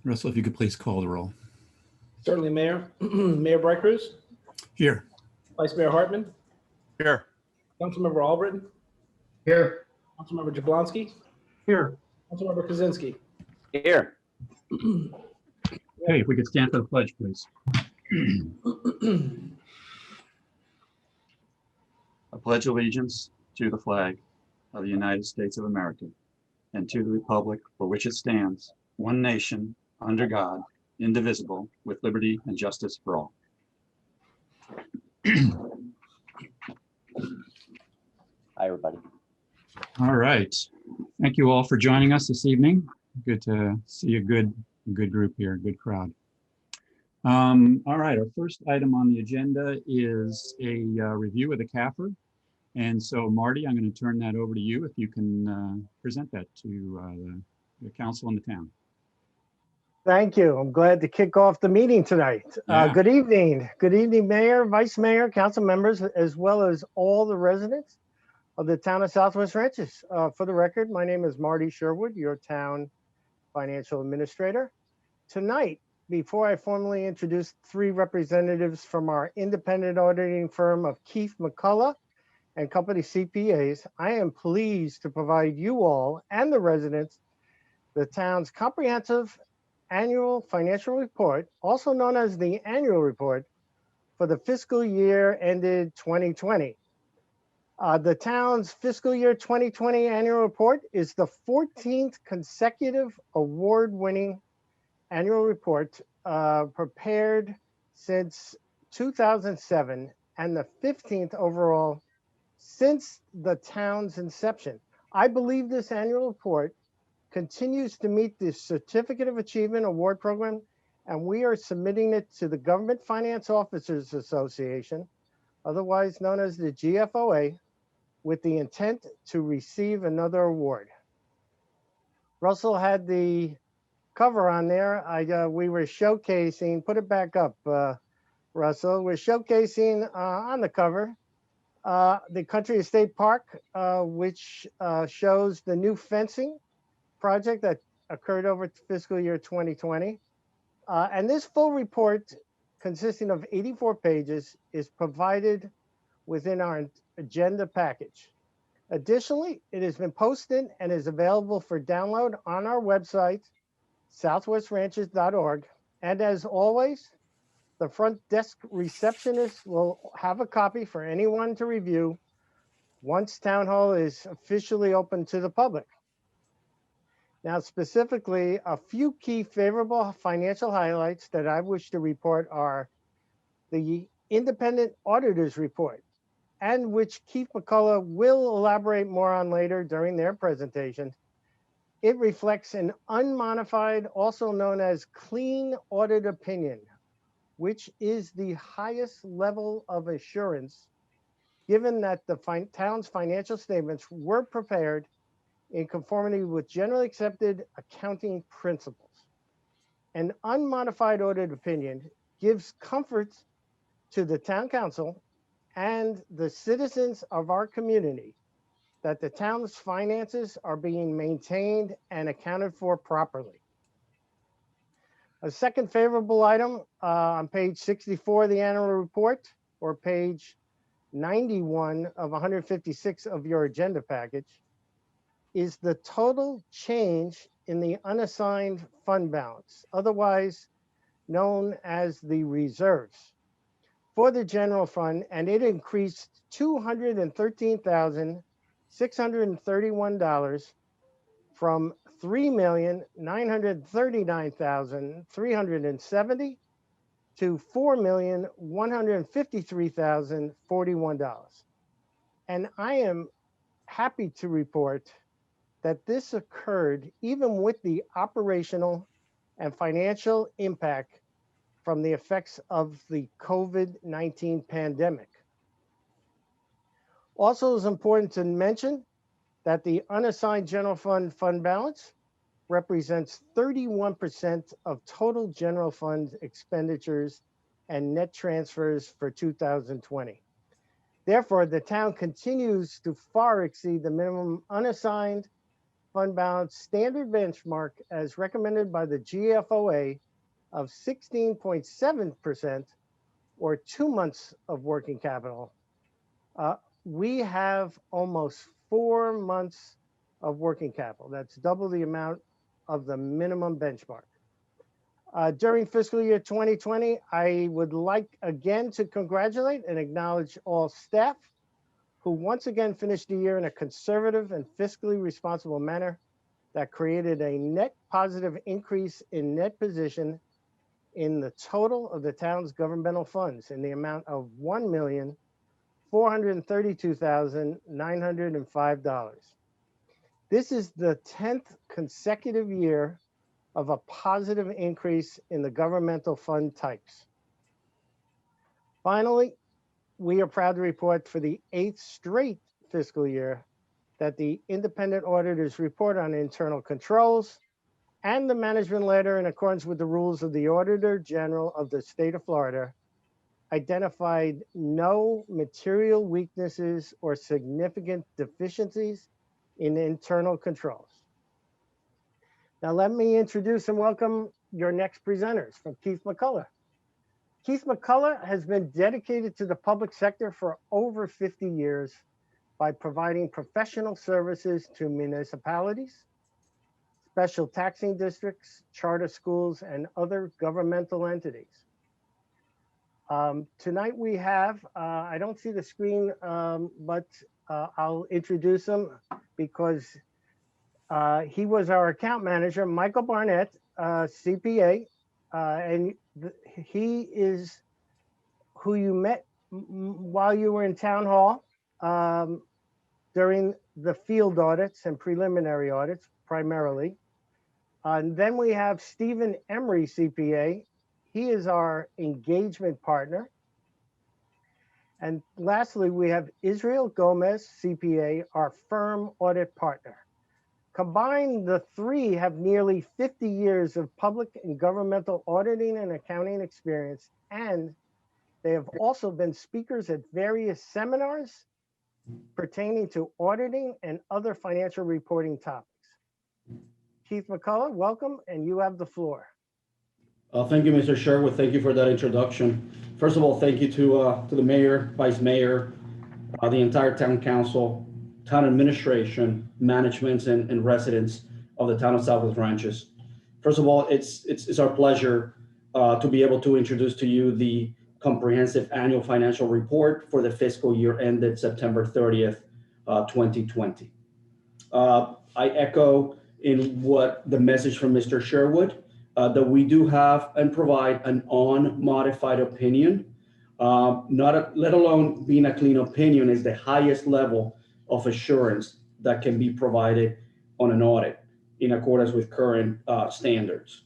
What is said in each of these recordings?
Russell, if you could please call the roll. Certainly, Mayor. Mayor Bright Cruz, Here. Vice Mayor Hartman, Here. Councilmember Albritton, Here. Councilmember Jablonski, Here. Councilmember Kaczynski. Here. Hey, if we could stand for the pledge, please. I pledge allegiance to the flag of the United States of America and to the republic for which it stands, one nation, under God, indivisible, with liberty and justice for all. Hi, everybody. All right. Thank you all for joining us this evening. Good to see a good group here, a good crowd. All right, our first item on the agenda is a review of the CAFR. And so, Marty, I'm going to turn that over to you if you can present that to the council and the town. Thank you. I'm glad to kick off the meeting tonight. Yeah. Good evening. Good evening, Mayor, Vice Mayor, council members, as well as all the residents of the town of Southwest Ranches. For the record, my name is Marty Sherwood, your town financial administrator. Tonight, before I formally introduce three representatives from our independent auditing firm of Keefe McCullough and Company CPAs, I am pleased to provide you all and the residents the town's comprehensive annual financial report, also known as the annual report, for the fiscal year ended 2020. The town's fiscal year 2020 annual report is the 14th consecutive award-winning annual report prepared since 2007 and the 15th overall since the town's inception. I believe this annual report continues to meet the Certificate of Achievement Award Program, and we are submitting it to the Government Finance Officers Association, otherwise known as the GFOA, with the intent to receive another award. Russell had the cover on there. We were showcasing, put it back up, Russell. We're showcasing on the cover the Country Estate Park, which shows the new fencing project that occurred over fiscal year 2020. And this full report, consisting of 84 pages, is provided within our agenda package. Additionally, it has been posted and is available for download on our website, southwestranches.org. And as always, the front desk receptionist will have a copy for anyone to review once Town Hall is officially open to the public. Now, specifically, a few key favorable financial highlights that I wish to report are the independent auditors report, and which Keefe McCullough will elaborate more on later during their presentation. It reflects an unmodified, also known as clean audit opinion, which is the highest level of assurance, given that the town's financial statements were prepared in conformity with generally accepted accounting principles. An unmodified audit opinion gives comfort to the town council and the citizens of our community that the town's finances are being maintained and accounted for properly. A second favorable item on page 64 of the annual report, or page 91 of 156 of your agenda package, is the total change in the unassigned fund balance, otherwise known as the reserves, for the general fund, and it increased $213,631 from $3,939,370 to $4,153,041. And I am happy to report that this occurred even with the operational and financial impact from the effects of the COVID-19 pandemic. Also, it's important to mention that the unassigned general fund balance represents 31% of total general fund expenditures and net transfers for 2020. Therefore, the town continues to far exceed the minimum unassigned fund balance standard benchmark as recommended by the GFOA of 16.7% or 2 months of working capital, we have almost 4 months of working capital. That's double the amount of the minimum benchmark. During fiscal year 2020, I would like again to congratulate and acknowledge all staff who once again finished the year in a conservative and fiscally responsible manner that created a net positive increase in net position in the total of the town's governmental funds in the amount of $1,432,905. This is the 10th consecutive year of a positive increase in the governmental fund types. Finally, we are proud to report for the 8th straight fiscal year that the independent auditors report on internal controls and the management letter in accordance with the rules of the Auditor General of the state of Florida identified no material weaknesses or significant deficiencies in internal controls. Now let me introduce and welcome your next presenters from Keith McCullough. Keith McCullough has been dedicated to the public sector for over 50 years by providing professional services to municipalities, special taxing districts, charter schools, and other governmental entities. Tonight we have, I don't see the screen, but I'll introduce him because he was our account manager, Michael Barnett, CPA, and he is who you met while you were in town hall during the field audits and preliminary audits primarily. And then we have Stephen Emery, CPA. He is our engagement partner. And lastly, we have Israel Gomez, CPA, our firm audit partner. Combined, the three have nearly 50 years of public and governmental auditing and accounting experience, and they have also been speakers at various seminars pertaining to auditing and other financial reporting topics. Keith McCullough, welcome, and you have the floor. Thank you, Mr. Sherwood. Thank you for that introduction. First of all, thank you to the mayor, vice mayor, the entire town council, town administration, management, and residents of the town of Southwest Ranches. First of all, it's our pleasure to be able to introduce to you the comprehensive annual financial report for the fiscal year ended September 30th, 2020. I echo in what the message from Mr. Sherwood, that we do have and provide an unmodified opinion, let alone being a clean opinion is the highest level of assurance that can be provided on an audit in accordance with current standards.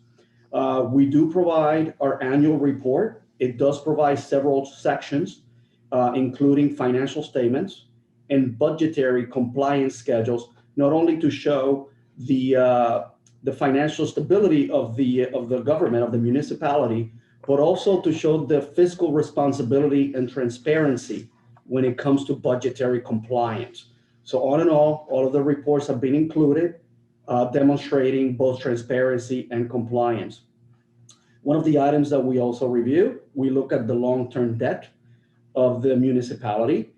We do provide our annual report. It does provide several sections, including financial statements and budgetary compliance schedules, not only to show the financial stability of the government, of the municipality, but also to show the fiscal responsibility and transparency when it comes to budgetary compliance. So on and all of the reports have been included, demonstrating both transparency and compliance. One of the items that we also review, we look at the long-term debt of the municipality,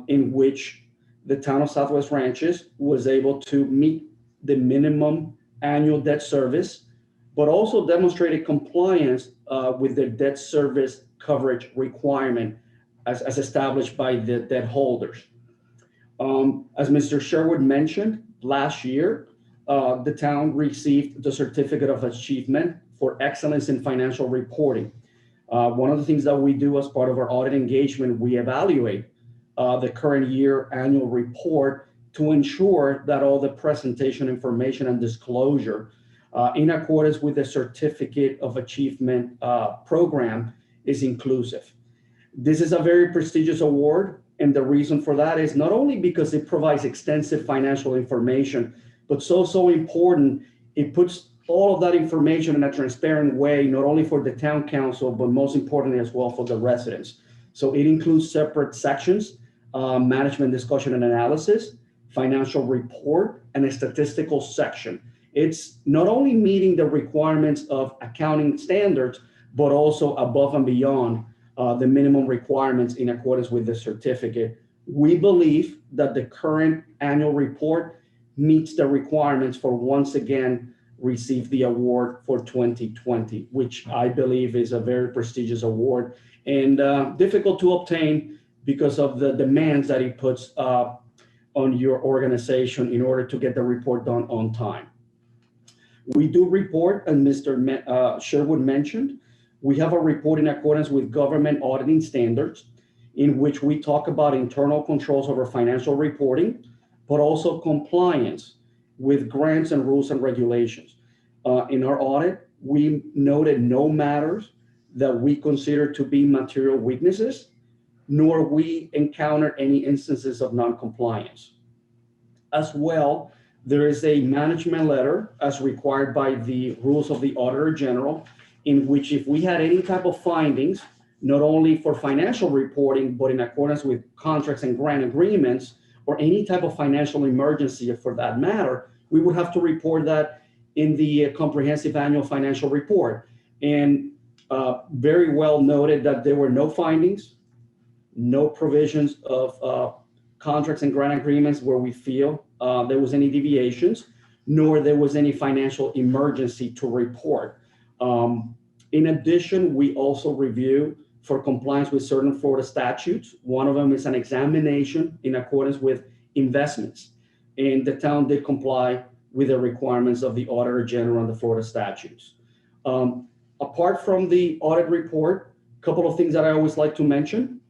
in which the town of Southwest Ranches was able to meet the minimum annual debt service, but also demonstrated compliance with the debt service coverage requirement as established by the debt holders. As Mr. Sherwood mentioned, last year, the town received the Certificate of Achievement for Excellence in Financial Reporting. One of the things that we do as part of our audit engagement, we evaluate the current year annual report to ensure that all the presentation information and disclosure in accordance with the Certificate of Achievement program is inclusive. This is a very prestigious award, and the reason for that is not only because it provides extensive financial information, but so important, it puts all of that information in a transparent way, not only for the town council, but most importantly as well for the residents. So it includes separate sections, management discussion and analysis, financial report and a statistical section. It's not only meeting the requirements of accounting standards, but also above and beyond the minimum requirements in accordance with the certificate. We believe that the current annual report meets the requirements for once again receive the award for 2020, which I believe is a very prestigious award and difficult to obtain because of the demands that it puts on your organization in order to get the report done on time. We do report, and Mr. Sherwood mentioned, we have a report in accordance with government auditing standards in which we talk about internal controls over financial reporting, but also compliance with grants and rules and regulations. In our audit, we noted no matters that we consider to be material weaknesses, nor we encounter any instances of non-compliance. As well, there is a management letter as required by the rules of the Auditor General, in which if we had any type of findings, not only for financial reporting, but in accordance with contracts and grant agreements, or any type of financial emergency for that matter, we would have to report that in the comprehensive annual financial report. And very well noted that there were no findings, no provisions of contracts and grant agreements where we feel there was any deviations, nor there was any financial emergency to report. In addition, we also review for compliance with certain Florida statutes. One of them is an examination in accordance with investments. And the town did comply with the requirements of the Auditor General and the Florida statutes. Apart from the audit report, a couple of things that I always like to mention,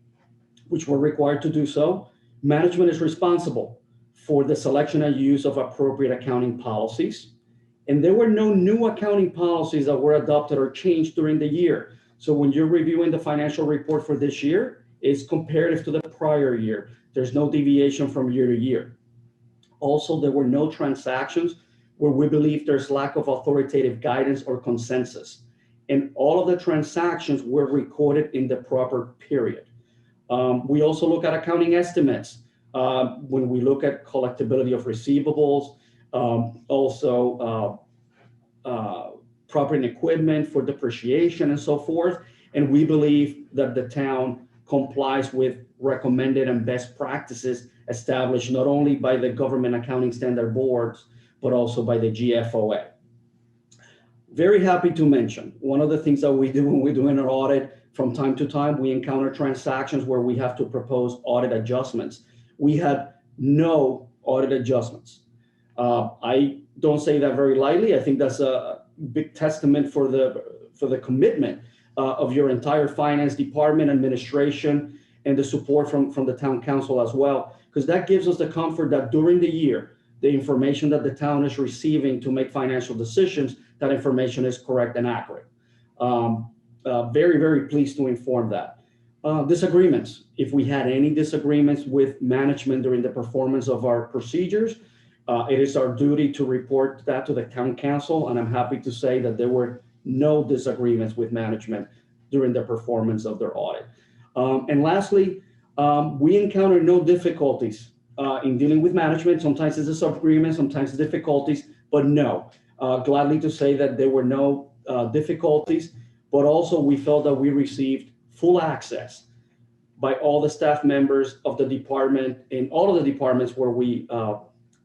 which we're required to do so. Management is responsible for the selection and use of appropriate accounting policies. And there were no new accounting policies that were adopted or changed during the year. So when you're reviewing the financial report for this year, it's comparative to the prior year. There's no deviation from year to year. Also, there were no transactions where we believe there's lack of authoritative guidance or consensus. And all of the transactions were recorded in the proper period. We also look at accounting estimates when we look at collectability of receivables, property and equipment for depreciation and so forth. And we believe that the town complies with recommended and best practices established not only by the government accounting standard boards, but also by the GFOA. Very happy to mention, one of the things that we do when we're doing an audit, from time to time, we encounter transactions where we have to propose audit adjustments. We had no audit adjustments. I don't say that very lightly. I think that's a big testament for the commitment of your entire finance department, administration, and the support from the town council as well, because that gives us the comfort that during the year, the information that the town is receiving to make financial decisions, that information is correct and accurate. Very, very pleased to inform that. Disagreements. If we had any disagreements with management during the performance of our procedures, it is our duty to report that to the town council, and I'm happy to say that there were no disagreements with management during the performance of their audit. And lastly, we encountered no difficulties in dealing with management. Sometimes it's disagreements, sometimes it's difficulties, but no. Gladly to say that there were no difficulties, but also we felt that we received full access by all the staff members of the department in all of the departments where we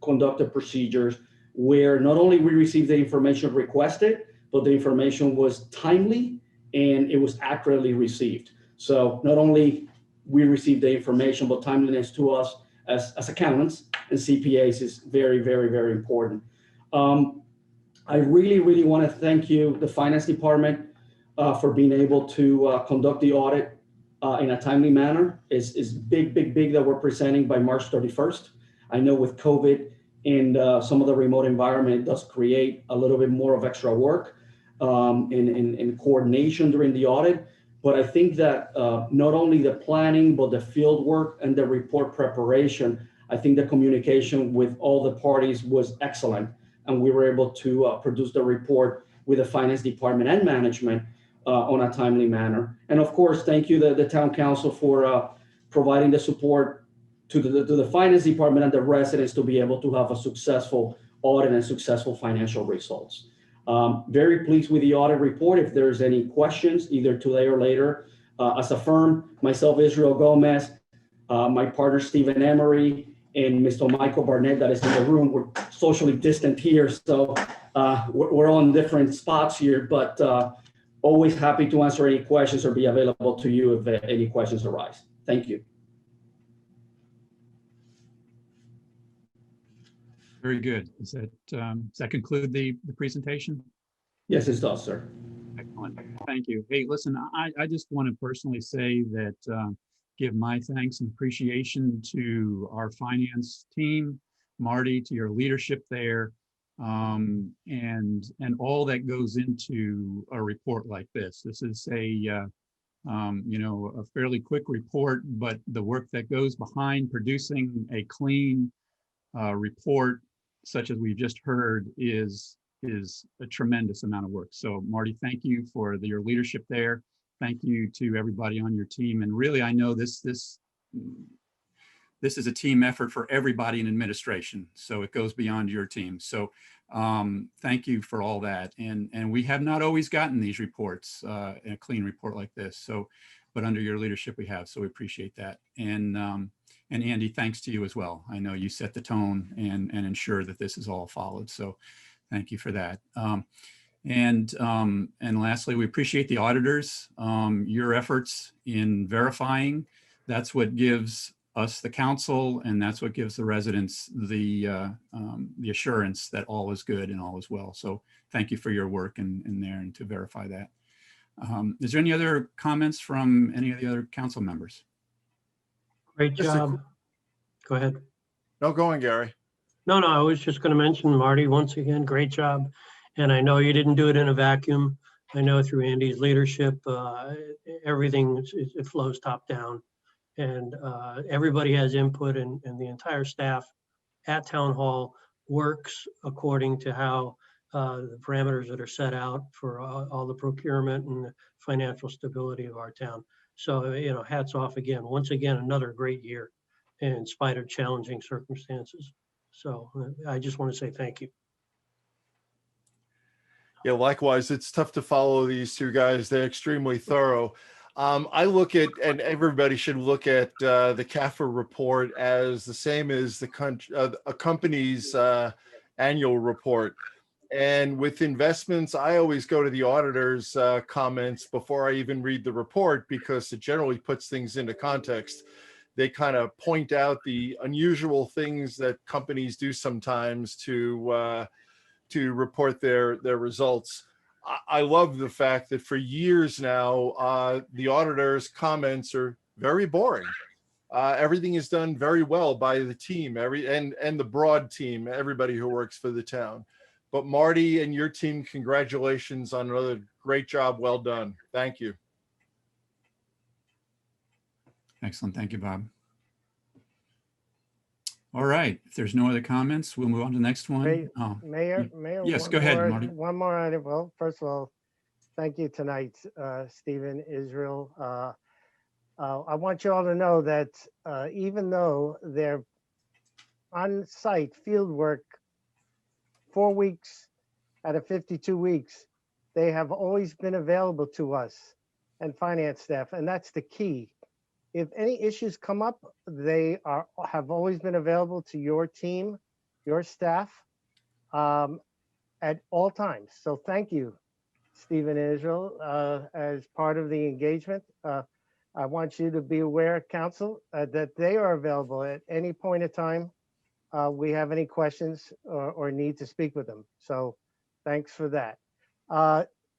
conducted procedures, where not only we received the information requested, but the information was timely and it was accurately received. So not only we received the information, but timeliness to us as accountants and CPAs is very, very, very important. I really, really want to thank you, the finance department, for being able to conduct the audit in a timely manner. It's big, big, big that we're presenting by March 31st. I know with COVID and some of the remote environment, it does create a little bit more of extra work in coordination during the audit. But I think that not only the planning, but the field work and the report preparation, I think the communication with all the parties was excellent. And we were able to produce the report with the finance department and management on a timely manner. And of course, thank you, the town council, for providing the support to the finance department and the residents to be able to have a successful audit and successful financial results. Very pleased with the audit report. If there's any questions, either today or later, as a firm, myself, Israel Gomez, my partner, Stephen Emery, and Mr. Michael Barnett that is in the room. We're socially distant here, so we're on different spots here, but always happy to answer any questions or be available to you if any questions arise. Thank you. Very good. Does that conclude the presentation? Yes, it does, sir. Excellent. Thank you. Hey, listen, I just want to personally say that give my thanks and appreciation to our finance team, Marty, to your leadership there, and all that goes into a report like this. This is a a fairly quick report, but the work that goes behind producing a clean report, such as we've just heard, is a tremendous amount of work. So Marty, thank you for your leadership there. Thank you to everybody on your team. And really, I know this is a team effort for everybody in administration. So it goes beyond your team. So thank you for all that. And we have not always gotten these reports, a clean report like this. So, but under your leadership we have, so we appreciate that. And Andy, thanks to you as well. I know you set the tone and ensure that this is all followed. So thank you for that. And lastly, we appreciate the auditors, your efforts in verifying. That's what gives us, the council, and that's what gives the residents the assurance that all is good and all is well. So thank you for your work in there and to verify that. Is there any other comments from any of the other council members? Great job. Go ahead. No, go on, Gary. No, I was just going to mention, Marty, once again, great job. And I know you didn't do it in a vacuum. I know through Andy's leadership, everything, it flows top down. And everybody has input, and the entire staff at Town Hall works according to how the parameters that are set out for all the procurement and the financial stability of our town. So, hats off again. Once again, another great year in spite of challenging circumstances. So I just want to say thank you. Yeah, likewise, it's tough to follow these two guys. They're extremely thorough. I look at, and everybody should look at the CAFR report as the same as a company's annual report. And with investments, I always go to the auditor's comments before I even read the report, because it generally puts things into context. They kind of point out the unusual things that companies do sometimes to report their results. I love the fact that for years now, the auditor's comments are very boring. Everything is done very well by the team, and the broad team, everybody who works for the town. But Marty and your team, congratulations on another great job. Well done. Thank you. Excellent. Thank you, Bob. All right. If there's no other comments, we'll move on to the next one. Mayor. Yes, go ahead, Marty. One more item. Well, first of all, thank you tonight, Stephen, Israel. I want you all to know that even though they're on-site field work 4 weeks out of 52 weeks, they have always been available to us and finance staff, and that's the key. If any issues come up, they have always been available to your team, your staff, at all times. So thank you, Stephen and Israel, as part of the engagement. I want you to be aware, Council, that they are available at any point in time. We have any questions or need to speak with them. So thanks for that.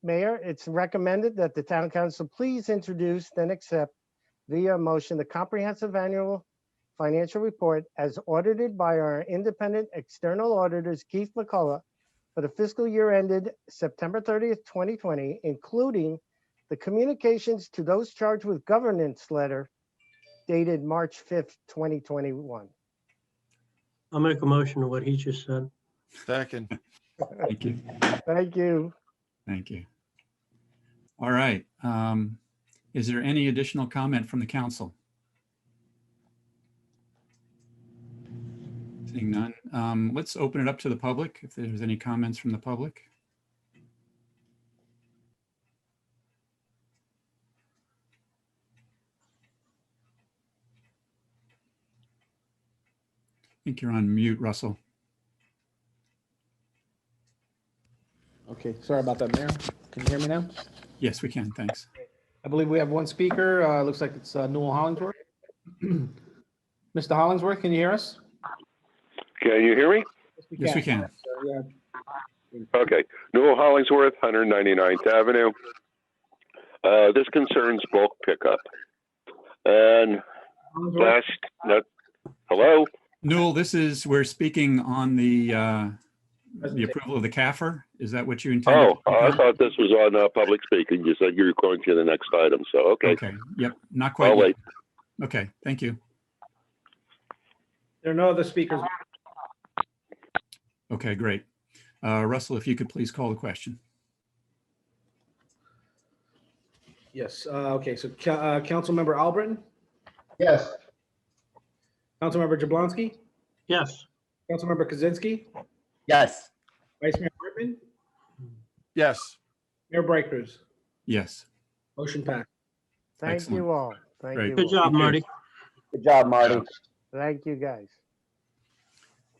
Mayor, it's recommended that the Town Council please introduce then accept via motion the comprehensive annual financial report as audited by our independent external auditors, Keith McCullough, for the fiscal year ended September 30th, 2020, including the communications to those charged with governance letter dated March 5th, 2021. I'll make a motion to what he just said. Second. Thank you. Thank you. Thank you. All right. Is there any additional comment from the council? Seeing none. Let's open it up to the public if there's any comments from the public. I think you're on mute, Russell. Okay, sorry about that, Mayor. Can you hear me now? Yes, we can. Thanks. I believe we have one speaker. Looks like it's Newell Hollingsworth. Mr. Hollingsworth, can you hear us? Can you hear me? Yes, we can. Yeah. Okay. Newell Hollingsworth, 199th Avenue. This concerns bulk pickup. And Hollingsworth? hello? Newell, we're speaking on the approval of the CAFR. Is that what you intended? Oh, I thought this was on public speaking. You said you were going to the next item, so okay. Okay, yep, not quite I'll yet. wait. Okay, thank you. There are no other speakers. Okay, great. Russell, if you could please call the question. Yes, okay, so Councilmember Albritton, Yes. Councilmember Jablonski, Yes. Councilmember Kaczynski, Yes. Vice Mayor Hartman, Yes. Mayor Bright Cruz. Yes, Motion passed. Thank Excellent. you all. Thank Great. you. Good all. job, Marty. Good job, Marty. Thank you, guys.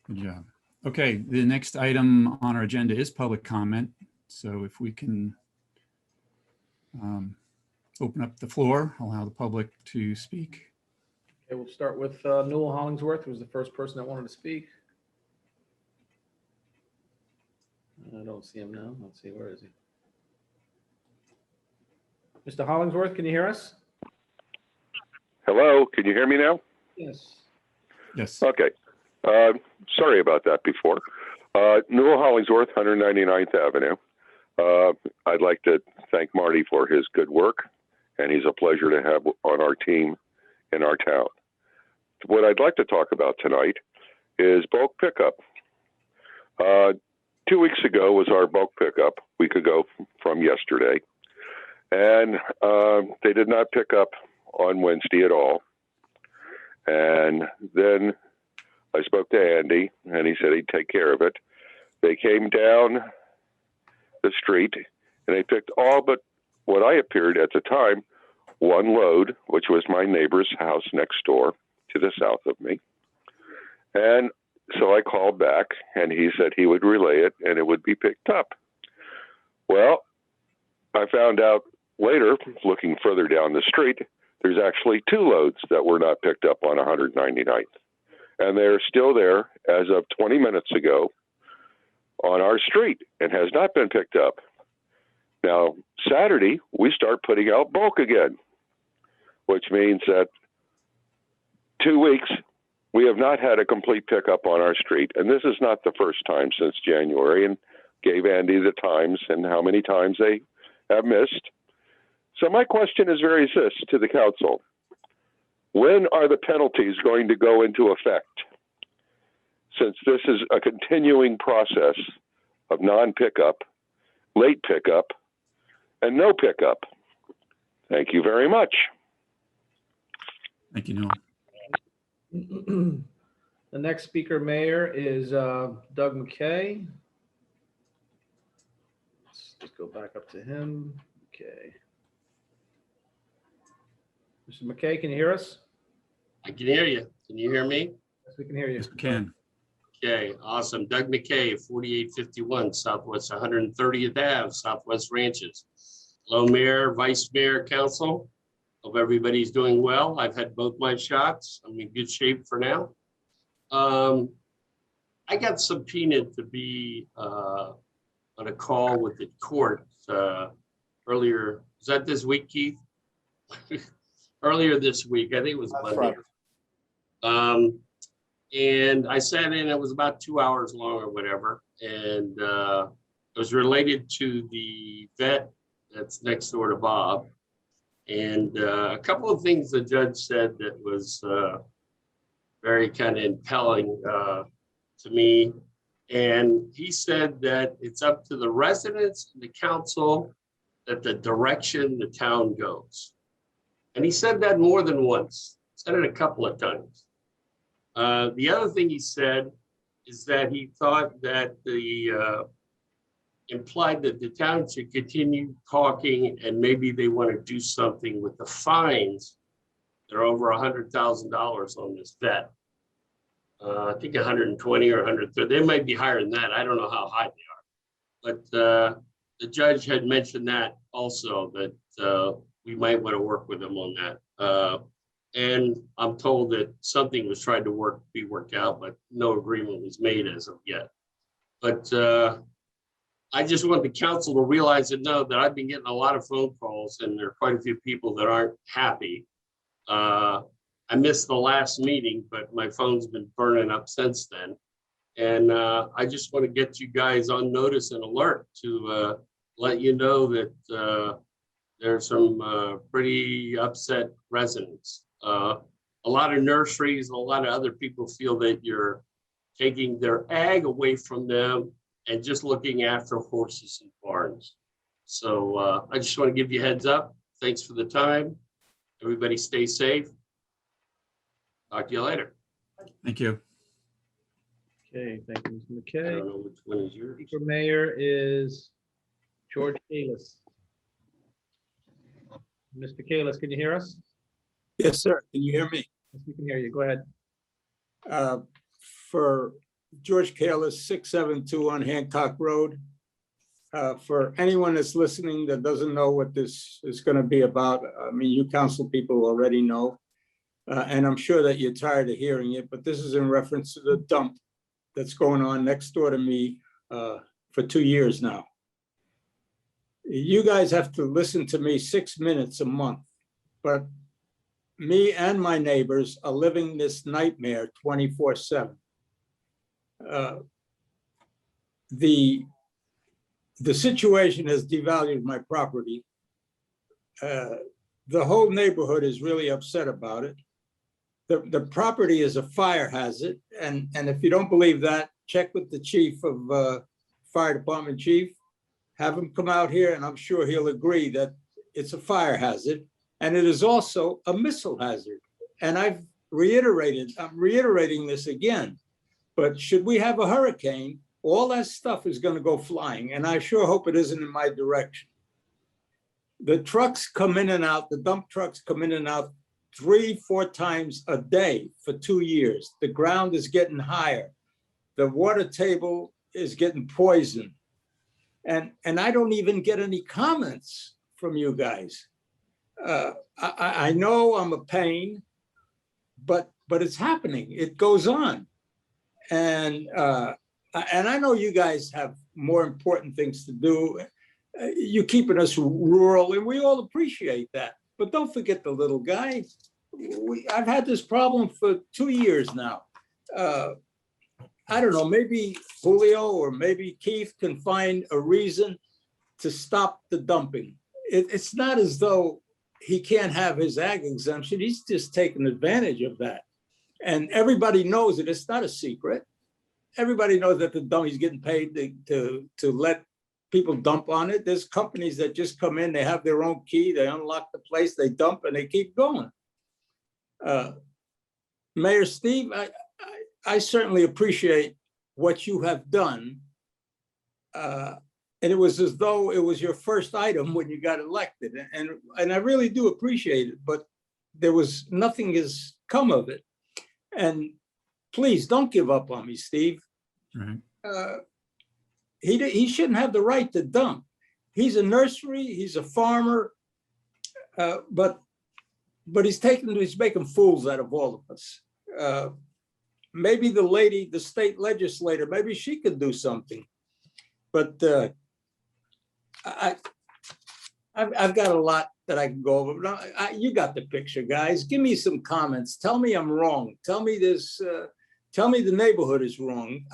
good job. Okay, the next item on our agenda is public comment. So if we can open up the floor, allow the public to speak. Okay, we'll start with Newell Hollingsworth, who was the first person that wanted to speak. I don't see him now. Let's see, where is he? Mr. Hollingsworth, can you hear us? Hello, can you hear me now? Yes. Yes, Okay. Sorry about that before. Newell Hollingsworth, 199th Avenue. I'd like to thank Marty for his good work, and he's a pleasure to have on our team in our town. What I'd like to talk about tonight is bulk pickup. 2 weeks ago was our bulk pickup, week ago from yesterday, and they did not pick up on Wednesday at all. And then I spoke to Andy, and he said he'd take care of it. They came down the street, and they picked all but what I appeared at the time, one load, which was my neighbor's house next door to the south of me. And so I called back, and he said he would relay it, and it would be picked up. Well, I found out later, looking further down the street, there's actually two loads that were not picked up on 199th. And they're still there as of 20 minutes ago on our street and has not been picked up. Now, Saturday, we start putting out bulk again, which means that 2 weeks, we have not had a complete pickup on our street. And this is not the first time since January, and gave Andy the times and how many times they have missed. So my question is very this to the council. When are the penalties going to go into effect? Since this is a continuing process of non-pickup, late pickup, and no pickup. Thank you very much. thank you, Newell. The next speaker, Mayor, is Doug McKay. Let's just go back up to him. Okay. Mr. McKay, can you hear us? I can hear you. Can you hear me? Yes, we can hear you. Yes, we can. Okay, awesome. Doug McKay, 4851 Southwest 130th Ave, Southwest Ranches. Hello, Mayor, Vice Mayor, Council. Hope everybody's doing well. I've had both my shots. I'm in good shape for now. I got subpoenaed to be on a call with the court earlier. Was that this week, Keith? Earlier this week, I think it was Monday. Right. And I sat in, it was about 2 hours long or whatever. And it was related to the vet that's next door to Bob. And a couple of things the judge said that was very kind of impelling to me. And he said that it's up to the residents and the council that the direction the town goes. And he said that more than once, said it a couple of times. The other thing he said is that he thought that implied that the town should continue talking and maybe they want to do something with the fines. They're over $100,000 on this vet. I think 120 or 130. They might be higher than that. I don't know how high they are. But the judge had mentioned that also, that we might want to work with them on that. And I'm told that something was tried to be worked out, but no agreement was made as of yet. But I just want the council to realize and know that I've been getting a lot of phone calls, and there are quite a few people that aren't happy. I missed the last meeting, but my phone's been burning up since then. And I just want to get you guys on notice and alert to let you know that there's some pretty upset residents. A lot of nurseries, a lot of other people feel that you're taking their ag away from them and just looking after horses and barns. So I just want to give you a heads up. Thanks for the time. Everybody stay safe. Talk to you later. Thank you. Okay, thank you, Mr. I McKay. don't know which one is yours. Speaker Mayor is George Kalis. Mr. Kalis, can you hear us? Yes, sir. Can you hear me? Yes, we can hear you. Go ahead. For George Kalis, 672 on Hancock Road. For anyone that's listening that doesn't know what this is going to be about, I mean, you council people already know, and I'm sure that you're tired of hearing it, but this is in reference to the dump that's going on next door to me for 2 years now. You guys have to listen to me 6 minutes a month, but me and my neighbors are living this nightmare 24/7. The situation has devalued my property. The whole neighborhood is really upset about it. The property is a fire hazard, and if you don't believe that, check with the chief of fire department chief. Have him come out here, and I'm sure he'll agree that it's a fire hazard, and it is also a missile hazard. And I'm reiterating this again. But should we have a hurricane, all that stuff is going to go flying, and I sure hope it isn't in my direction. The trucks come in and out, the dump trucks come in and out 3-4 times a day for 2 years. The ground is getting higher. The water table is getting poisoned. And I don't even get any comments from you guys. I know I'm a pain, but it's happening. It goes on. And I know you guys have more important things to do. You're keeping us rural, and we all appreciate that. But don't forget the little guy. I've had this problem for 2 years now. I don't know, maybe Julio or maybe Keith can find a reason to stop the dumping. It's not as though he can't have his ag exemption. He's just taking advantage of that. And everybody knows it. It's not a secret. Everybody knows that he's getting paid to let people dump on it. There's companies that just come in, they have their own key, they unlock the place, they dump, and they keep going. Mayor Steve, I certainly appreciate what you have done. And it was as though it was your first item when you got elected. And I really do appreciate it, but nothing has come of it. And please don't give up on me, Steve. Right. He shouldn't have the right to dump. He's a nursery, he's a farmer, but he's making fools out of all of us. Maybe the lady, the state legislator, maybe she could do something. But I've got a lot that I can go over. But you got the picture, guys. Give me some comments. Tell me I'm wrong. Tell me tell me the neighborhood is wrong.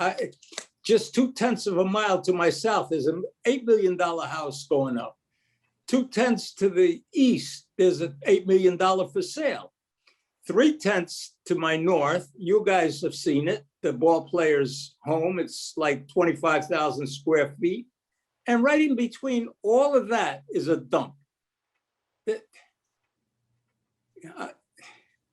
Just 2/10 of a mile to my south, there's an $8 million house going up. 2/10 to the east, there's an $8 million for sale. 3/10 to my north, you guys have seen it, the ball player's home. It's like 25,000 square feet. And right in between all of that is a dump.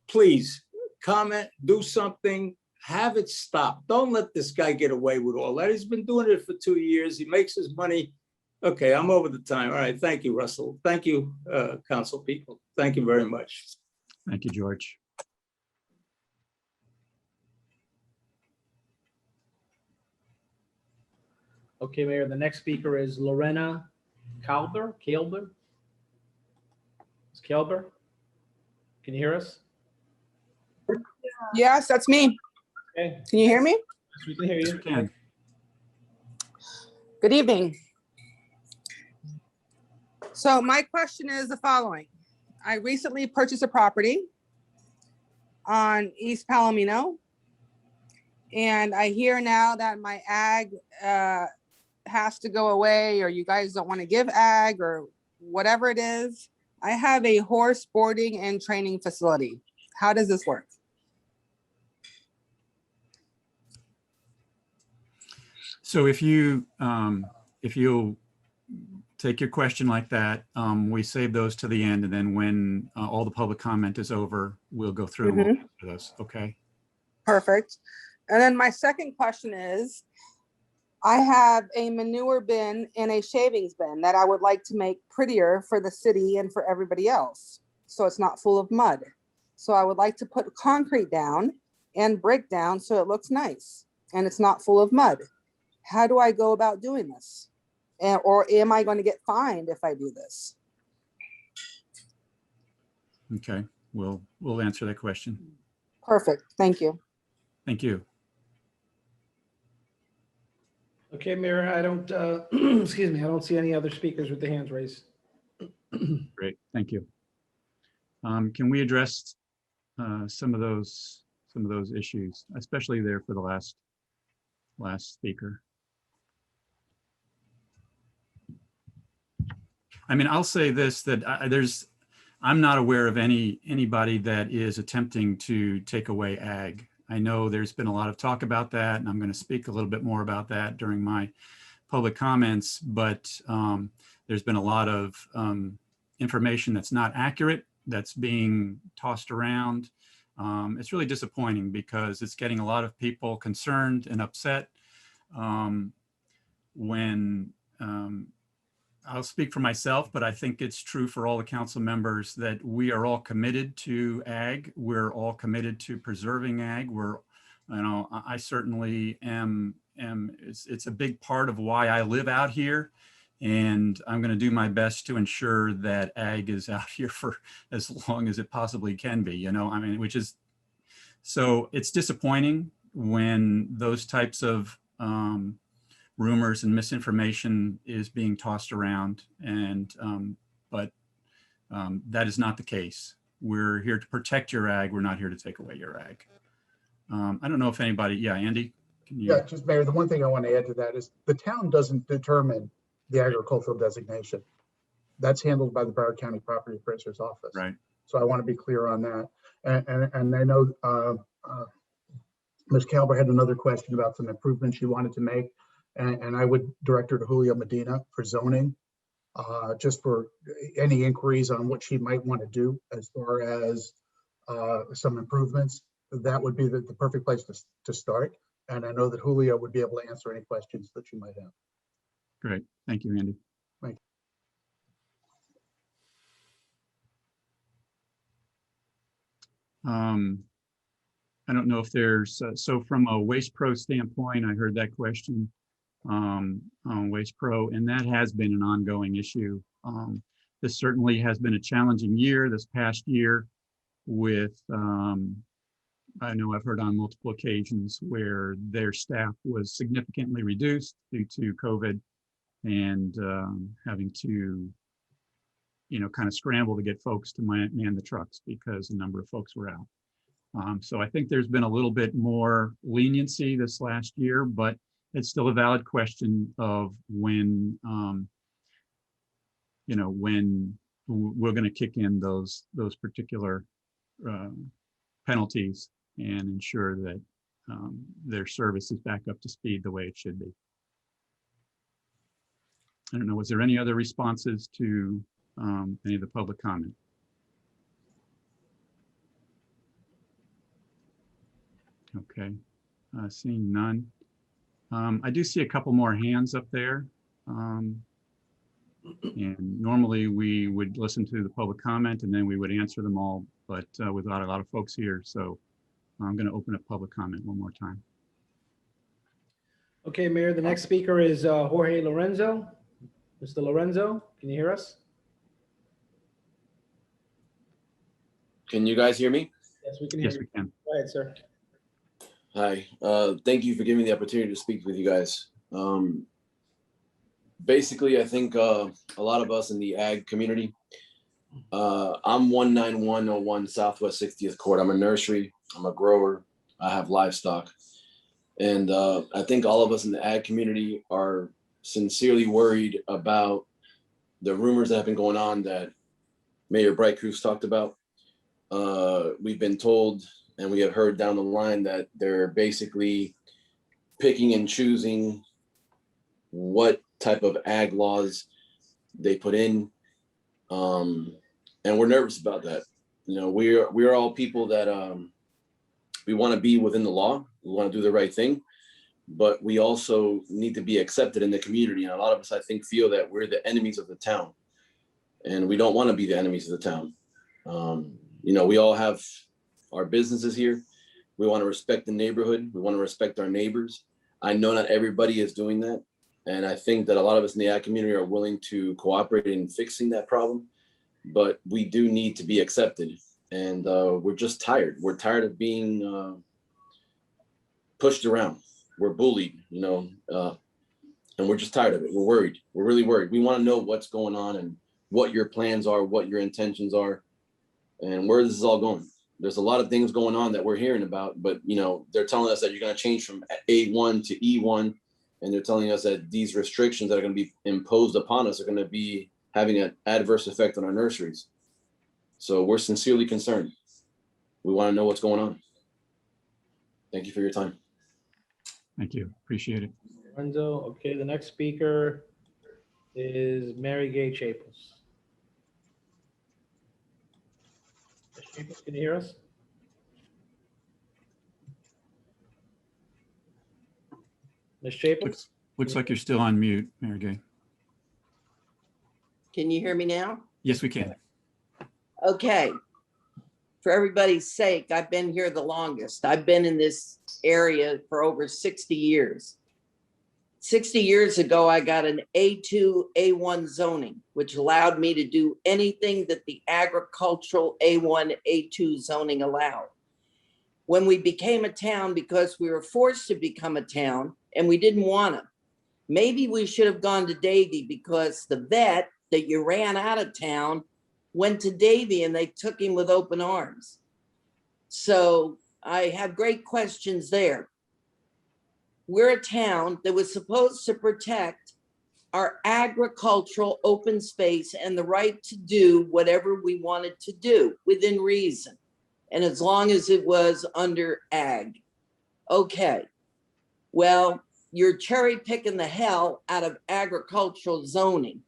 Please comment, do something. have it stop. Don't let this guy get away with all that. He's been doing it for 2 years. He makes his money. Okay, I'm over the time. All right, thank you, Russell. Thank you, council people. Thank you very much. Thank you, George. Okay, Mayor, the next speaker is Lorena Kalber. It's Kalber. Can you hear us? Yes, that's me. Okay, Can you hear me? yes, we can hear you. Can. Good evening. So my question is the following. I recently purchased a property on East Palomino. And I hear now that my ag has to go away, or you guys don't want to give ag, or whatever it is. I have a horse boarding and training facility. How does this work? So if you'll take your question like that, we save those to the end, and then when all the public comment is over, we'll go through and we'll answer those. Okay. Perfect. And then my second question is, I have a manure bin and a shavings bin that I would like to make prettier for the city and for everybody else, so it's not full of mud. So I would like to put concrete down and brick down so it looks nice and it's not full of mud. How do I go about doing this? Or am I going to get fined if I do this? Okay, we'll answer that question. Perfect. Thank you. Thank you. Okay, Mayor, I don't, excuse me, I don't see any other speakers with the hands raised. Great, thank you. Can we address some of those issues, especially there for the last speaker? I mean, I'll say this, that I'm not aware of anybody that is attempting to take away ag. I know there's been a lot of talk about that, and I'm going to speak a little bit more about that during my public comments, but there's been a lot of information that's not accurate, that's being tossed around. It's really disappointing because it's getting a lot of people concerned and upset when I'll speak for myself, but I think it's true for all the council members that we are all committed to ag. We're all committed to preserving ag. I certainly am. It's a big part of why I live out here, and I'm going to do my best to ensure that ag is out here for as long as it possibly can be. Which is, so it's disappointing when those types of rumors and misinformation is being tossed around, but that is not the case. We're here to protect your ag. We're not here to take away your ag. I don't know if anybody, yeah, Andy, can you? Yeah, just Mayor, the one thing I want to add to that is the town doesn't determine the agricultural designation. That's handled by the Broward County Property Appraiser's office. Right. So I want to be clear on that. And I know Ms. Kalber had another question about some improvements she wanted to make. And I would direct her to Julio Medina for zoning, just for any inquiries on what she might want to do as far as some improvements. That would be the perfect place to start. And I know that Julio would be able to answer any questions that you might have. Great. Thank you, Andy. Thank you. I don't know if there's, so from a Waste Pro standpoint, I heard that question on Waste Pro, and that has been an ongoing issue. This certainly has been a challenging year, this past year, with, I know I've heard on multiple occasions where their staff was significantly reduced due to COVID and having to, kind of scramble to get folks to man the trucks because a number of folks were out. So I think there's been a little bit more leniency this last year, but it's still a valid question of when, when we're going to kick in those particular penalties and ensure that their service is back up to speed the way it should be. I don't know, was there any other responses to any of the public comment? Okay, Seeing none. I do see a couple more hands up there. And normally we would listen to the public comment and then we would answer them all, but without a lot of folks here. So I'm going to open up public comment one more time. Okay, Mayor, the next speaker is Jorge Lorenzo. Mr. Lorenzo, can you hear us? Can you guys hear me? Yes, we can hear Yes, you. we can. Go ahead, sir. Hi, thank you for giving me the opportunity to speak with you guys. Basically, I think a lot of us in the ag community, I'm 19101 Southwest 60th Court. I'm a nursery, I'm a grower, I have livestock. And I think all of us in the ag community are sincerely worried about the rumors that have been going on that Mayor Bright Cruz talked about. We've been told and we have heard down the line that they're basically picking and choosing what type of ag laws they put in. And we're nervous about that. You know, we're all people that we want to be within the law. We want to do the right thing, but we also need to be accepted in the community. And a lot of us, I think, feel that we're the enemies of the town, and we don't want to be the enemies of the town. You know, we all have our businesses here. We want to respect the neighborhood. We want to respect our neighbors. I know not everybody is doing that. And I think that a lot of us in the ag community are willing to cooperate in fixing that problem, but we do need to be accepted. And we're just tired. We're tired of being pushed around. We're bullied, you know, and we're just tired of it. We're worried. We're really worried. We want to know what's going on and what your plans are, what your intentions are, and where this is all going. There's a lot of things going on that we're hearing about, but, you know, they're telling us that you're going to change from A1 to E1. And they're telling us that these restrictions that are going to be imposed upon us are going to be having an adverse effect on our nurseries. So we're sincerely concerned. We want to know what's going on. Thank you for your time. Thank you. Appreciate it. Lorenzo. Okay, the next speaker is Mary Gay Chapels. Ms. Chapels, can you hear us? Ms. Chapels? Looks like you're still on mute, Mary Gay. Can you hear me now? Yes, we can. Okay. For everybody's sake, I've been here the longest. I've been in this area for over 60 years. 60 years ago, I got an A2, A1 zoning, which allowed me to do anything that the agricultural A1, A2 zoning allowed. When we became a town, because we were forced to become a town and we didn't want to, maybe we should have gone to Davie, because the vet that you ran out of town went to Davie and they took him with open arms. So I have great questions there. We're a town that was supposed to protect our agricultural open space and the right to do whatever we wanted to do within reason. And as long as it was under ag. Okay, well, you're cherry picking the hell out of agricultural zoning.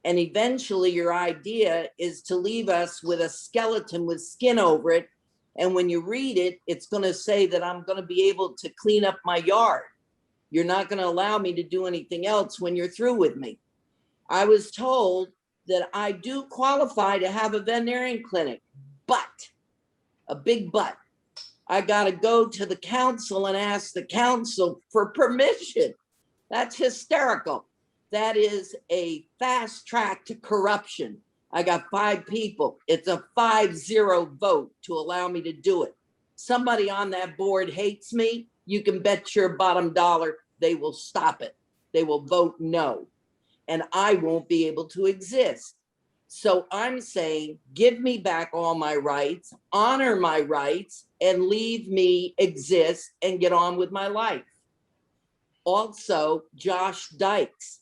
And eventually your idea is to leave us with a skeleton with skin over it. And when you read it, it's going to say that I'm going to be able to clean up my yard. You're not going to allow me to do anything else when you're through with me. I was told that I do qualify to have a veterinarian clinic, but, a big but, I got to go to the council and ask the council for permission. That's hysterical. That is a fast track to corruption. I got 5 people. It's a 5-0 vote to allow me to do it. Somebody on that board hates me. You can bet your bottom dollar they will stop it. They will vote no. And I won't be able to exist. So I'm saying, give me back all my rights, honor my rights, and leave me exist and get on with my life. Also, Josh Dykes,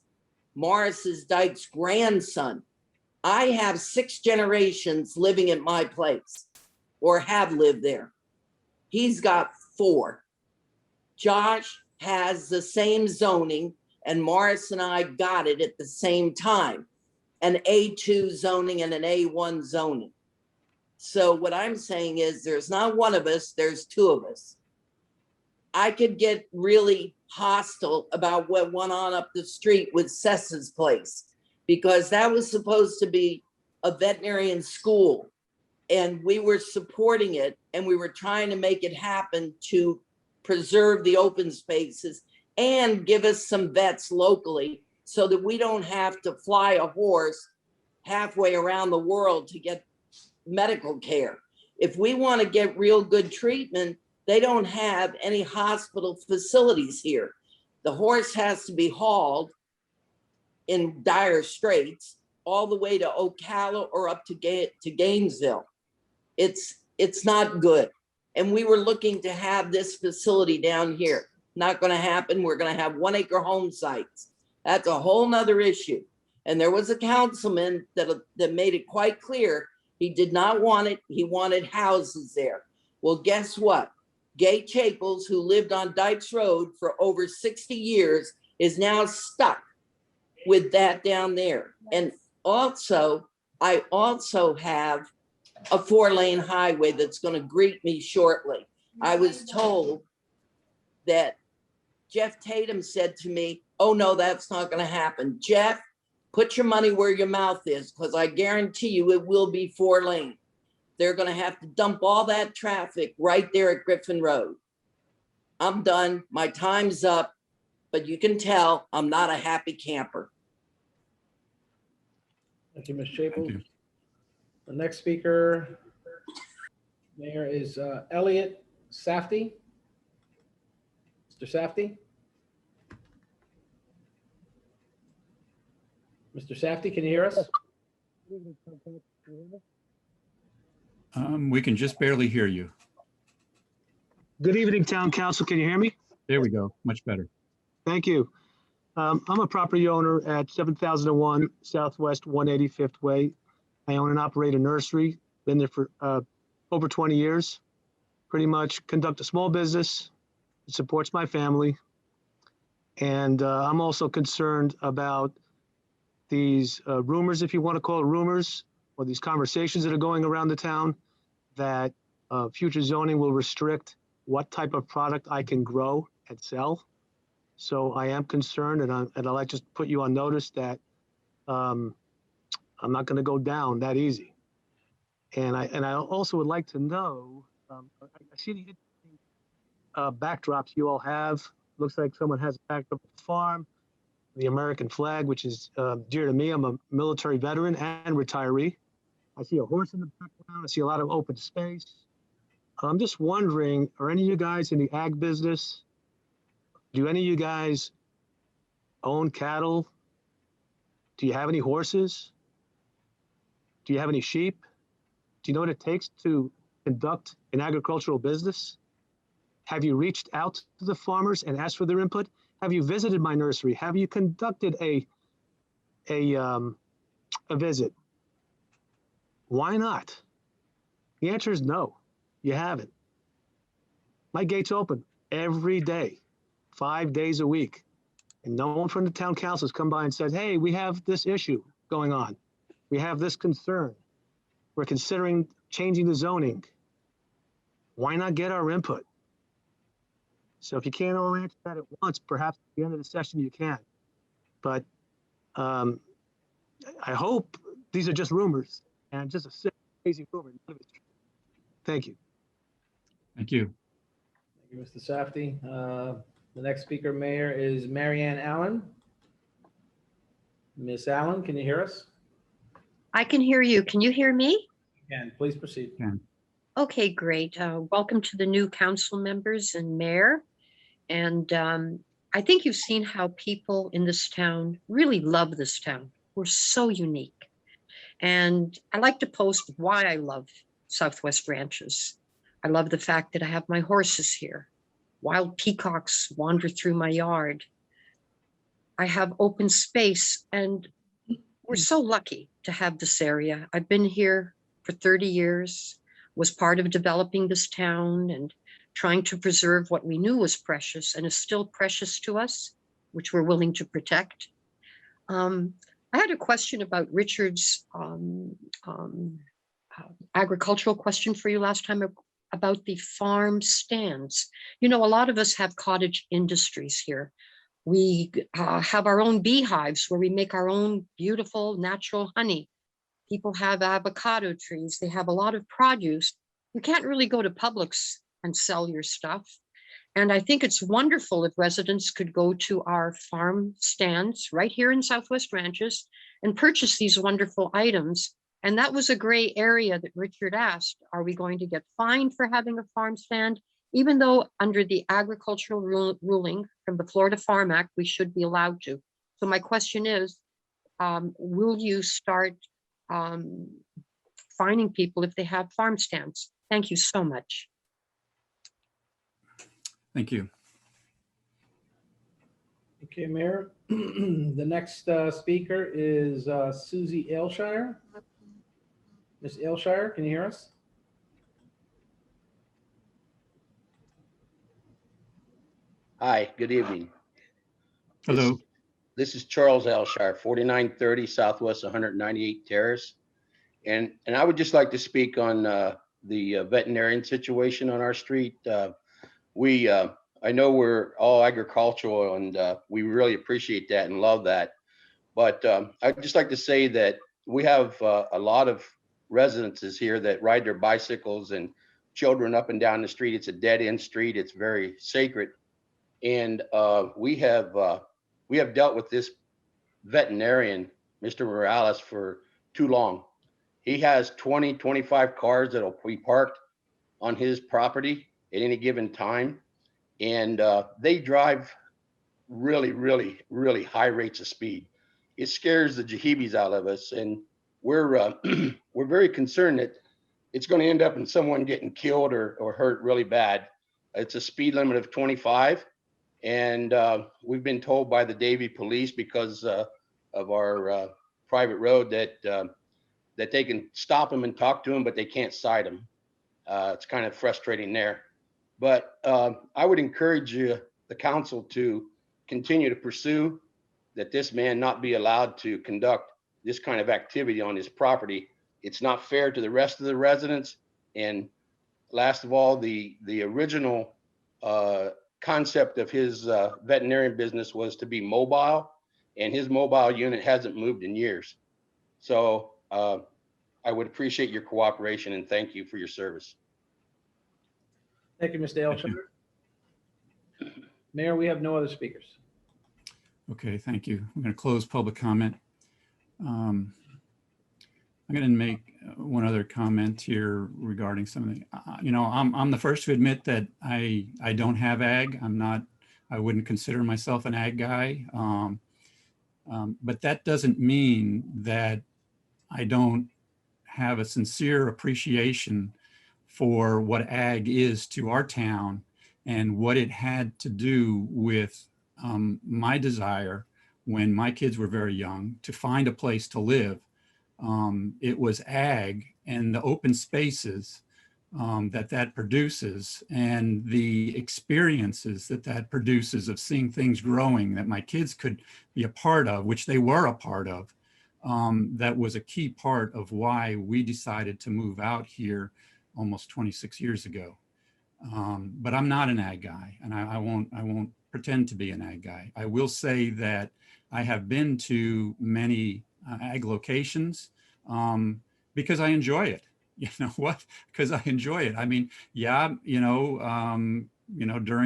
Morris's Dykes' grandson. I have 6 generations living at my place, or have lived there. He's got 4. Josh has the same zoning, and Morris and I got it at the same time, an A2 zoning and an A1 zoning. So what I'm saying is there's not one of us, there's 2 of us. I could get really hostile about what went on up the street with Sessa's place, because that was supposed to be a veterinarian school. And we were supporting it, and we were trying to make it happen to preserve the open spaces and give us some vets locally so that we don't have to fly a horse halfway around the world to get medical care. If we want to get real good treatment, they don't have any hospital facilities here. The horse has to be hauled in dire straits all the way to Ocala or up to Gainesville. It's not good. And we were looking to have this facility down here. Not going to happen. We're going to have 1 acre home sites. That's a whole nother issue. And there was a councilman that made it quite clear he did not want it. He wanted houses there. Well, guess what? Gay Chapels, who lived on Dykes Road for over 60 years, is now stuck with that down there. And also, I also have a 4-lane highway that's going to greet me shortly. I was told that Jeff Tatum said to me, oh no, that's not going to happen. Jeff, put your money where your mouth is, because I guarantee you it will be 4-lane. They're going to have to dump all that traffic right there at Griffin Road. I'm done. My time's up, but you can tell I'm not a happy camper. Thank you, Ms. Chapel. The next speaker, Mayor, is Elliot Safdie. Mr. Safdie? Mr. Safdie, can you hear us? We can just barely hear you. Good evening, Town Council. Can you hear me? There we go. Much better. Thank you. I'm a property owner at 7001 Southwest 185th Way. I own and operate a nursery. Been there for over 20 years. Pretty much conduct a small business. It supports my family. And I'm also concerned about these rumors, if you want to call it rumors, or these conversations that are going around the town that future zoning will restrict what type of product I can grow and sell. So I am concerned, and I'd like to just put you on notice that I'm not going to go down that easy. And I also would like to know, I see the backdrops you all have. Looks like someone has a backdrop of the farm, the American flag, which is dear to me. I'm a military veteran and retiree. I see a horse in the background. I see a lot of open space. I'm just wondering, are any of you guys in the ag business? Do any of you guys own cattle? Do you have any horses? Do you have any sheep? Do you know what it takes to conduct an agricultural business? Have you reached out to the farmers and asked for their input? Have you visited my nursery? Have you conducted a visit? Why not? The answer is no, you haven't. My gate's open every day, 5 days a week. And no one from the town council has come by and said, hey, we have this issue going on. We have this concern. We're considering changing the zoning. Why not get our input? So if you can't all answer that at once, perhaps at the end of the session you can. But I hope these are just rumors and just a sick, crazy rumor. Thank you. Thank you. Thank you, Mr. Safdie. The next speaker, Mayor, is Marianne Allen. Miss Allen, can you hear us? I can hear you. Can you hear me? You can. Please proceed. Okay, great. Welcome to the new council members and mayor. And I think you've seen how people in this town really love this town. We're so unique. And I like to post why I love Southwest Ranches. I love the fact that I have my horses here. Wild peacocks wander through my yard. I have open space, and we're so lucky to have this area. I've been here for 30 years, was part of developing this town and trying to preserve what we knew was precious and is still precious to us, which we're willing to protect. I had a question about Richard's agricultural question for you last time about the farm stands. You know, a lot of us have cottage industries here. We have our own beehives where we make our own beautiful natural honey. People have avocado trees. They have a lot of produce. You can't really go to Publix and sell your stuff. And I think it's wonderful if residents could go to our farm stands right here in Southwest Ranches and purchase these wonderful items. And that was a gray area that Richard asked, are we going to get fined for having a farm stand? Even though under the agricultural ruling from the Florida Farm Act, we should be allowed to. So my question is, will you start fining people if they have farm stands? Thank you so much. Thank you. Okay, Mayor. The next speaker is Susie Aylshire. Ms. Aylshire, can you hear us? Hi, good evening. Hello. This is Charles Aylshire, 4930 Southwest 198 Terrace. And I would just like to speak on the veterinarian situation on our street. I know we're all agricultural and we really appreciate that and love that. But I'd just like to say that we have a lot of residences here that ride their bicycles and children up and down the street. It's a dead end street. It's very sacred. And we have dealt with this veterinarian, Mr. Morales, for too long. He has 20, 25 cars that'll be parked on his property at any given time. And they drive really, really, really high rates of speed. It scares the jihibis out of us. And we're we're very concerned that it's going to end up in someone getting killed or hurt really bad. It's a speed limit of 25. And we've been told by the Davie police, because of our private road, that they can stop him and talk to him, but they can't cite him. It's kind of frustrating there. But I would encourage the council to continue to pursue that this man not be allowed to conduct this kind of activity on his property. It's not fair to the rest of the residents. And last of all, the original concept of his veterinarian business was to be mobile, and his mobile unit hasn't moved in years. So I would appreciate your cooperation and thank you for your service. Thank you, Mr. Aylshire. Mayor, we have no other speakers. Okay, thank you. I'm going to close public comment. I'm going to make one other comment here regarding something. You know, I'm the first to admit that I don't have ag. I wouldn't consider myself an ag guy. But that doesn't mean that I don't have a sincere appreciation for what ag is to our town and what it had to do with my desire when my kids were very young to find a place to live. It was ag and the open spaces that produces and the experiences that produces of seeing things growing that my kids could be a part of, which they were a part of. That was a key part of why we decided to move out here almost 26 years ago. But I'm not an ag guy, and I won't pretend to be an ag guy. I will say that I have been to many ag locations because I enjoy it. You know what? Because I enjoy it. I mean, yeah, during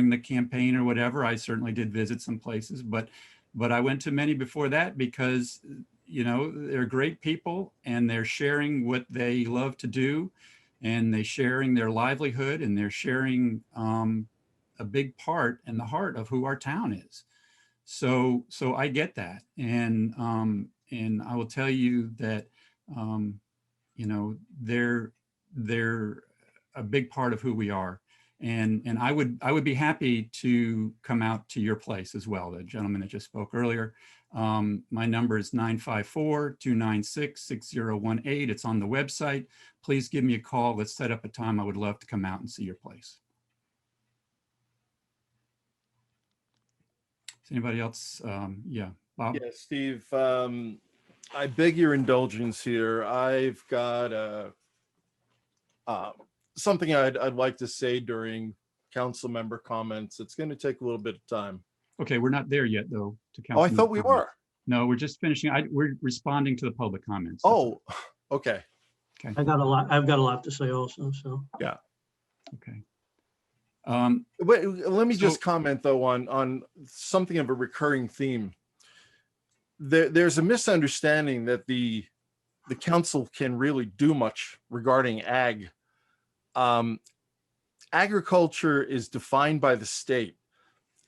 the campaign or whatever, I certainly did visit some places, but I went to many before that because, you know, they're great people and they're sharing what they love to do, and they're sharing their livelihood, and they're sharing a big part and the heart of who our town is. So I get that, and I will tell you that you know, they're a big part of who we are, and I would be happy to come out to your place as well. The gentleman that just spoke earlier. My number is 954-296-6018. It's on the website. Please give me a call. Let's set up a time. I would love to come out and see your place. Is anybody else? Yeah, Bob? Yeah, Steve, I beg your indulgence here. I've got something I'd like to say during council member comments. It's going to take a little bit of time. Okay, we're not there yet, though, to Oh, I council. thought we were. No, we're just finishing. We're responding to the public comments. Oh, okay. Okay. I've got a lot to say also, so. Yeah. Okay. Wait, let me just comment though on something of a recurring theme. There's a misunderstanding that the council can really do much regarding ag. Agriculture is defined by the state,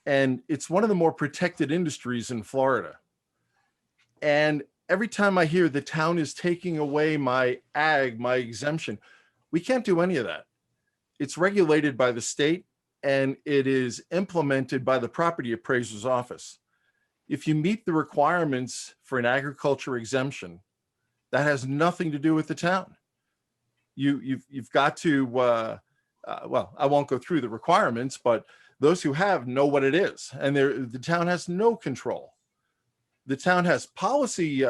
and it's one of the more protected industries in Florida. And every time I hear the town is taking away my exemption, we can't do any of that. It's regulated by the state, and it is implemented by the property appraiser's office. If you meet the requirements for an agriculture exemption, that has nothing to do with the town. You've got to, well, I won't go through the requirements, but those who have know what it is, and the town has no control. The town has policy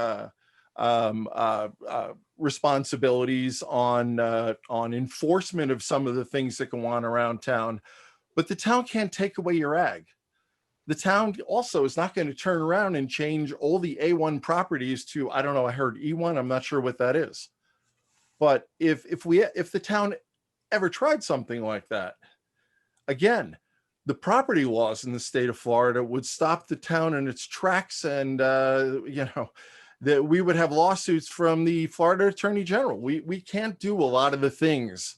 responsibilities on enforcement of some of the things that go on around town, but the town can't take away your ag. The town also is not going to turn around and change all the A1 properties to, I don't know, I heard E1, I'm not sure what that is. But if the town ever tried something like that, again, the property laws in the state of Florida would stop the town in its tracks, and that we would have lawsuits from the Florida Attorney General. We can't do a lot of the things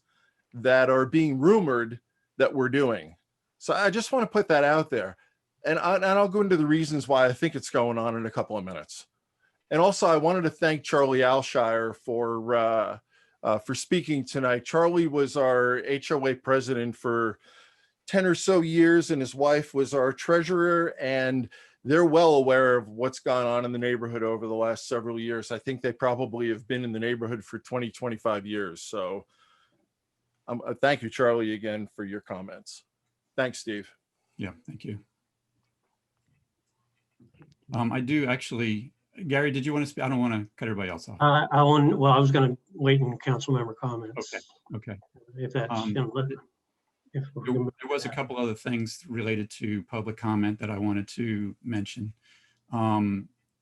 that are being rumored that we're doing. So I just want to put that out there. And I'll go into the reasons why I think it's going on in a couple of minutes. And also, I wanted to thank Charlie Alshire for speaking tonight. Charlie was our HOA president for 10 or so years, and his wife was our treasurer, and they're well aware of what's gone on in the neighborhood over the last several years. I think they probably have been in the neighborhood for 20, 25 years. So thank you, Charlie, again, for your comments. Thanks, Steve. Yeah, thank you. I do actually, Gary, did you want to speak? I don't want to cut everybody else off. I was going to wait in council member comments. Okay. If that's, there was a couple other things related to public comment that I wanted to mention.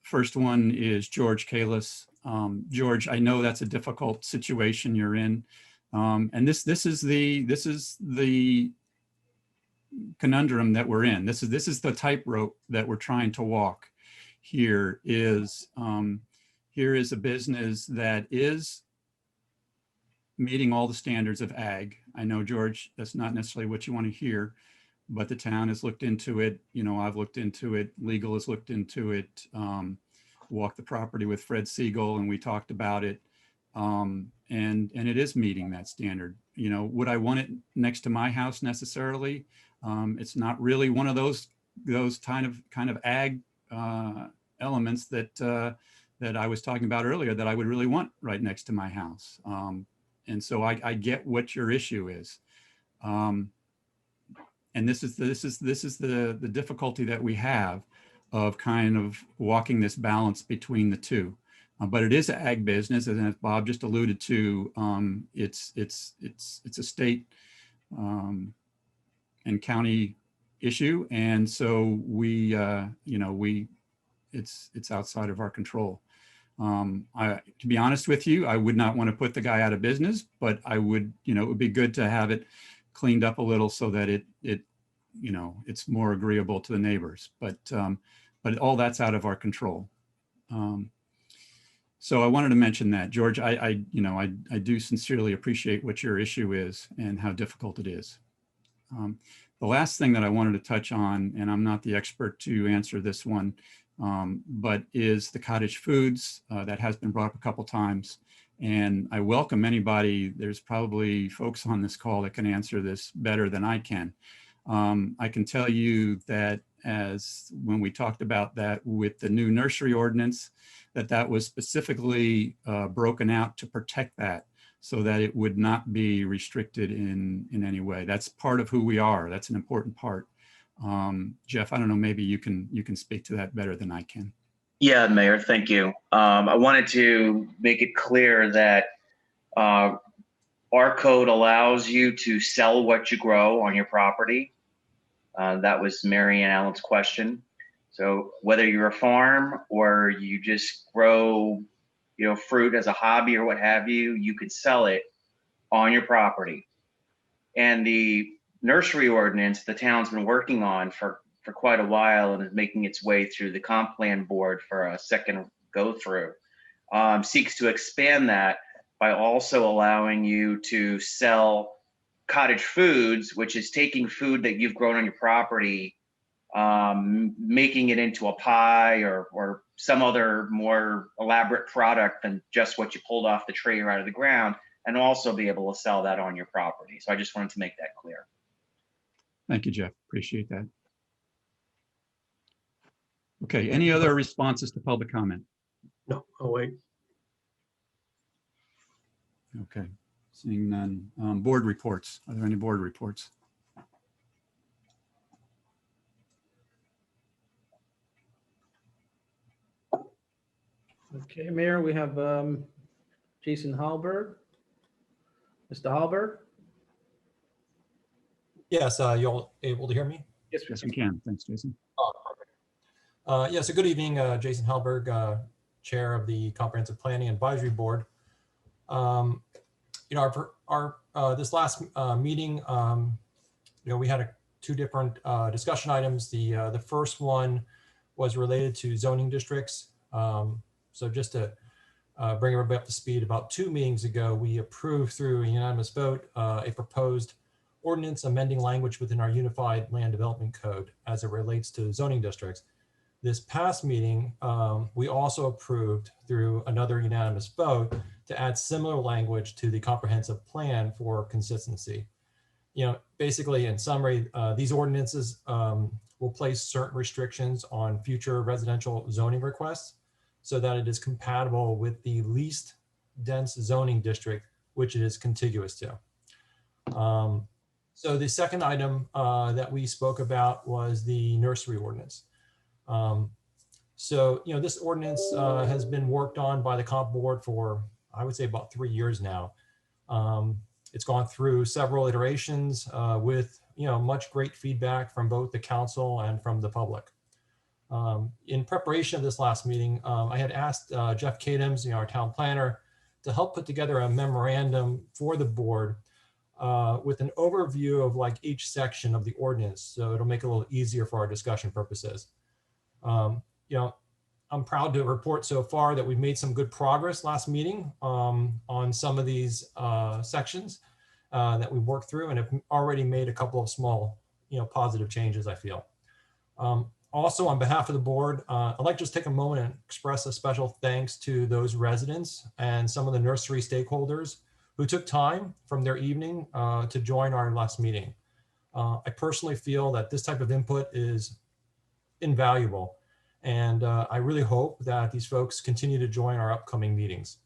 First one is George Kalis. George, I know that's a difficult situation you're in. And this is the conundrum that we're in. This is the tightrope that we're trying to walk. Here is a business that is meeting all the standards of ag. I know, George, that's not necessarily what you want to hear, but the town has looked into it. I've looked into it. Legal has looked into it. Walked the property with Fred Siegel, and we talked about it. And it is meeting that standard. Would I want it next to my house necessarily? It's not really one of those kind of ag elements that I was talking about earlier that I would really want right next to my house. And so I get what your issue is. And this is the difficulty that we have of kind of walking this balance between the two. But it is an ag business, and as Bob just alluded to, it's a state and county issue, and so it's outside of our control. To be honest with you, I would not want to put the guy out of business, but I would, it would be good to have it cleaned up a little so that it's more agreeable to the neighbors. But all that's out of our control. So I wanted to mention that, George. I do sincerely appreciate what your issue is and how difficult it is. The last thing that I wanted to touch on, and I'm not the expert to answer this one, but is the cottage foods that has been brought up a couple times. And I welcome anybody. There's probably folks on this call that can answer this better than I can. I can tell you that when we talked about that with the new nursery ordinance, that was specifically broken out to protect that so that it would not be restricted in any way. That's part of who we are. That's an important part. Jeff, I don't know, maybe you can speak to that better than I can. Yeah, Mayor, thank you. I wanted to make it clear that our Our code allows you to sell what you grow on your property. That was Marianne Allen's question. So whether you're a farm or you just grow, fruit as a hobby or what have you, you could sell it on your property. And the nursery ordinance the town's been working on for quite a while and is making its way through the comp plan board for a second go through, seeks to expand that by also allowing you to sell cottage foods, which is taking food that you've grown on your property, making it into a pie or some other more elaborate product than just what you pulled off the tree or out of the ground, and also be able to sell that on your property. So I just wanted to make that clear. Thank you, Jeff. Appreciate that. Okay, any other responses to public comment? No, I'll wait. Okay, seeing none. Board reports. Are there any board reports? Okay, Mayor, we have Jason Hallberg. Mr. Hallberg? Yes, you all able to hear me? Yes, we can. Thanks, Jason. Oh, perfect. Yeah, so good evening, Jason Hallberg, Chair of the Comprehensive Planning Advisory Board. This last meeting, we had two different discussion items. The first one was related to zoning districts. So just to bring everybody up to speed, about 2 meetings ago, we approved through a unanimous vote a proposed ordinance amending language within our Unified Land Development Code as it relates to zoning districts. This past meeting, we also approved through another unanimous vote to add similar language to the comprehensive plan for consistency. Basically, in summary, these ordinances will place certain restrictions on future residential zoning requests so that it is compatible with the least dense zoning district, which it is contiguous to. So the second item that we spoke about was the nursery ordinance. This ordinance has been worked on by the comp board for, I would say, about 3 years now. It's gone through several iterations with much great feedback from both the council and from the public. In preparation of this last meeting, I had asked Jeff Kadams, our town planner, to help put together a memorandum for the board with an overview of each section of the ordinance, so it'll make it a little easier for our discussion purposes. I'm proud to report so far that we've made some good progress last meeting on some of these sections that we've worked through, and have already made a couple of small, positive changes, I feel. Also, on behalf of the board, I'd like to just take a moment and express a special thanks to those residents and some of the nursery stakeholders who took time from their evening to join our last meeting. I personally feel that this type of input is invaluable, and I really hope that these folks continue to join our upcoming meetings.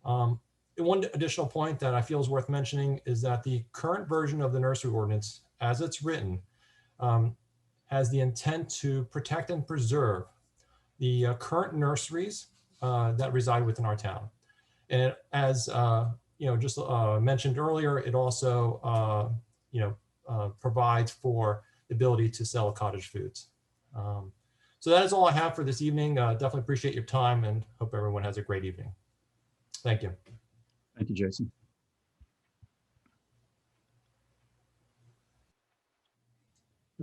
One additional point that I feel is worth mentioning is that the current version of the nursery ordinance, as it's written, has the intent to protect and preserve the current nurseries that reside within our town. And as just mentioned earlier, it also provides for the ability to sell cottage foods. So that is all I have for this evening. Definitely appreciate your time and hope everyone has a great evening. Thank you. Thank you, Jason.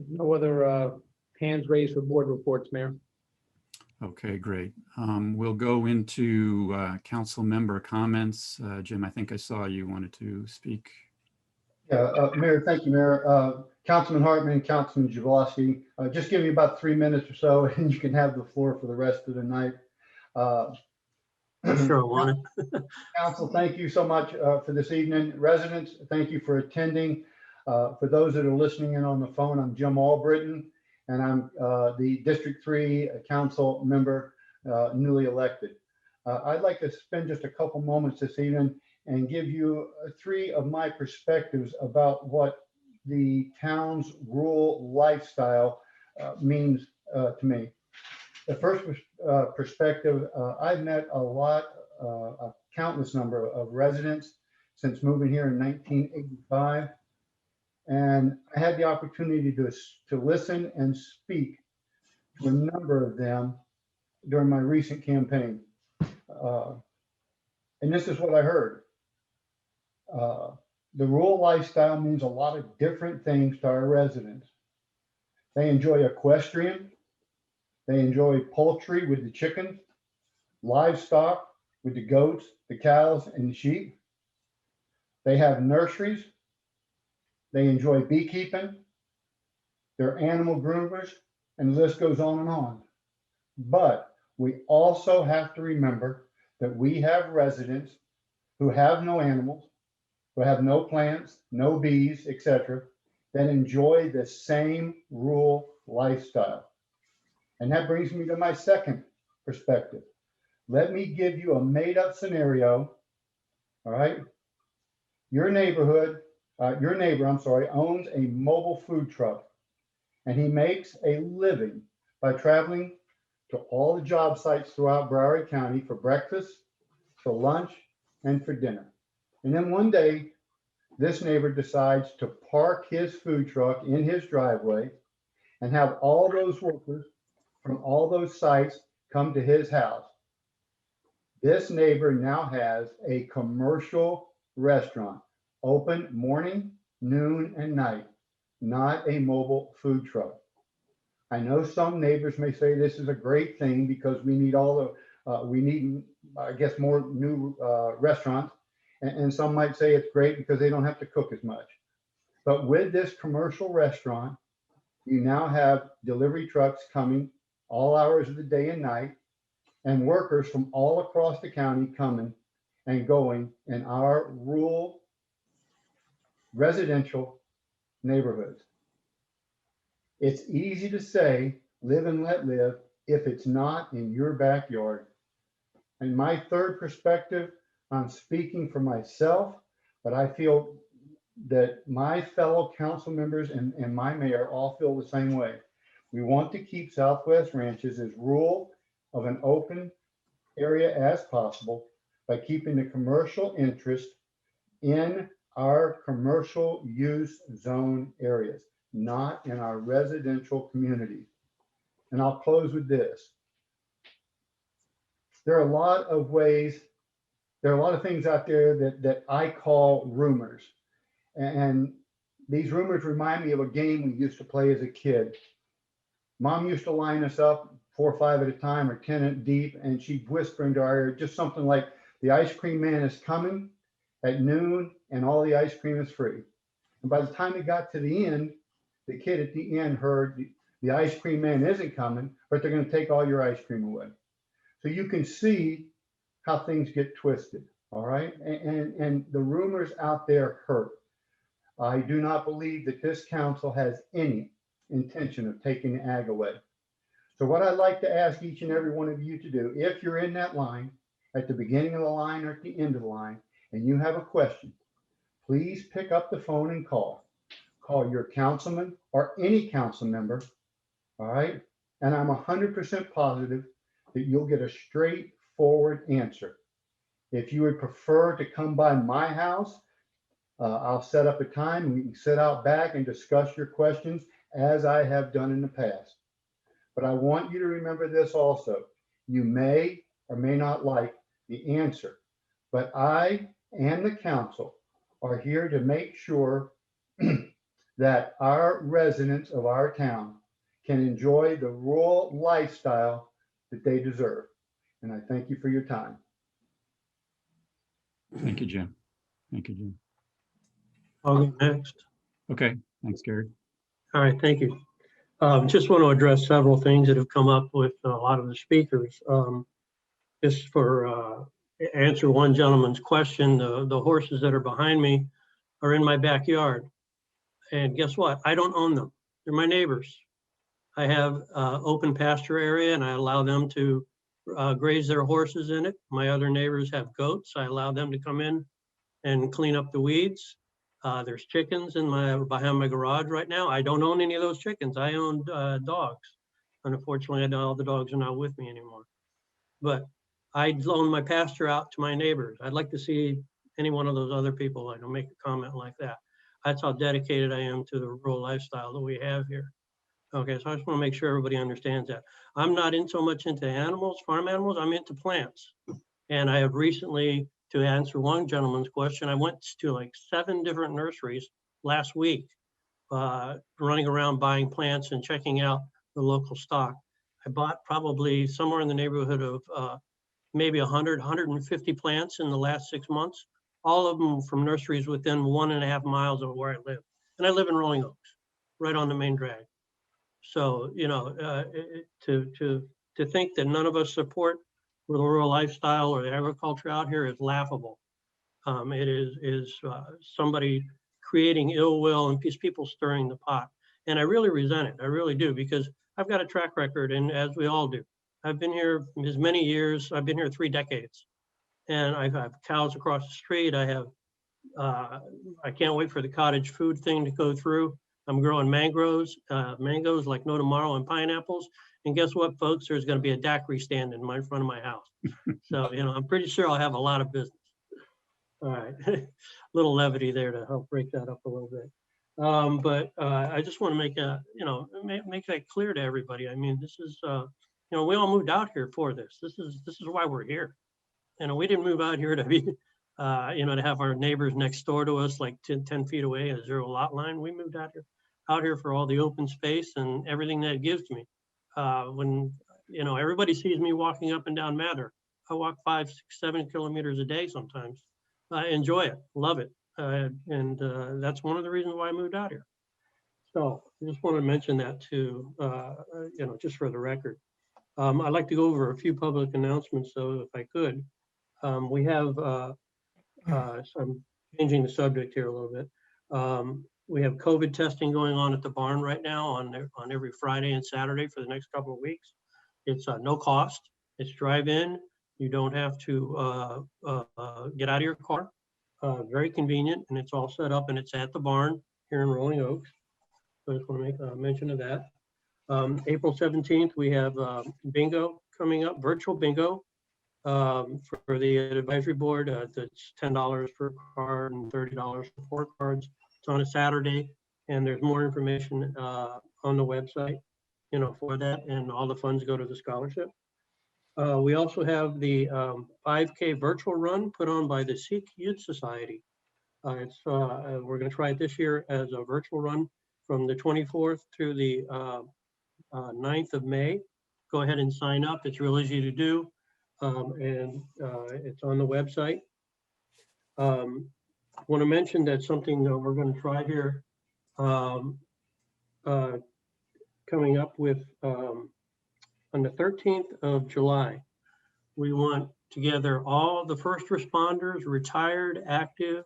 No other hands raised for board reports, Mayor. Okay, great. We'll go into council member comments. Jim, I think I saw you wanted to speak. Yeah, Mayor, thank you, Mayor. Councilman Hartman, Councilman Jablonski, just give me about 3 minutes or so and you can have the floor for the rest of the night. Sure, want it. Council, thank you so much for this evening. Residents, thank you for attending. For those that are listening in on the phone, I'm Jim Albritton, and I'm the District 3 Council member, newly elected. I'd like to spend just a couple moments this evening and give you 3 of my perspectives about what the town's rural lifestyle means to me. The first perspective, I've met a countless number of residents, since moving here in 1985. And I had the opportunity to listen and speak to a number of them during my recent campaign. And this is what I heard. The rural lifestyle means a lot of different things to our residents. They enjoy equestrian. They enjoy poultry with the chickens, livestock with the goats, the cows, and the sheep. They have nurseries. They enjoy beekeeping. They're animal groomers, and the list goes on and on. But we also have to remember that we have residents who have no animals, who have no plants, no bees, etc., that enjoy the same rural lifestyle. And that brings me to my second perspective. Let me give you a made-up scenario. All right. Your neighbor, owns a mobile food truck, and he makes a living by traveling to all the job sites throughout Broward County for breakfast, for lunch, and for dinner. And then one day, this neighbor decides to park his food truck in his driveway and have all those workers from all those sites come to his house. This neighbor now has a commercial restaurant open morning, noon, and night, not a mobile food truck. I know some neighbors may say this is a great thing because we need I guess, more new restaurants. And some might say it's great because they don't have to cook as much. But with this commercial restaurant, you now have delivery trucks coming all hours of the day and night, and workers from all across the county coming and going in our rural residential neighborhoods. It's easy to say, live and let live, if it's not in your backyard. And my third perspective, I'm speaking for myself, but I feel that my fellow council members and my mayor all feel the same way. We want to keep Southwest Ranches as rural of an open area as possible by keeping the commercial interest in our commercial use zone areas, not in our residential communities. And I'll close with this. There are a lot of ways, there are a lot of things out there that I call rumors. And these rumors remind me of a game we used to play as a kid. Mom used to line us up 4 or 5 at a time or 10 deep, and she'd whisper into our ear just something like, the ice cream man is coming at noon and all the ice cream is free. And by the time it got to the end, the kid at the end heard the ice cream man isn't coming, but they're going to take all your ice cream away. So you can see how things get twisted, all right? And the rumors out there hurt. I do not believe that this council has any intention of taking the ag away. So what I'd like to ask each and every one of you to do, if you're in that line, at the beginning of the line or at the end of the line, and you have a question, please pick up the phone and call. Call your councilman or any council member, all right? And I'm 100% positive that you'll get a straightforward answer. If you would prefer to come by my house, I'll set up a time and we can sit out back and discuss your questions as I have done in the past. But I want you to remember this also. You may or may not like the answer, but I and the council are here to make sure that our residents of our town can enjoy the rural lifestyle that they deserve. And I thank you for your time. Thank you, Jim. Thank you, Jim. I'll get next. Okay, thanks, Gary. All right, thank you. Just want to address several things that have come up with a lot of the speakers. Just for answer one gentleman's question, the horses that are behind me are in my backyard. And guess what? I don't own them. They're my neighbors. I have open pasture area and I allow them to graze their horses in it. My other neighbors have goats. I allow them to come in and clean up the weeds. There's chickens in behind my garage right now. I don't own any of those chickens. I own dogs. And unfortunately, all the dogs are not with me anymore. But I loan my pasture out to my neighbors. I'd like to see any one of those other people, I don't make a comment like that. That's how dedicated I am to the rural lifestyle that we have here. Okay, so I just want to make sure everybody understands that. I'm not in so much into animals, farm animals, I'm into plants. And I have recently, to answer one gentleman's question, I went to like 7 different nurseries last week, running around buying plants and checking out the local stock. I bought probably somewhere in the neighborhood of maybe 100, 150 plants in the last 6 months, all of them from nurseries within 1.5 miles of where I live. And I live in Rolling Oaks, right on the main drag. So, you know, to think that none of us support the rural lifestyle or the agriculture out here is laughable. It is somebody creating ill will and people stirring the pot. And I really resent it. I really do, because I've got a track record, and as we all do. I've been here as many years. I've been here 3 decades. And I have cows across the street. I have, I can't wait for the cottage food thing to go through. I'm growing mangoes like no tomorrow, and pineapples. And guess what, folks? There's going to be a daiquiri stand in front of my house. So, you know, I'm pretty sure I'll have a lot of business. All right, little levity there to help break that up a little bit. But I just want to make make that clear to everybody. I mean, this is, you know, we all moved out here for this. This is why we're here. You know, we didn't move out here to be, you know, to have our neighbors next door to us like 10 feet away, a 0 lot line. We moved out here for all the open space and everything that it gives to me. When, you know, everybody sees me walking up and down Mather, I walk 5, 6, 7 kilometers a day sometimes. I enjoy it, love it. And that's one of the reasons why I moved out here. So I just want to mention that too, you know, just for the record. I'd like to go over a few public announcements, though, if I could. We have, so I'm changing the subject here a little bit. We have COVID testing going on at the barn right now on every Friday and Saturday for the next couple of weeks. It's no cost. It's drive-in. You don't have to get out of your car. Very convenient, and it's all set up, and it's at the barn here in Rolling Oaks. So I just want to make a mention of that. April 17th, we have bingo coming up, virtual bingo for the advisory board. That's $10 per card and $30 for 4 cards. It's on a Saturday, and there's more information on the website, you know, for that, and all the funds go to the scholarship. We also have the 5K virtual run put on by the Sikh Youth Society. We're going to try it this year as a virtual run from the 24th through the 9th of May. Go ahead and sign up. It's real easy to do, and it's on the website. I want to mention that something that we're going to try here coming up with on the 13th of July. We want to gather all the first responders, retired, active,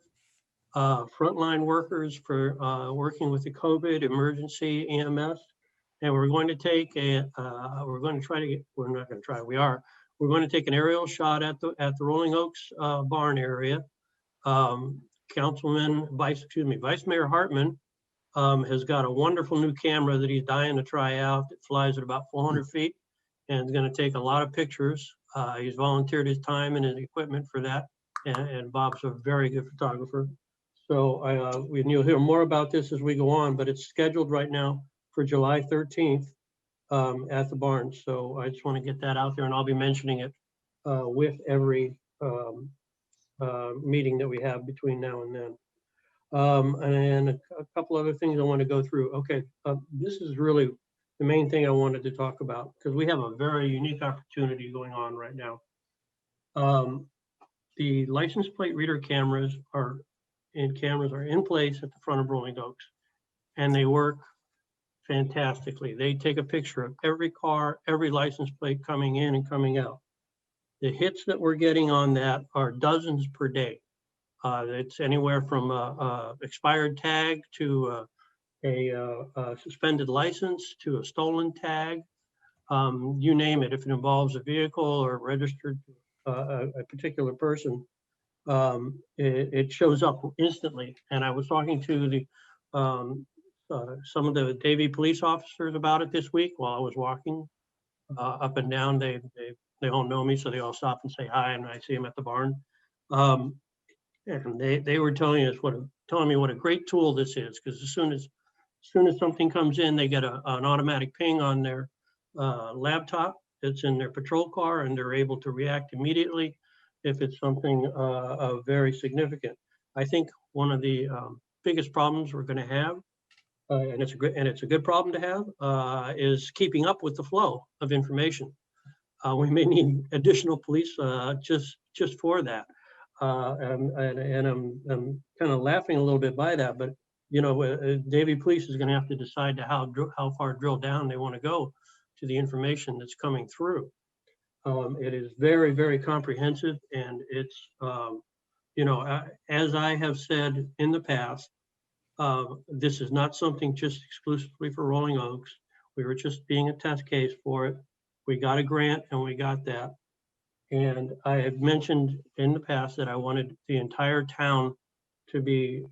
frontline workers for working with the COVID emergency EMS. And we're going to take we're going to take an aerial shot at the Rolling Oaks barn area. Vice Mayor Hartman has got a wonderful new camera that he's dying to try out. It flies at about 400 feet and it's going to take a lot of pictures. He's volunteered his time and his equipment for that. And Bob's a very good photographer. So you'll hear more about this as we go on, but it's scheduled right now for July 13th at the barn. So I just want to get that out there, and I'll be mentioning it with every meeting that we have between now and then. And a couple other things I want to go through. Okay, this is really the main thing I wanted to talk about, because we have a very unique opportunity going on right now. The license plate reader cameras are in place at the front of Rolling Oaks, and they work fantastically. They take a picture of every car, every license plate coming in and coming out. The hits that we're getting on that are dozens per day. It's anywhere from a expired tag to a suspended license to a stolen tag. You name it. If it involves a vehicle or registered a particular person, it shows up instantly. And I was talking to the some of the Davie police officers about it this week while I was walking up and down. They all know me, so they all stop and say hi, and I see them at the barn. And they were telling me what a great tool this is, because as soon as something comes in, they get an automatic ping on their laptop that's in their patrol car, and they're able to react immediately if it's something very significant. I think one of the biggest problems we're going to have, and it's a good problem to have, is keeping up with the flow of information. We may need additional police just for that. And I'm kind of laughing a little bit by that, but you know, Davie Police is going to have to decide how far drill down they want to go to the information that's coming through. It is very, very comprehensive, and it's, you know, as I have said in the past, this is not something just exclusively for Rolling Oaks. We were just being a test case for it. We got a grant and we got that. And I had mentioned in the past that I wanted the entire town to be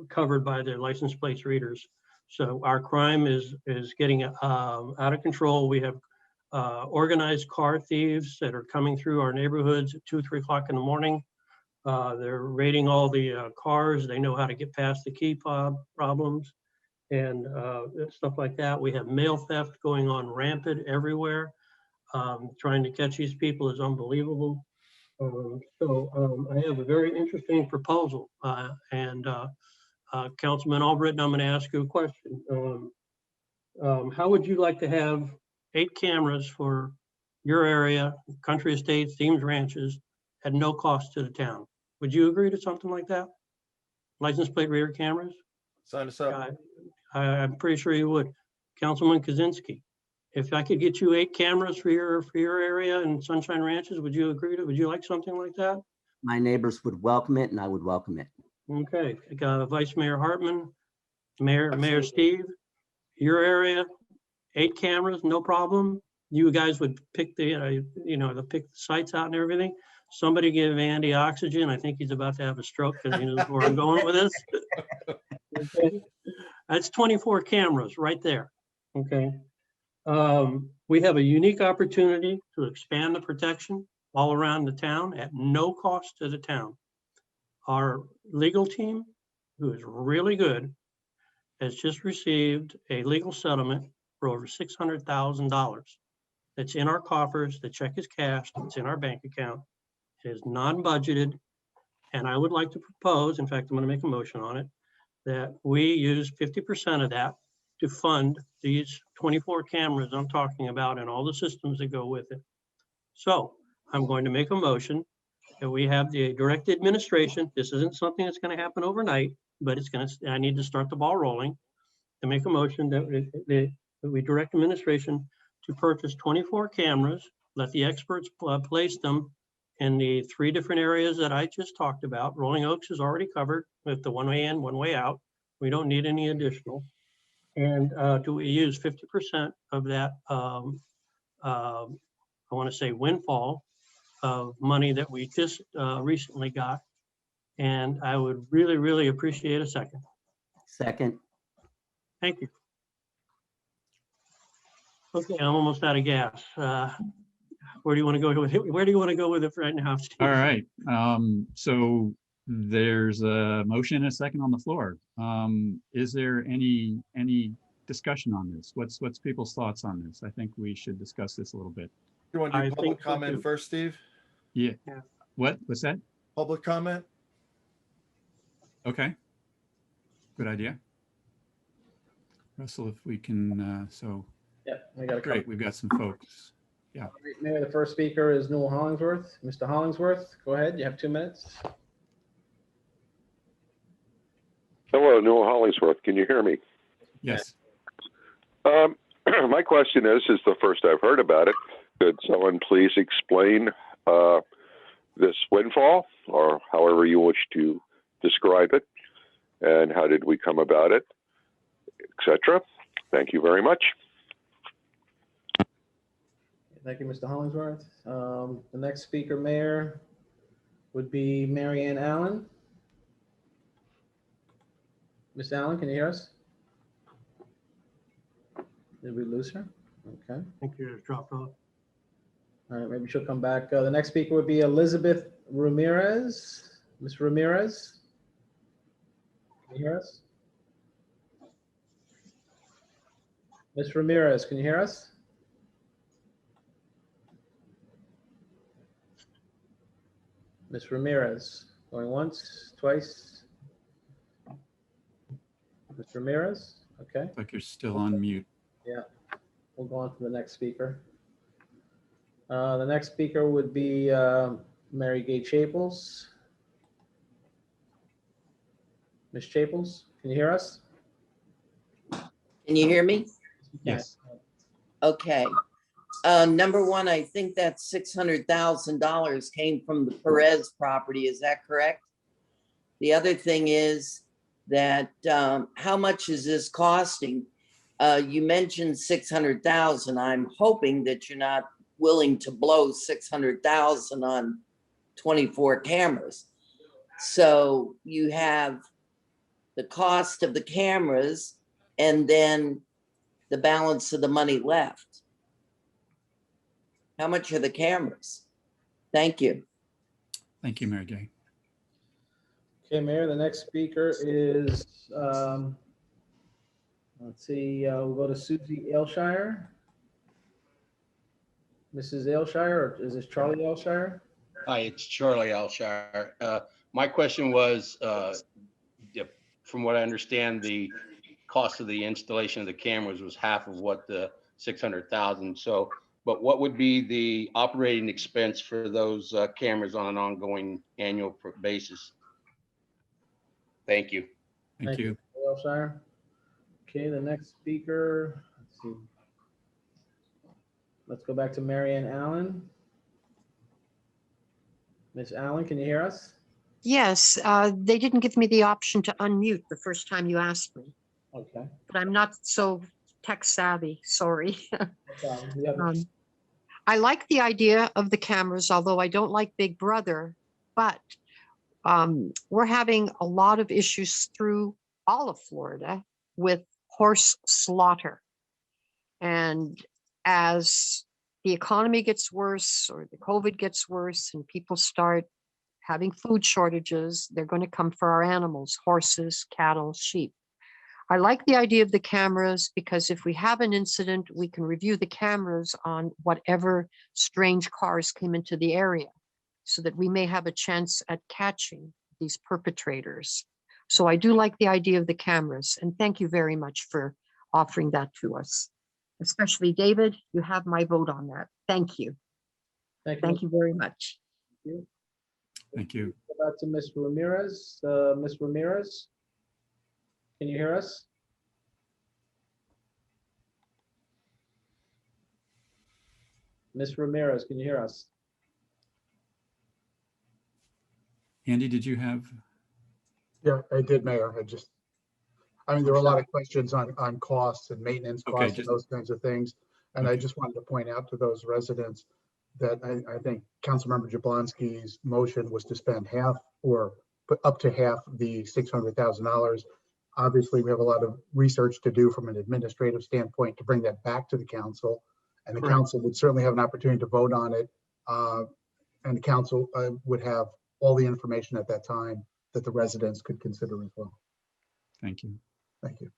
covered by the license plate readers. So our crime is getting out of control. We have organized car thieves that are coming through our neighborhoods at 2, 3 o'clock in the morning. They're raiding all the cars. They know how to get past the key fob problems and stuff like that. We have mail theft going on rampant everywhere. Trying to catch these people is unbelievable. So I have a very interesting proposal. Councilman Albritton, I'm going to ask you a question. How would you like to have 8 cameras for your area, country estates, Deems Ranches, at no cost to the town? Would you agree to something like that? License plate reader cameras? Sign us up. I'm pretty sure you would. Councilman Kozinski, if I could get you 8 cameras for your area and Sunshine Ranches, would you agree to? Would you like something like that? My neighbors would welcome it, and I would welcome it. Okay, Vice Mayor Hartman, Mayor Steve, your area, 8 cameras, no problem. You guys would pick the, pick the sites out and everything. Somebody give Andy oxygen. I think he's about to have a stroke because he knows where I'm going with this. Okay. That's 24 cameras right there. Okay. We have a unique opportunity to expand the protection all around the town at no cost to the town. Our legal team, who is really good, has just received a legal settlement for over $600,000. That's in our coffers. The check is cashed. It's in our bank account. It is non-budgeted. And I would like to propose, in fact, I'm going to make a motion on it, that we use 50% of that to fund these 24 cameras I'm talking about and all the systems that go with it. So I'm going to make a motion that we have the direct administration. This isn't something that's going to happen overnight, but I need to start the ball rolling, to make a motion that we direct administration to purchase 24 cameras, let the experts place them in the 3 different areas that I just talked about. Rolling Oaks is already covered with the one way in, one way out. We don't need any additional. And do we use 50% of that, I want to say windfall of money that we just recently got? And I would really, really appreciate a second. Second. Thank you. Okay, I'm almost out of gas. Where do you want to go with it? Where do you want to go with it right now, Steve? All right. So there's a motion and a second on the floor. Is there any discussion on this? What's people's thoughts on this? I think we should discuss this a little bit. You want to do public comment first, Steve? Yeah. What's that? Public comment? Okay. Good idea. Russell, if we can, Yeah, I got a great. We've got some folks. Yeah. Mayor, the first speaker is Newell Hollingsworth. Mr. Hollingsworth, go ahead. You have 2 minutes. Hello, Newell Hollingsworth. Can you hear me? Yes. My question is the first I've heard about it. Could someone please explain this windfall, or however you wish to describe it, and how did we come about it, etc.? Thank you very much. Thank you, Mr. Hollingsworth. The next speaker, Mayor, would be Marianne Allen. Ms. Allen, can you hear us? Did we lose her? Okay. I think you just dropped off. All right, maybe she'll come back. The next speaker would be Elizabeth Ramirez. Ms. Ramirez? Can you hear us? Ms. Ramirez, can you hear us? Ms. Ramirez, going once, twice. Ms. Ramirez, okay. Like you're still on mute. Yeah, we'll go on to the next speaker. The next speaker would be Mary Gay Chapels. Ms. Chapels, can you hear us? Can you hear me? Yes. Okay. Number one, I think that $600,000 came from the Perez property. Is that correct? The other thing is that how much is this costing? You mentioned 600,000. I'm hoping that you're not willing to blow 600,000 on 24 cameras. So you have the cost of the cameras and then the balance of the money left. How much are the cameras? Thank you. Thank you, Mary Gay. Okay, Mayor, the next speaker is, let's see, we'll go to Susie Aylshire. Mrs. Aylshire, or is this Charlie Aylshire? Hi, it's Charlie Alshire. My question was, from what I understand, the cost of the installation of the cameras was half of what the 600,000. So, but what would be the operating expense for those cameras on an ongoing annual basis? Thank you. Thank you. Mr. Aylshire. Okay, the next speaker, let's see. Let's go back to Marianne Allen. Ms. Allen, can you hear us? Yes, they didn't give me the option to unmute the first time you asked me, Okay. but I'm not so tech savvy, sorry. I like the idea of the cameras, although I don't like Big Brother, but we're having a lot of issues through all of Florida with horse slaughter. And as the economy gets worse or the COVID gets worse and people start having food shortages, they're going to come for our animals, horses, cattle, sheep. I like the idea of the cameras because if we have an incident, we can review the cameras on whatever strange cars came into the area so that we may have a chance at catching these perpetrators. So I do like the idea of the cameras, and thank you very much for offering that to us. Especially David, you have my vote on that. Thank you. Thank you very much. Thank you. Thank you. Go back to Ms. Ramirez. Ms. Ramirez, can you hear us? Ms. Ramirez, can you hear us? Andy, did you have? Yeah, I did, Mayor. I mean, there were a lot of questions on costs and maintenance Okay, costs and those kinds of things. And I just wanted to point out to those residents that I think Councilmember Jablonski's motion was to spend half or put up to half the $600,000. Obviously, we have a lot of research to do from an administrative standpoint to bring that back to the council. And the council would certainly have an opportunity to vote on it. And the council would have all the information at that time that the residents could consider as well. Thank you. Thank you.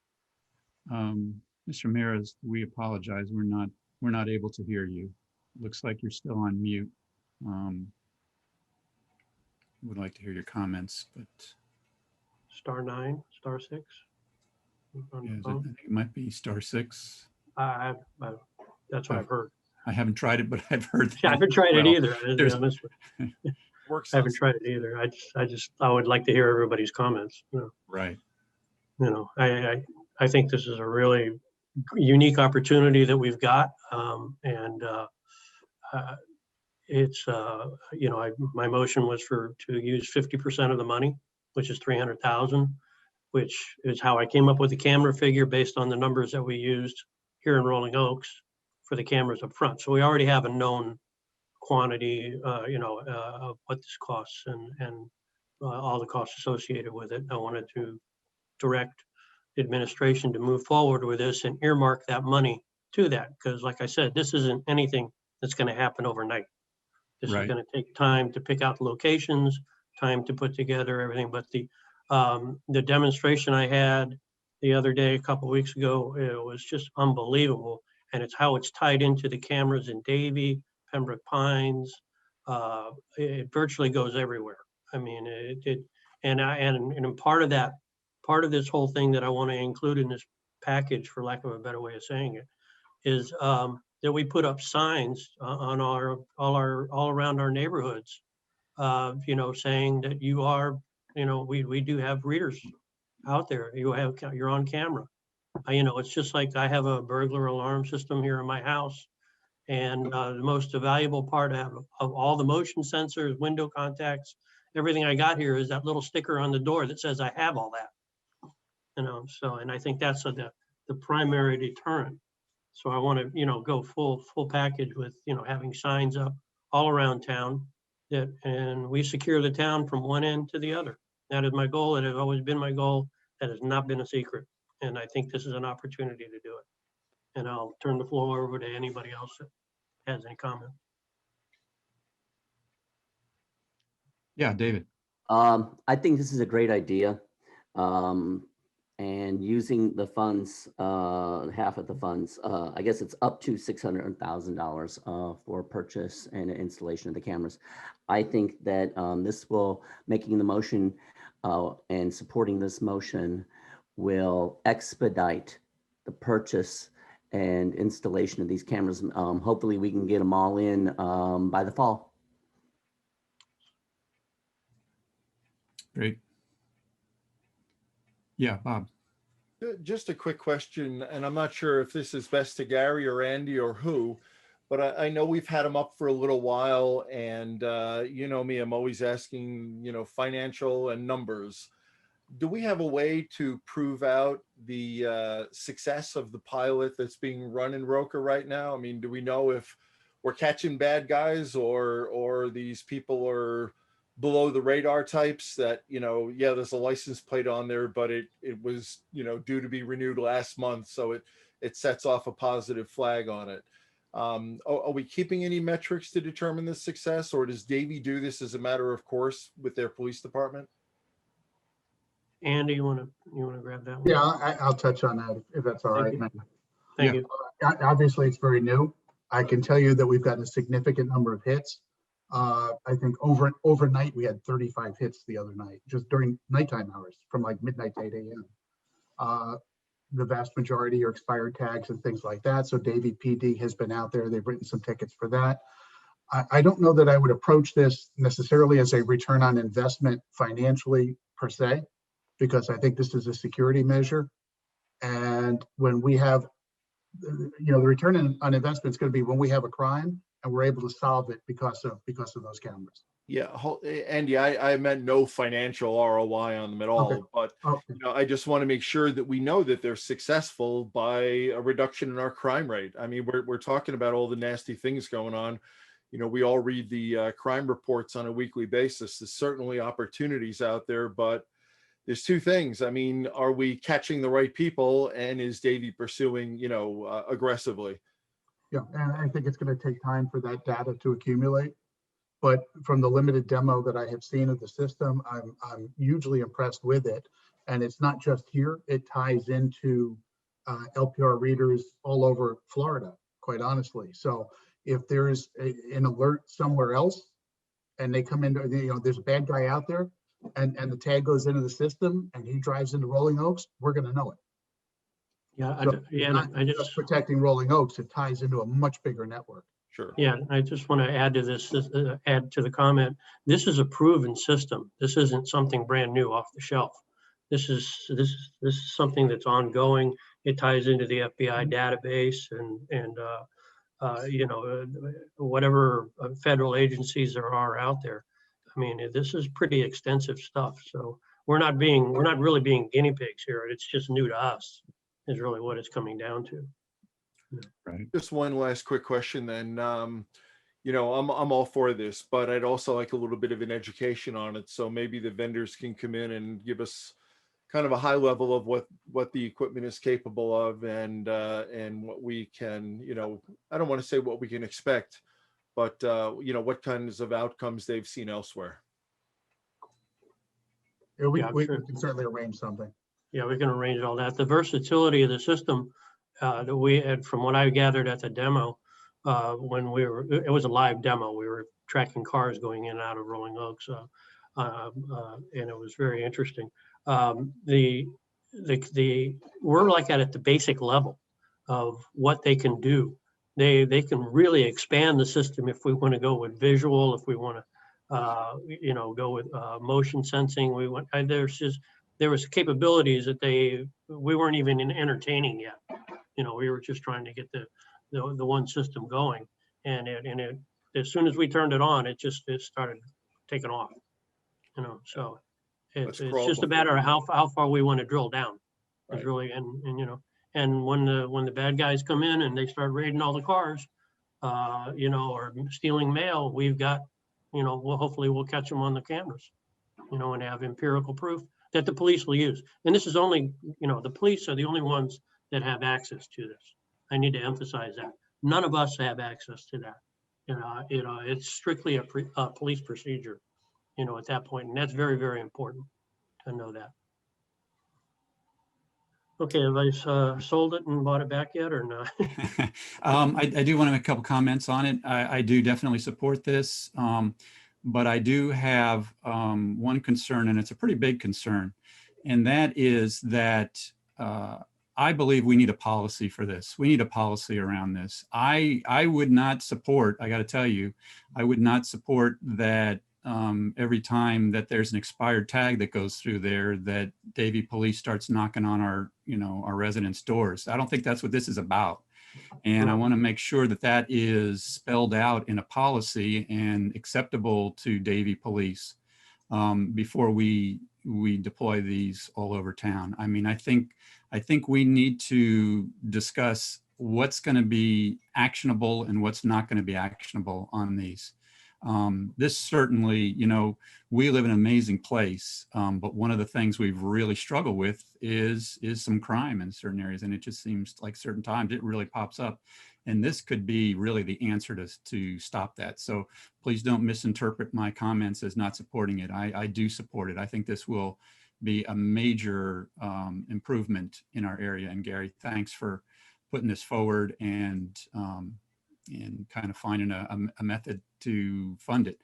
Mr. Ramirez, we apologize. We're not able to hear you. Looks like you're still on mute. Would like to hear your comments, but *9, *6. yeah, I think it might be *6. That's what I've heard. I haven't tried it, but I've heard that. Yeah, I haven't tried it either. Works. I haven't tried it either. I would like to hear everybody's comments. Right. I think this is a really unique opportunity that we've got, it's my motion was to use 50% of the money, which is 300,000, which is how I came up with the camera figure based on the numbers that we used here in Rolling Oaks for the cameras up front. So we already have a known quantity, of what this costs and all the costs associated with it. I wanted to direct the administration to move forward with this and earmark that money to that. Because like I said, this isn't anything that's going to happen overnight. This is going to take time to pick out the locations, time to put together everything, but the demonstration I had the other day, a couple weeks ago, it was just unbelievable. And it's how it's tied into the cameras in Davie, Pembroke Pines. It virtually goes everywhere. I mean, and part of this whole thing that I want to include in this package, for lack of a better way of saying it, is that we put up signs on all around our neighborhoods, saying that you are, we do have readers out there. You're on camera. It's just like I have a burglar alarm system here in my house. And the most valuable part of all the motion sensors, window contacts, everything I got here is that little sticker on the door that says I have all that. And I think that's the primary deterrent. So I want to, go full package with, having signs up all around town and we secure the town from one end to the other. That is my goal. It has always been my goal. That has not been a secret. And I think this is an opportunity to do it. And I'll turn the floor over to anybody else that has any comment. Yeah, David. I think this is a great idea. And using the funds, half of the funds, I guess it's up to $600,000 for purchase and installation of the cameras. I think that this will, making the motion and supporting this motion will expedite the purchase and installation of these cameras. Hopefully we can get them all in by the fall. Great. Yeah, Bob. Just a quick question, and I'm not sure if this is best to Gary or Andy or who, but I know we've had them up for a little while, and you know me, I'm always asking, financial and numbers. Do we have a way to prove out the success of the pilot that's being run in Roca right now? I mean, do we know if we're catching bad guys or these people are below the radar types that, yeah, there's a license plate on there, but it was, due to be renewed last month. So it sets off a positive flag on it. Are we keeping any metrics to determine the success, or does Davie do this as a matter of course with their police department? Andy, you want to grab that one? Yeah, I'll touch on that if that's all right. Thank you. Obviously, it's very new. I can tell you that we've gotten a significant number of hits. I think overnight we had 35 hits the other night, just during nighttime hours from like midnight to 8 a.m. The vast majority are expired tags and things like that. So Davie PD has been out there. They've written some tickets for that. I don't know that I would approach this necessarily as a return on investment financially per se, because I think this is a security measure. And when we have, the return on investment is going to be when we have a crime and we're able to solve it because of those cameras. Yeah, Andy, I meant no financial ROI on them at all, Okay. But I just want to make sure that we know that they're successful by a reduction in our crime rate. I mean, we're talking about all the nasty things going on. We all read the crime reports on a weekly basis. There's certainly opportunities out there, but there's two things. I mean, are we catching the right people, and is Davie pursuing, aggressively? Yeah, and I think it's going to take time for that data to accumulate. But from the limited demo that I have seen of the system, I'm hugely impressed with it. And it's not just here; it ties into LPR readers all over Florida, quite honestly. So if there's an alert somewhere else, and they come into, there's a bad guy out there, and the tag goes into the system, and he drives into Rolling Oaks, we're going to know it. Yeah, So I just protecting Rolling Oaks, it ties into a much bigger network. Sure. Yeah, I just want to add to this, add to the comment. This is a proven system. This isn't something brand new off the shelf. This is something that's ongoing. It ties into the FBI database and whatever federal agencies there are out there. I mean, this is pretty extensive stuff. So we're not really being guinea pigs here. It's just new to us, is really what it's coming down to. Right. Just one last quick question then. I'm all for this, but I'd also like a little bit of an education on it. So maybe the vendors can come in and give us kind of a high level of what the equipment is capable of and what we can, I don't want to say what we can expect, but what kinds of outcomes they've seen elsewhere. Yeah, we, Yeah, we sure. can certainly arrange something. Yeah, we can arrange all that. The versatility of the system that we had, from what I gathered at the demo, when it was a live demo, we were tracking cars going in and out of Rolling Oaks, and it was very interesting. We're like at the basic level of what they can do. They can really expand the system if we want to go with visual, if we want to go with motion sensing. There was capabilities that we weren't even entertaining yet. We were just trying to get the one system going, and it as soon as we turned it on, it started taking off. So it's just a matter of how far we want to drill down. It's Right. really and when the bad guys come in and they start raiding all the cars, or stealing mail, we've got, hopefully we'll catch them on the cameras, and have empirical proof that the police will use. And this is only, the police are the only ones that have access to this. I need to emphasize that. None of us have access to that. It's strictly a police procedure, at that point. And that's very, very important to know that. Okay, have I sold it and bought it back yet or not? I do want to make a couple comments on it. I do definitely support this, but I do have one concern, and it's a pretty big concern, and that is that I believe we need a policy for this. We need a policy around this. I would not support, I got to tell you, I would not support that every time that there's an expired tag that goes through there, that Davie Police starts knocking on our residents' doors. I don't think that's what this is about. And I want to make sure that that is spelled out in a policy and acceptable to Davie Police before we deploy these all over town. I mean, I think we need to discuss what's going to be actionable and what's not going to be actionable on these. This certainly, we live in an amazing place, but one of the things we've really struggled with is some crime in certain areas, and it just seems like certain times it really pops up, and this could be really the answer to stop that. So please don't misinterpret my comments as not supporting it. I do support it. I think this will be a major improvement in our area. And Gary, thanks for putting this forward and kind of finding a method to fund it.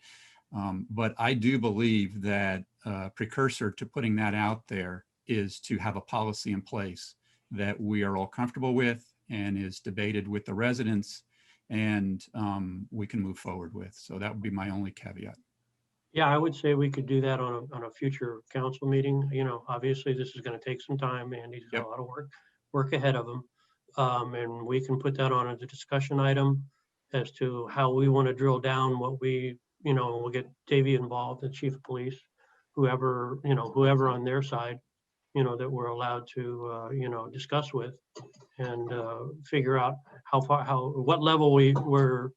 But I do believe that a precursor to putting that out there is to have a policy in place that we are all comfortable with and is debated with the residents, and we can move forward with. So that would be my only caveat. Yeah, I would say we could do that on a future council meeting. Obviously this is going to take some time. Andy's got a lot of work ahead of him. And we can put that on as a discussion item as to how we want to drill down what we'll get Davie involved, the chief of police, whoever on their side, that we're allowed to, discuss with and figure out what level we're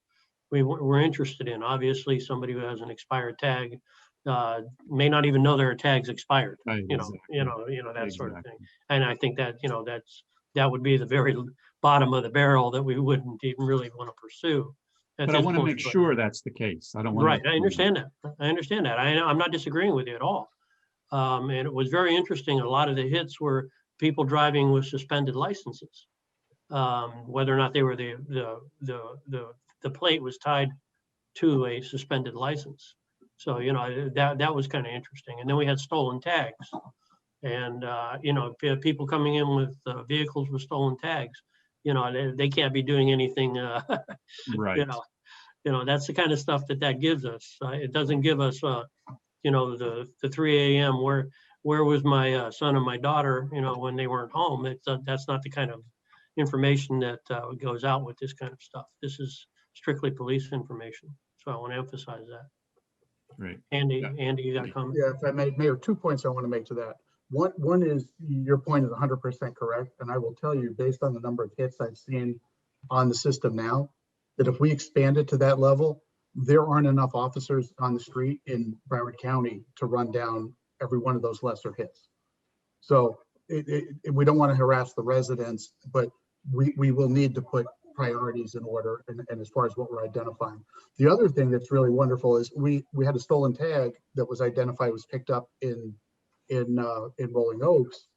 interested in. Obviously, somebody who has an expired tag may not even know their tag's expired, right, exactly. That sort of thing. And I think that, that would be the very bottom of the barrel that we wouldn't even really want to pursue. But I want to make sure that's the case. I don't want to. Right, I understand that. I'm not disagreeing with you at all. And it was very interesting. A lot of the hits were people driving with suspended licenses, whether or not they were the plate was tied to a suspended license. So, that was kind of interesting. And then we had stolen tags. And, people coming in with vehicles with stolen tags, they can't be doing anything, right. That's the kind of stuff that gives us. It doesn't give us, the 3 a.m. where was my son and my daughter, when they weren't home. That's not the kind of information that goes out with this kind of stuff. This is strictly police information. So I want to emphasize that. Right. Andy, you got a comment? Yeah, if I may, Mayor, 2 points I want to make to that. One is your point is 100% correct. And I will tell you, based on the number of hits I've seen on the system now, that if we expand it to that level, there aren't enough officers on the street in Broward County to run down every one of those lesser hits. So we don't want to harass the residents, but we will need to put priorities in order and as far as what we're identifying. The other thing that's really wonderful is we had a stolen tag that was identified, was picked up in in Rolling Oaks,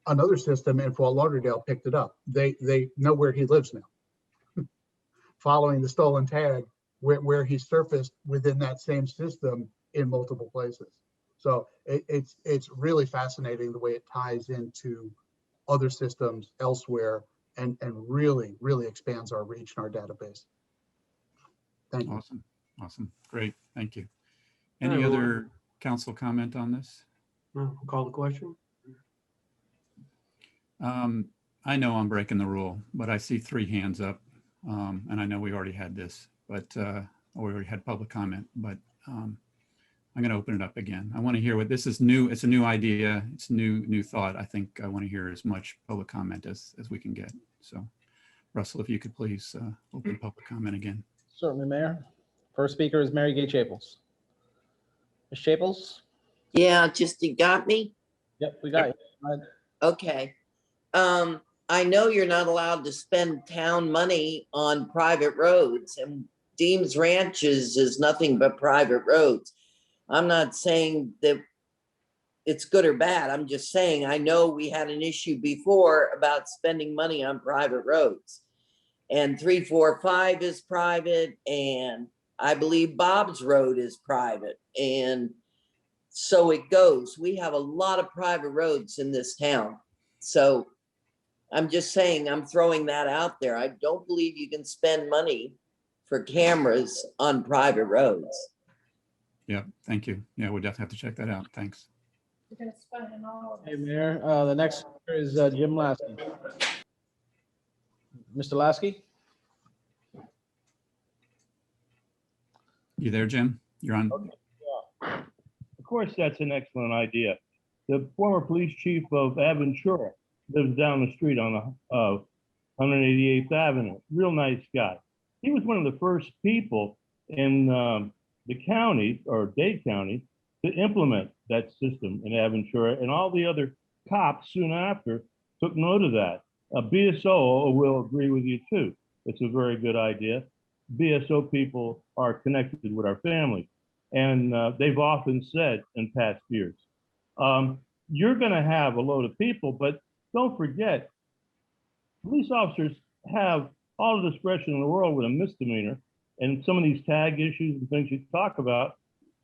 another system in Fort Lauderdale picked it up. They know where he lives now, following the stolen tag where he surfaced within that same system in multiple places. So it's really fascinating the way it ties into other systems elsewhere and really expands our reach and our database. Thank you. Awesome. Awesome. Great. Thank you. All Any right, well, other council comment on this? Call the question. I know I'm breaking the rule, but I see 3 hands up. And I know we already had this, but we already had public comment, but I'm going to open it up again. I want to hear what this is new. It's a new idea. It's new thought. I think I want to hear as much public comment as we can get. So Russell, if you could please open public comment again. Certainly, Mayor. First speaker is Mary Gay Chapels. Ms. Chapels? Yeah, just you got me? Yep, we got you. Okay. I know you're not allowed to spend town money on private roads, and Deems Ranches is nothing but private roads. I'm not saying that it's good or bad. I'm just saying, I know we had an issue before about spending money on private roads. And 345 is private, and I believe Bob's Road is private. And so it goes. We have a lot of private roads in this town. So I'm just saying, I'm throwing that out there. I don't believe you can spend money for cameras on private roads. Yeah, thank you. Yeah, we'll definitely have to check that out. Thanks. Hey, Mayor. The next speaker is Jim Lasky. Mr. Lasky? You there, Jim? You're on. Okay. Yeah. Of course, that's an excellent idea. The former police chief of Aventura lives down the street on 188th Avenue. Real nice guy. He was one of the first people in the county, or Dade County, to implement that system in Aventura, and all the other cops soon after took note of that. BSO will agree with you too. It's a very good idea. BSO people are connected with our family, and they've often said in past years, you're going to have a load of people, but don't forget, police officers have all the discretion in the world with a misdemeanor, and some of these tag issues and things you talk about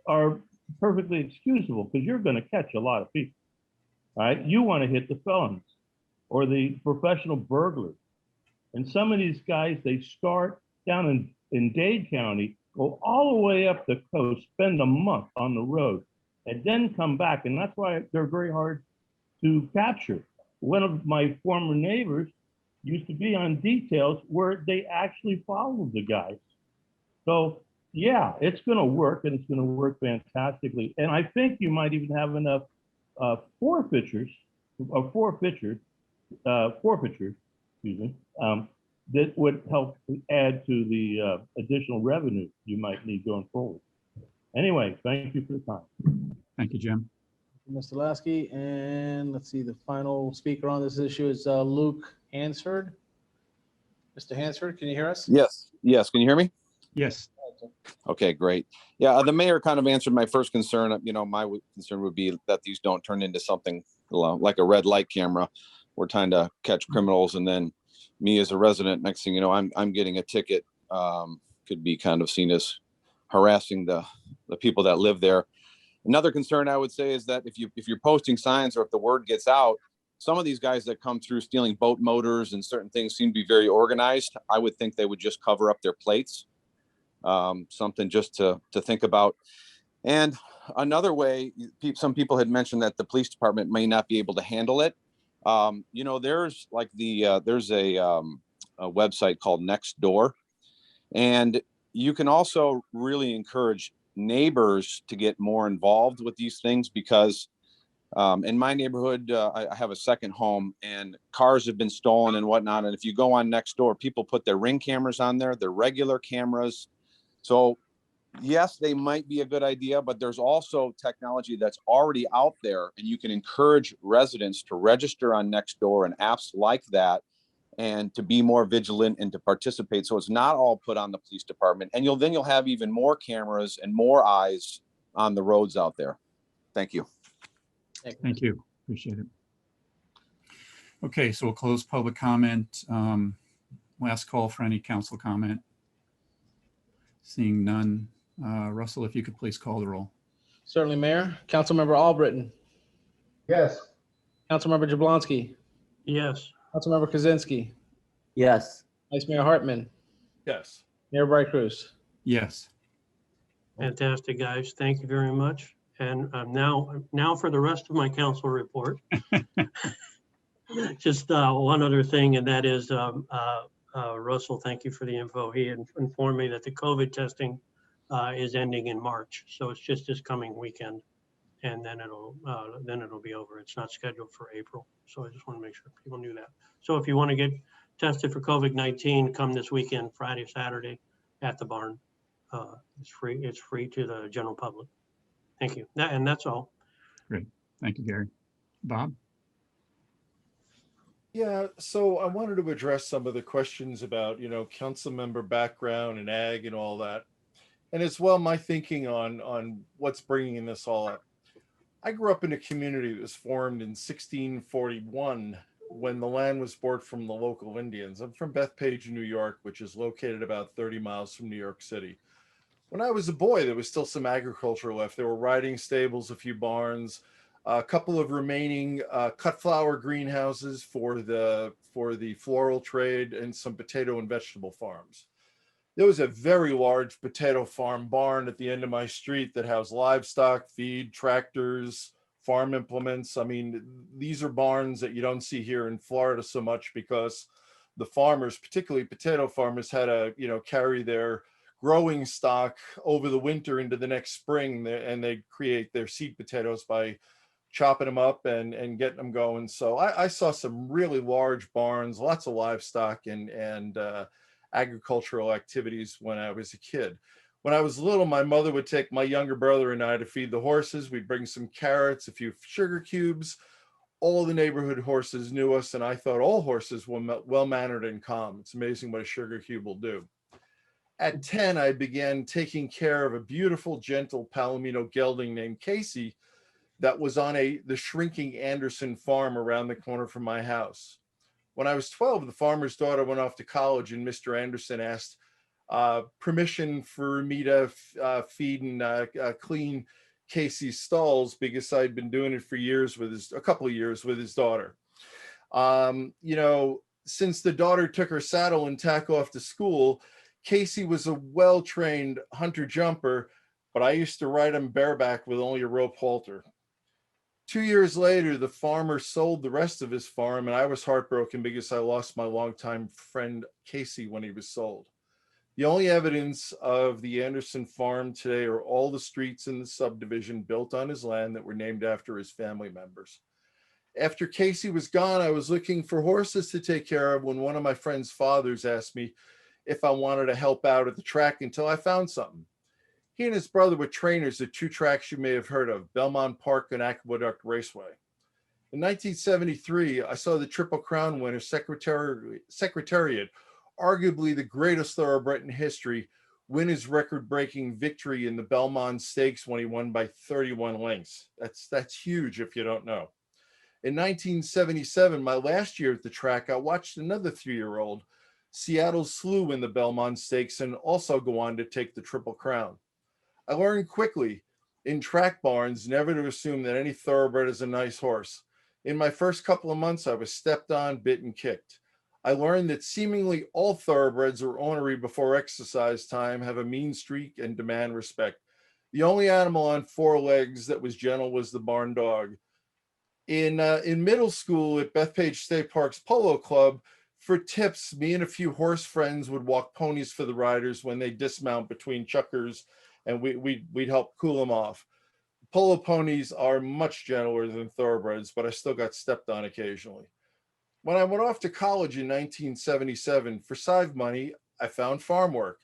are perfectly excusable because you're going to catch a lot of people. All right, you want to hit the felons or the professional burglars, and some of these guys, they start down in Dade County, go all the way up the coast, spend a month on the road, and then come back, and that's why they're very hard to capture. One of my former neighbors used to be on details where they actually followed the guys. So yeah, it's going to work, and it's going to work fantastically. And I think you might even have enough forfeitures, excuse me, that would help add to the additional revenue you might need going forward. Anyway, thank you for the time. Thank you, Jim. Mr. Lasky, and let's see, the final speaker on this issue is Luke Hansford. Mr. Hansford, can you hear us? Yes. Can you hear me? Yes. Okay, great. Yeah, the mayor kind of answered my first concern. You know, my concern would be that these don't turn into something like a red light camera. We're trying to catch criminals, and then me as a resident, next thing you know, I'm getting a ticket. Could be kind of seen as harassing the people that live there. Another concern I would say is that if you're posting signs, or if the word gets out, some of these guys that come through stealing boat motors and certain things seem to be very organized. I would think they would just cover up their plates. Something just to think about. And another way, some people had mentioned that the police department may not be able to handle it. You know, there's like there's a website called Nextdoor, and you can also really encourage neighbors to get more involved with these things, because in my neighborhood, I have a second home, and cars have been stolen and whatnot. And if you go on Nextdoor, people put their Ring cameras on there, their regular cameras. So yes, they might be a good idea, but there's also technology that's already out there, and you can encourage residents to register on Nextdoor and apps like that, and to be more vigilant and to participate. So it's not all put on the police department, and you'll have even more cameras and more eyes on the roads out there. Thank you. Thank you. Appreciate it. Okay, so we'll close public comment. Last call for any council comment. Seeing none. Russell, if you could please call the roll. Certainly, Mayor. Councilmember Albritton. Yes. Councilmember Jablonski. Yes. Councilmember Kozinski. Yes. Vice Mayor Hartman. Yes. Mayor Bright Cruz. Yes. Fantastic, guys. Thank you very much. And now for the rest of my council report. Just one other thing, and that is Russell, thank you for the info. He informed me that the COVID testing is ending in March. So it's just this coming weekend, and then it'll be over. It's not scheduled for April. So I just want to make sure people knew that. So if you want to get tested for COVID-19, come this weekend, Friday, Saturday at the barn. It's free. It's free to the general public. Thank you. And that's all. Great. Thank you, Gary. Bob? Yeah, so I wanted to address some of the questions about, council member background and ag and all that. And as well, my thinking on what's bringing this all up. I grew up in a community that was formed in 1641 when the land was bought from the local Indians. I'm from Bethpage, New York, which is located about 30 miles from New York City. When I was a boy, there was still some agriculture left. There were riding stables, a few barns, a couple of remaining cut flower greenhouses for the floral trade, and some potato and vegetable farms. There was a very large potato farm barn at the end of my street that housed livestock, feed, tractors, farm implements. I mean, these are barns that you don't see here in Florida so much because the farmers, particularly potato farmers, had to, carry their growing stock over the winter into the next spring, and they create their seed potatoes by chopping them up and getting them going. So I saw some really large barns, lots of livestock and agricultural activities when I was a kid. When I was little, my mother would take my younger brother and I to feed the horses. We'd bring some carrots, a few sugar cubes. All the neighborhood horses knew us, and I thought all horses were well-mannered and calm. It's amazing what a sugar cube will do. At 10, I began taking care of a beautiful, gentle Palomino gelding named Casey that was on the shrinking Anderson farm around the corner from my house. When I was 12, the farmer's daughter went off to college, and Mr. Anderson asked permission for me to feed and clean Casey's stalls because I'd been doing it for a couple of years with his daughter. Since the daughter took her saddle and tack off to school, Casey was a well-trained hunter jumper, but I used to ride him bareback with only a rope halter. 2 years later, the farmer sold the rest of his farm, and I was heartbroken because I lost my longtime friend Casey when he was sold. The only evidence of the Anderson farm today are all the streets in the subdivision built on his land that were named after his family members. After Casey was gone, I was looking for horses to take care of when one of my friend's fathers asked me if I wanted to help out at the track until I found something. He and his brother were trainers at two tracks you may have heard of, Belmont Park and Aqueduct Raceway. In 1973, I saw the Triple Crown winner, Secretariat, arguably the greatest thoroughbred in history, win his record-breaking victory in the Belmont Stakes when he won by 31 lengths. That's huge if you don't know. In 1977, my last year at the track, I watched another 3-year-old, Seattle Slew, win the Belmont Stakes and also go on to take the Triple Crown. I learned quickly in track barns never to assume that any thoroughbred is a nice horse. In my first couple of months, I was stepped on, bit, and kicked. I learned that seemingly all thoroughbreds are ornery before exercise time, have a mean streak, and demand respect. The only animal on 4 legs that was gentle was the barn dog. In middle school at Bethpage State Park's Polo Club, for tips, me and a few horse friends would walk ponies for the riders when they dismount between chukkers, and we'd help cool them off. Polo ponies are much gentler than thoroughbreds, but I still got stepped on occasionally. When I went off to college in 1977, for side money, I found farm work.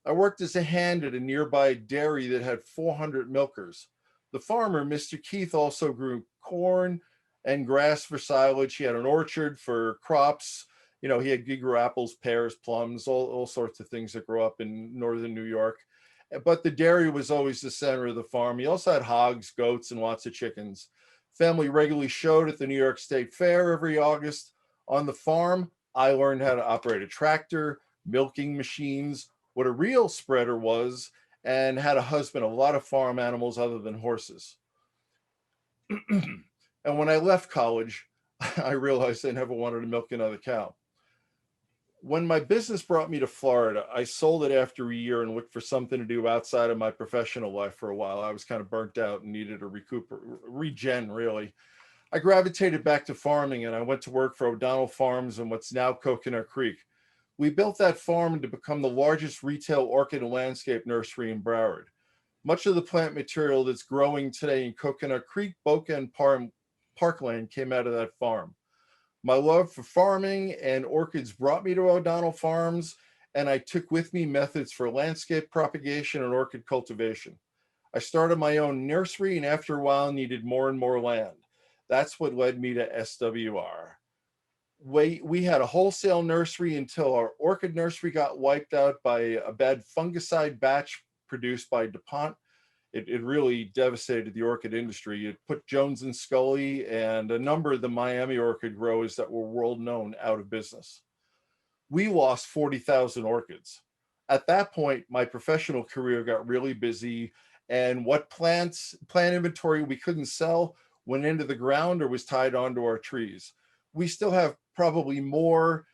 I worked as a hand at a nearby dairy that had 400 milkers. The farmer, Mr. Keith, also grew corn and grass for silage. He had an orchard for crops. He grew apples, pears, plums, all sorts of things that grow up in northern New York. But the dairy was always the center of the farm. He also had hogs, goats, and lots of chickens. Family regularly showed at the New York State Fair every August. On the farm, I learned how to operate a tractor, milking machines, what a real spreader was, and how to husband a lot of farm animals other than horses. And when I left college, I realized I never wanted to milk another cow. When my business brought me to Florida, I sold it after a year and looked for something to do outside of my professional life for a while. I was kind of burnt out and needed a regen, really. I gravitated back to farming and I went to work for O'Donnell Farms in what's now Coconut Creek. We built that farm to become the largest retail orchid and landscape nursery in Broward. Much of the plant material that's growing today in Coconut Creek, Boca, and Parkland came out of that farm. My love for farming and orchids brought me to O'Donnell Farms, and I took with me methods for landscape propagation and orchid cultivation. I started my own nursery and after a while needed more and more land. That's what led me to SWR. We had a wholesale nursery until our orchid nursery got wiped out by a bad fungicide batch produced by DuPont. It really devastated the orchid industry. It put Jones and Scully and a number of the Miami orchid growers that were world known out of business. We lost 40,000 orchids. At that point, my professional career got really busy, and what plant inventory we couldn't sell went into the ground or was tied onto our trees. We still have probably more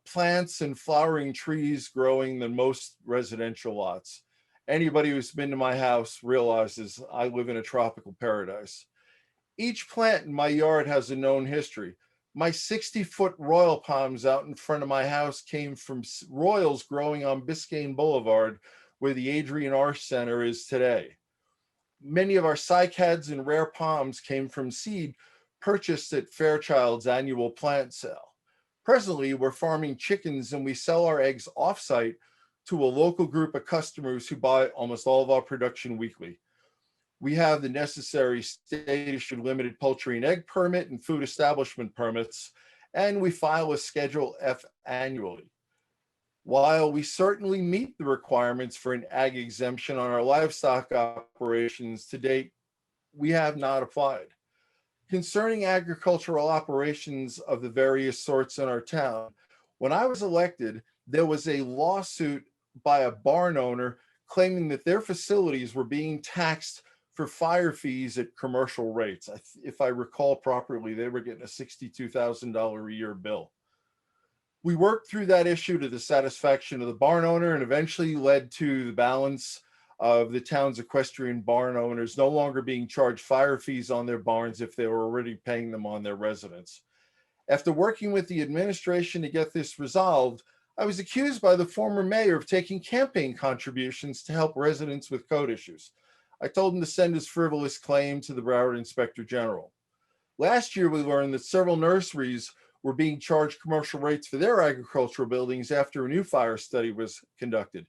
plants and flowering trees growing than most residential lots. Anybody who's been to my house realizes I live in a tropical paradise. Each plant in my yard has a known history. My 60-foot royal palms out in front of my house came from royals growing on Biscayne Boulevard, where the Adrian Arch Center is today. Many of our cycads and rare palms came from seed purchased at Fairchild's annual plant sale. Presently, we're farming chickens and we sell our eggs off-site to a local group of customers who buy almost all of our production weekly. We have the necessary state-issued limited poultry and egg permit and food establishment permits, and we file a Schedule F annually. While we certainly meet the requirements for an ag exemption on our livestock operations, to date, we have not applied. Concerning agricultural operations of the various sorts in our town, when I was elected, there was a lawsuit by a barn owner claiming that their facilities were being taxed for fire fees at commercial rates. If I recall properly, they were getting a $62,000 a year bill. We worked through that issue to the satisfaction of the barn owner and eventually led to the balance of the town's equestrian barn owners no longer being charged fire fees on their barns if they were already paying them on their residents. After working with the administration to get this resolved, I was accused by the former mayor of taking campaign contributions to help residents with code issues. I told him to send his frivolous claim to the Broward Inspector General. Last year, we learned that several nurseries were being charged commercial rates for their agricultural buildings after a new fire study was conducted.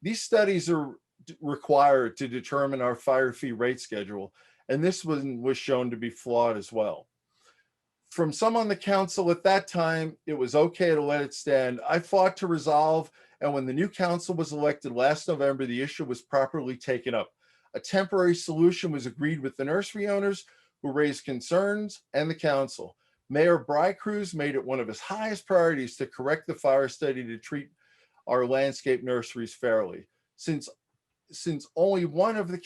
These studies are required to determine our fire fee rate schedule, and this one was shown to be flawed as well. From some on the council at that time, it was okay to let it stand. I fought to resolve, and when the new council was elected last November, the issue was properly taken up. A temporary solution was agreed with the nursery owners who raised concerns and the council. Mayor Cruz made it one of his highest priorities to correct the fire study to treat our landscape nurseries fairly. Since only one of the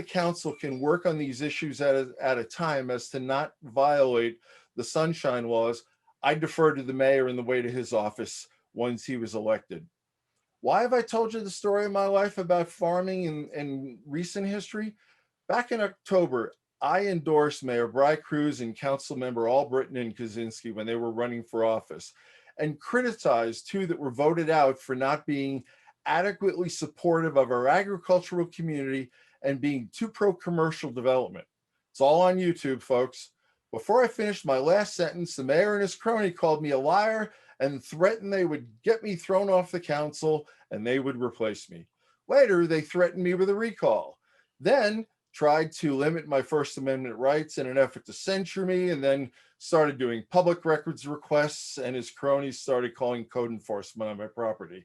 council can work on these issues at a time as to not violate the sunshine laws, I deferred to the mayor in the way to his office once he was elected. Why have I told you the story of my life about farming and recent history? Back in October, I endorsed Mayor Cruz and Councilmember Albritton and Kaczynski when they were running for office, and criticized two that were voted out for not being adequately supportive of our agricultural community and being too pro-commercial development. It's all on YouTube, folks. Before I finished my last sentence, the mayor and his crony called me a liar and threatened they would get me thrown off the council and they would replace me. Later, they threatened me with a recall, then tried to limit my First Amendment rights in an effort to censure me, and then started doing public records requests, and his cronies started calling code enforcement on my property.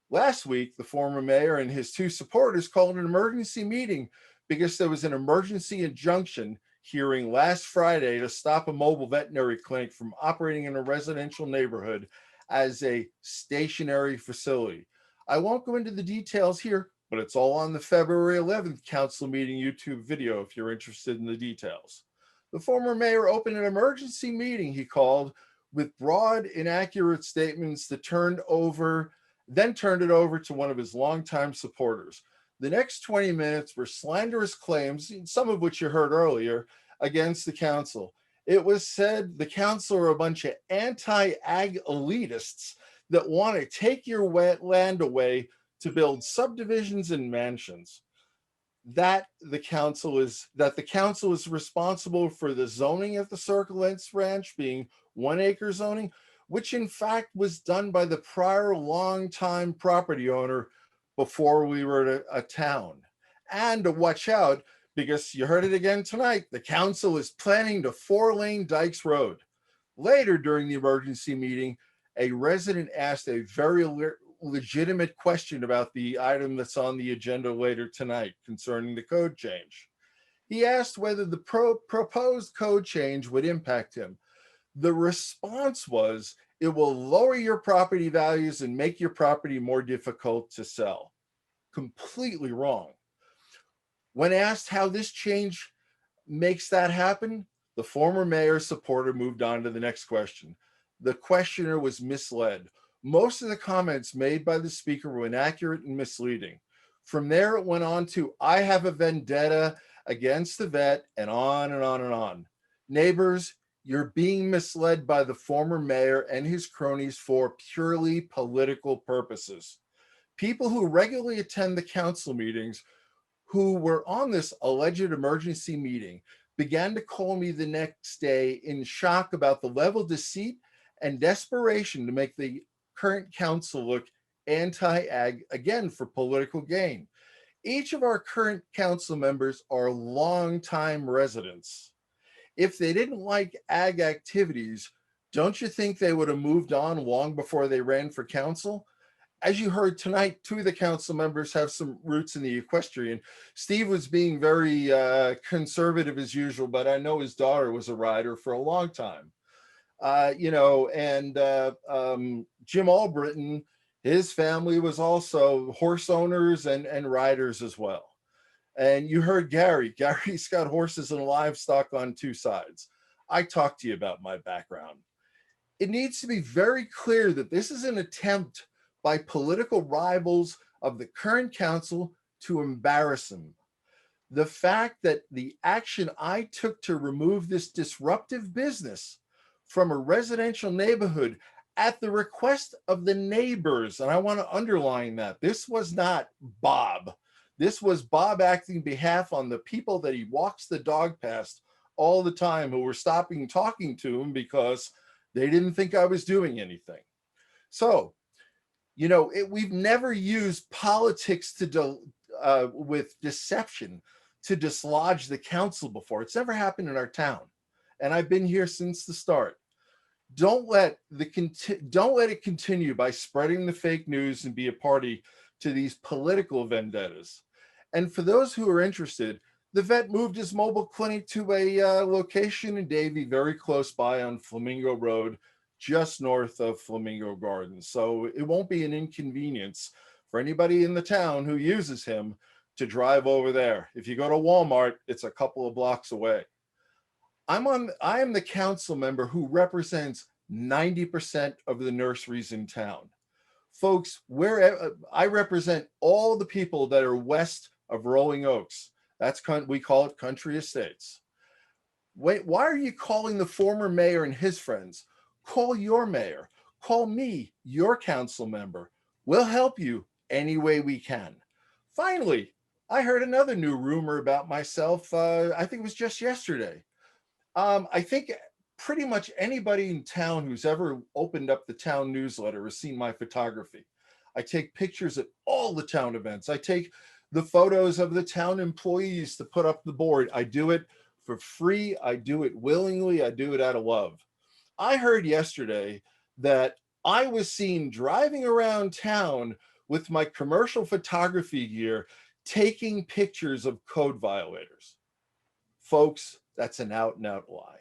Last week, the former mayor and his two supporters called an emergency meeting because there was an emergency injunction hearing last Friday to stop a mobile veterinary clinic from operating in a residential neighborhood as a stationary facility. I won't go into the details here, but it's all on the February 11th council meeting YouTube video if you're interested in the details. The former mayor opened an emergency meeting, he called, with broad, inaccurate statements that turned it over to one of his longtime supporters. The next 20 minutes were slanderous claims, some of which you heard earlier, against the council. It was said the council are a bunch of anti-ag elitists that want to take your wet land away to build subdivisions and mansions. That the council is responsible for the zoning at the Circle Ents Ranch being 1 acre zoning, which in fact was done by the prior longtime property owner before we were a town. And to watch out, because you heard it again tonight, the council is planning to 4-lane Dykes Road. Later during the emergency meeting, a resident asked a very legitimate question about the item that's on the agenda later tonight concerning the code change. He asked whether the proposed code change would impact him. The response was, it will lower your property values and make your property more difficult to sell. Completely wrong. When asked how this change makes that happen, the former mayor's supporter moved on to the next question. The questioner was misled. Most of the comments made by the speaker were inaccurate and misleading. From there, it went on to, I have a vendetta against the vet, and on and on and on. Neighbors, you're being misled by the former mayor and his cronies for purely political purposes. People who regularly attend the council meetings who were on this alleged emergency meeting began to call me the next day in shock about the level of deceit and desperation to make the current council look anti-ag, again, for political gain. Each of our current council members are longtime residents. If they didn't like ag activities, don't you think they would have moved on long before they ran for council? As you heard tonight, 2 of the council members have some roots in the equestrian. Steve was being very conservative as usual, but I know his daughter was a rider for a long time. Jim Albritton, his family was also horse owners and riders as well. And you heard Gary. Gary's got horses and livestock on 2 sides. I talked to you about my background. It needs to be very clear that this is an attempt by political rivals of the current council to embarrass him. The fact that the action I took to remove this disruptive business from a residential neighborhood at the request of the neighbors, and I want to underline that, this was not Bob. This was Bob acting behalf on the people that he walks the dog past all the time who were stopping talking to him because they didn't think I was doing anything. So, we've never used politics with deception to dislodge the council before. It's never happened in our town. And I've been here since the start. Don't let it continue by spreading the fake news and be a party to these political vendettas. And for those who are interested, the vet moved his mobile clinic to a location in Davie, very close by on Flamingo Road, just north of Flamingo Gardens. So it won't be an inconvenience for anybody in the town who uses him to drive over there. If you go to Walmart, it's a couple of blocks away. I am the council member who represents 90% of the nurseries in town. Folks, I represent all the people that are west of Rolling Oaks. We call it Country Estates. Wait, why are you calling the former mayor and his friends? Call your mayor. Call me, your council member. We'll help you any way we can. Finally, I heard another new rumor about myself. I think it was just yesterday. I think pretty much anybody in town who's ever opened up the town newsletter has seen my photography. I take pictures at all the town events. I take the photos of the town employees to put up the board. I do it for free. I do it willingly. I do it out of love. I heard yesterday that I was seen driving around town with my commercial photography gear, taking pictures of code violators. Folks, that's an out and out lie.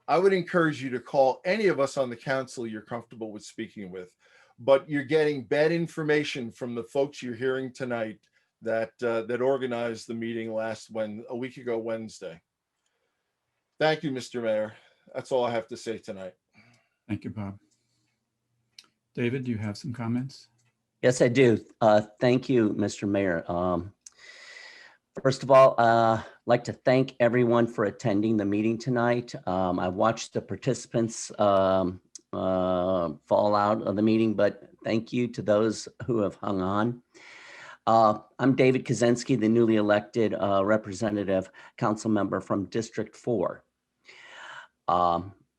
I would encourage you to call any of us on the council you're comfortable with speaking with, but you're getting bad information from the folks you're hearing tonight that that organized the meeting a week ago Wednesday. Thank you, Mr. Mayor. That's all I have to say tonight. Thank you, Bob. David, do you have some comments? Yes, I do. Thank you, Mr. Mayor. First of all, I'd like to thank everyone for attending the meeting tonight. I watched the participants fall out of the meeting, but thank you to those who have hung on. I'm David Kaczynski, the newly elected representative council member from District 4.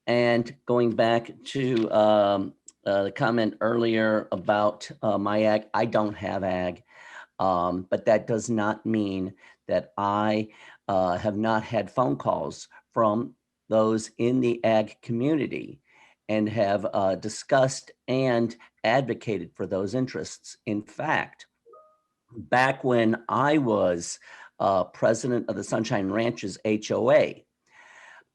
And going back to the comment earlier about my ag, I don't have ag. But that does not mean that I have not had phone calls from those in the ag community and have discussed and advocated for those interests. In fact, back when I was president of the Sunshine Ranches HOA,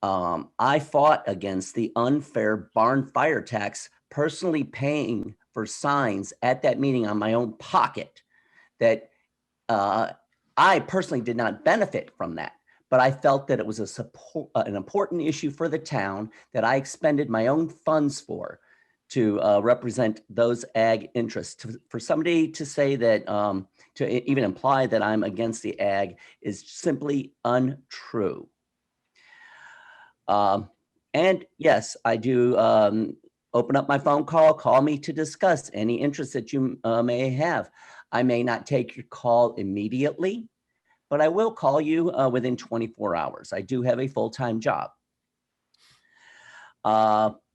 I fought against the unfair barn fire tax, personally paying for signs at that meeting on my own pocket. That I personally did not benefit from that, but I felt that it was an important issue for the town that I expended my own funds for to represent those ag interests. For somebody to say that, to even imply that I'm against the ag is simply untrue. And yes, I do open up my phone call me to discuss any interest that you may have. I may not take your call immediately, but I will call you within 24 hours. I do have a full-time job.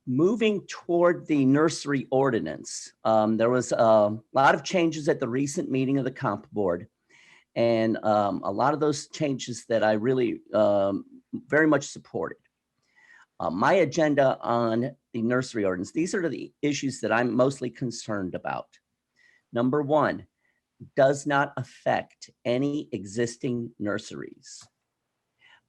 Moving toward the nursery ordinance, there was a lot of changes at the recent meeting of the comp board. And a lot of those changes that I really very much supported. My agenda on the nursery ordinance, these are the issues that I'm mostly concerned about. Number one, does not affect any existing nurseries.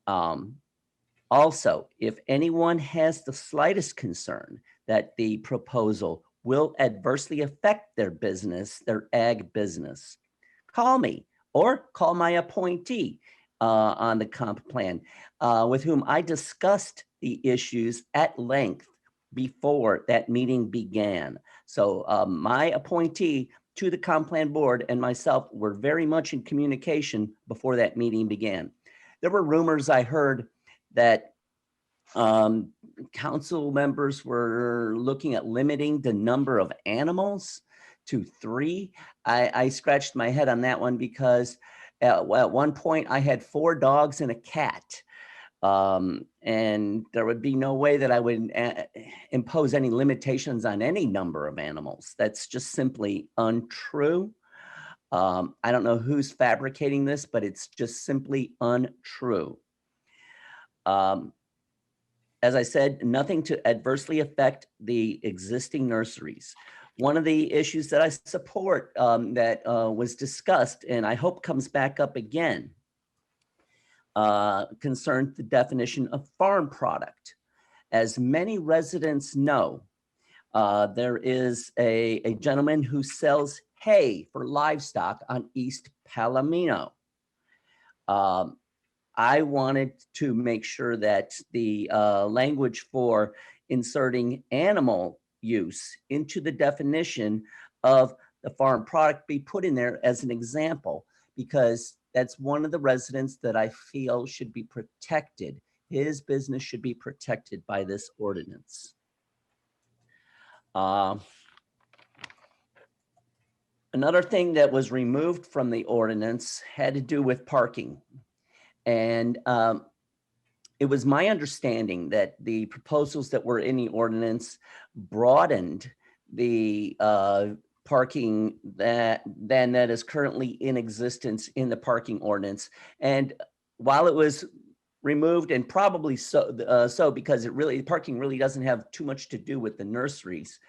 Also, if anyone has the slightest concern that the proposal will adversely affect their business, their ag business, call me or call my appointee on the comp plan, with whom I discussed the issues at length before that meeting began. So my appointee to the comp plan board and myself were very much in communication before that meeting began. There were rumors I heard that council members were looking at limiting the number of animals to 3. I scratched my head on that one because at one point I had 4 dogs and a cat. And there would be no way that I would impose any limitations on any number of animals. That's just simply untrue. I don't know who's fabricating this, but it's just simply untrue. As I said, nothing to adversely affect the existing nurseries. One of the issues that I support that was discussed, and I hope comes back up again, concerned the definition of farm product. As many residents know, there is a gentleman who sells hay for livestock on East Palomino. I wanted to make sure that the language for inserting animal use into the definition of the farm product be put in there as an example, because that's one of the residents that I feel should be protected. His business should be protected by this ordinance. Another thing that was removed from the ordinance had to do with parking. And it was my understanding that the proposals that were in the ordinance broadened the parking that is currently in existence in the parking ordinance. And while it was removed, and probably so because parking really doesn't have too much to do with the nurseries,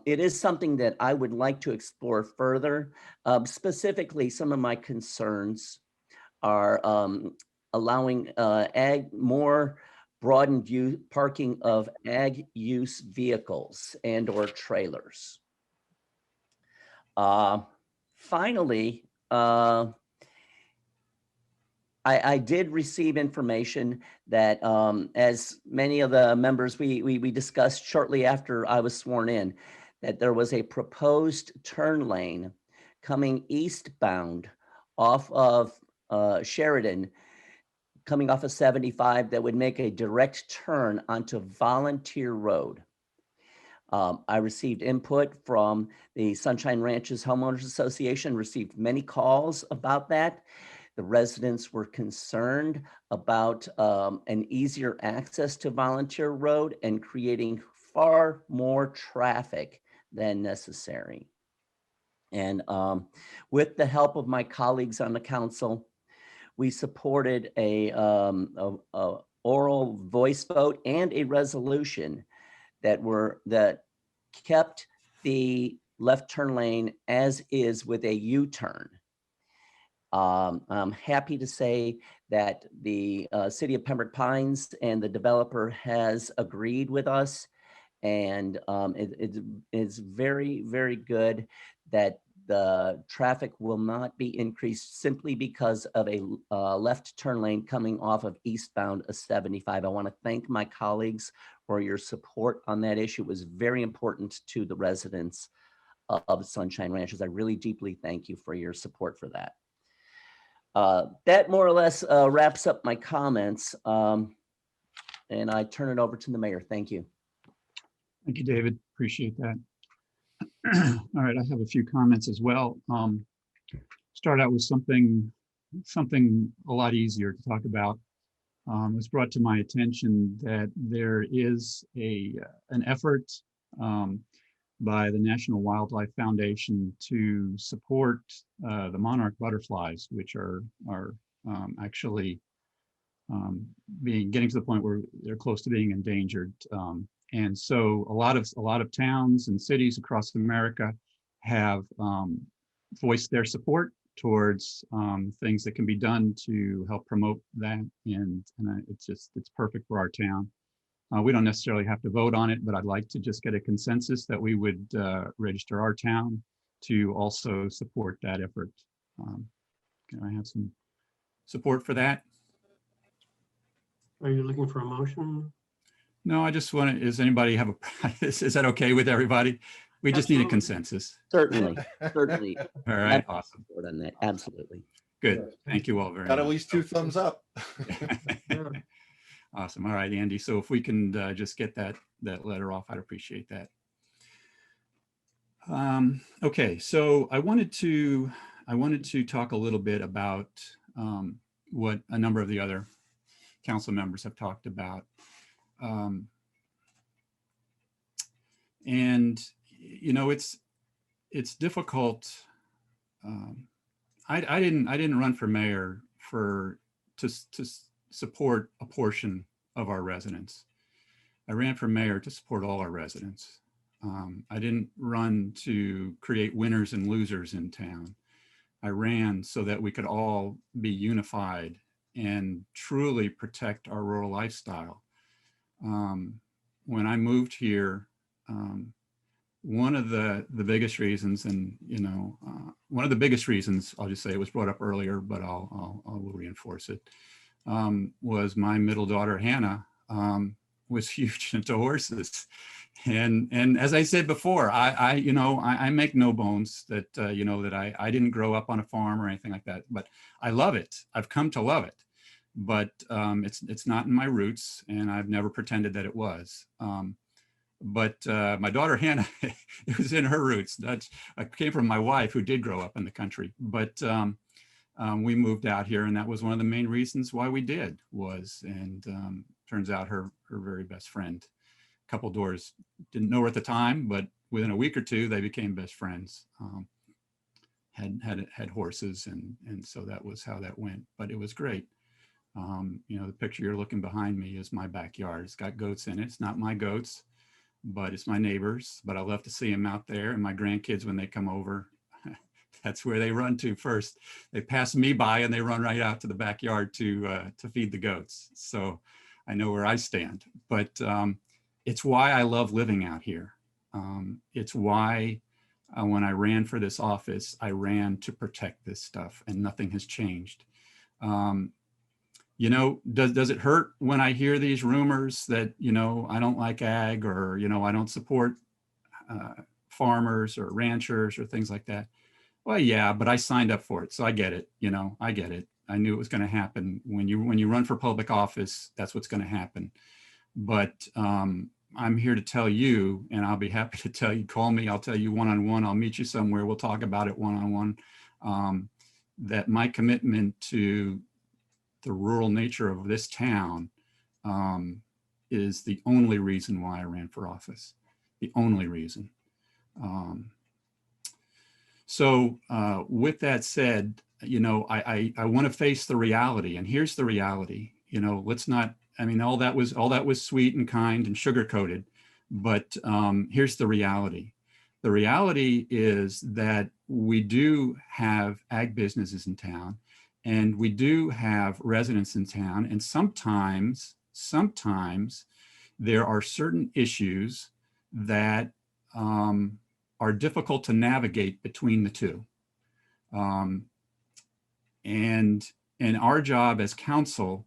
It is something that I would like to explore further. Specifically, some of my concerns are allowing more broadened view parking of ag use vehicles and or trailers. Finally, I did receive information that as many of the members we discussed shortly after I was sworn in, that there was a proposed turn lane coming eastbound off of Sheridan, coming off of 75, that would make a direct turn onto Volunteer Road. I received input from the Sunshine Ranches Homeowners Association, received many calls about that. The residents were concerned about an easier access to Volunteer Road and creating far more traffic than necessary. And with the help of my colleagues on the council, we supported a oral voice vote and a resolution that kept the left turn lane as is with a U-turn. I'm happy to say that the city of Pembroke Pines and the developer has agreed with us, and it's very, very good that the traffic will not be increased simply because of a left turn lane coming off of eastbound of 75. I want to thank my colleagues for your support on that issue. It was very important to the residents of Sunshine Ranches. I really deeply thank you for your support for that. That more or less wraps up my comments, and I turn it over to the mayor. Thank you. Thank you, David. Appreciate that. All right, I have a few comments as well. Start out with something a lot easier to talk about. It was brought to my attention that there is an effort by the National Wildlife Foundation to support the monarch butterflies, which are actually getting to the point where they're close to being endangered. And so a lot of towns and cities across America have voiced their support towards things that can be done to help promote that. And it's perfect for our town. We don't necessarily have to vote on it, but I'd like to just get a consensus that we would register our town to also support that effort. Can I have some support for that? Are you looking for a motion? No, I just want to, does anybody have is that okay with everybody? We just need a consensus. Certainly, certainly. All right, awesome. On that. Absolutely. Good. Thank you all very much. Got at least 2 thumbs up. Awesome. All right, Andy. So if we can just get that letter off, I'd appreciate that. Okay, so I wanted to talk a little bit about what a number of the other council members have talked about. And you know, it's difficult. I didn't run for mayor to support a portion of our residents. I ran for mayor to support all our residents. I didn't run to create winners and losers in town. I ran so that we could all be unified and truly protect our rural lifestyle. When I moved here, one of the biggest reasons, and you know, one of the biggest reasons, I'll just say, it was brought up earlier, but I will reinforce it, was my middle daughter Hannah was huge into horses, and as I said before, I make no bones that you know, that I didn't grow up on a farm or anything like that, but I love it. I've come to love it, but it's not in my roots, and I've never pretended that it was. But my daughter Hannah, it was in her roots. I came from my wife, who did grow up in the country, but we moved out here, and that was one of the main reasons why we did. And turns out her very best friend, a couple doors, didn't know her at the time, but within a week or two they became best friends. Had horses, and so that was how that went. But it was great. You know, the picture you're looking behind me is my backyard. It's got goats in it. It's not my goats. but it's my neighbors, but I love to see them out there, and my grandkids, when they come over, that's where they run to first. They pass me by and they run right out to the backyard to feed the goats. So I know where I stand, but it's why I love living out here. It's why when I ran for this office, I ran to protect this stuff, and nothing has changed. You know, does it hurt when I hear these rumors that, you know, I don't like ag, or, you know, I don't support farmers or ranchers or things like that? Well, yeah, but I signed up for it, so I get it. You know, I get it. I knew it was going to happen. When you run for public office, that's what's going to happen. But I'm here to tell you, and I'll be happy to tell you, call me, I'll tell you one-on-one, I'll meet you somewhere, we'll talk about it one-on-one, that my commitment to the rural nature of this town is the only reason why I ran for office, the only reason. So with that said, you know, I want to face the reality, and here's the reality. You know, let's not, I mean, all that was sweet and kind and sugar-coated, but here's the reality. The reality is that we do have ag businesses in town, and we do have residents in town, and sometimes there are certain issues that are difficult to navigate between the two. And our job as council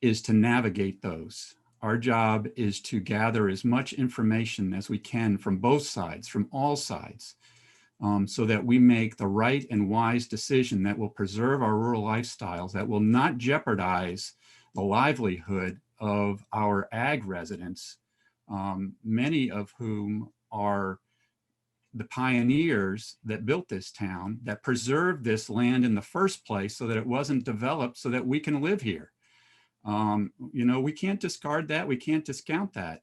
is to navigate those. Our job is to gather as much information as we can from both sides, from all sides, so that we make the right and wise decision that will preserve our rural lifestyles, that will not jeopardize the livelihood of our ag residents, many of whom are the pioneers that built this town, that preserved this land in the first place so that it wasn't developed so that we can live here. You know, we can't discard that. We can't discount that.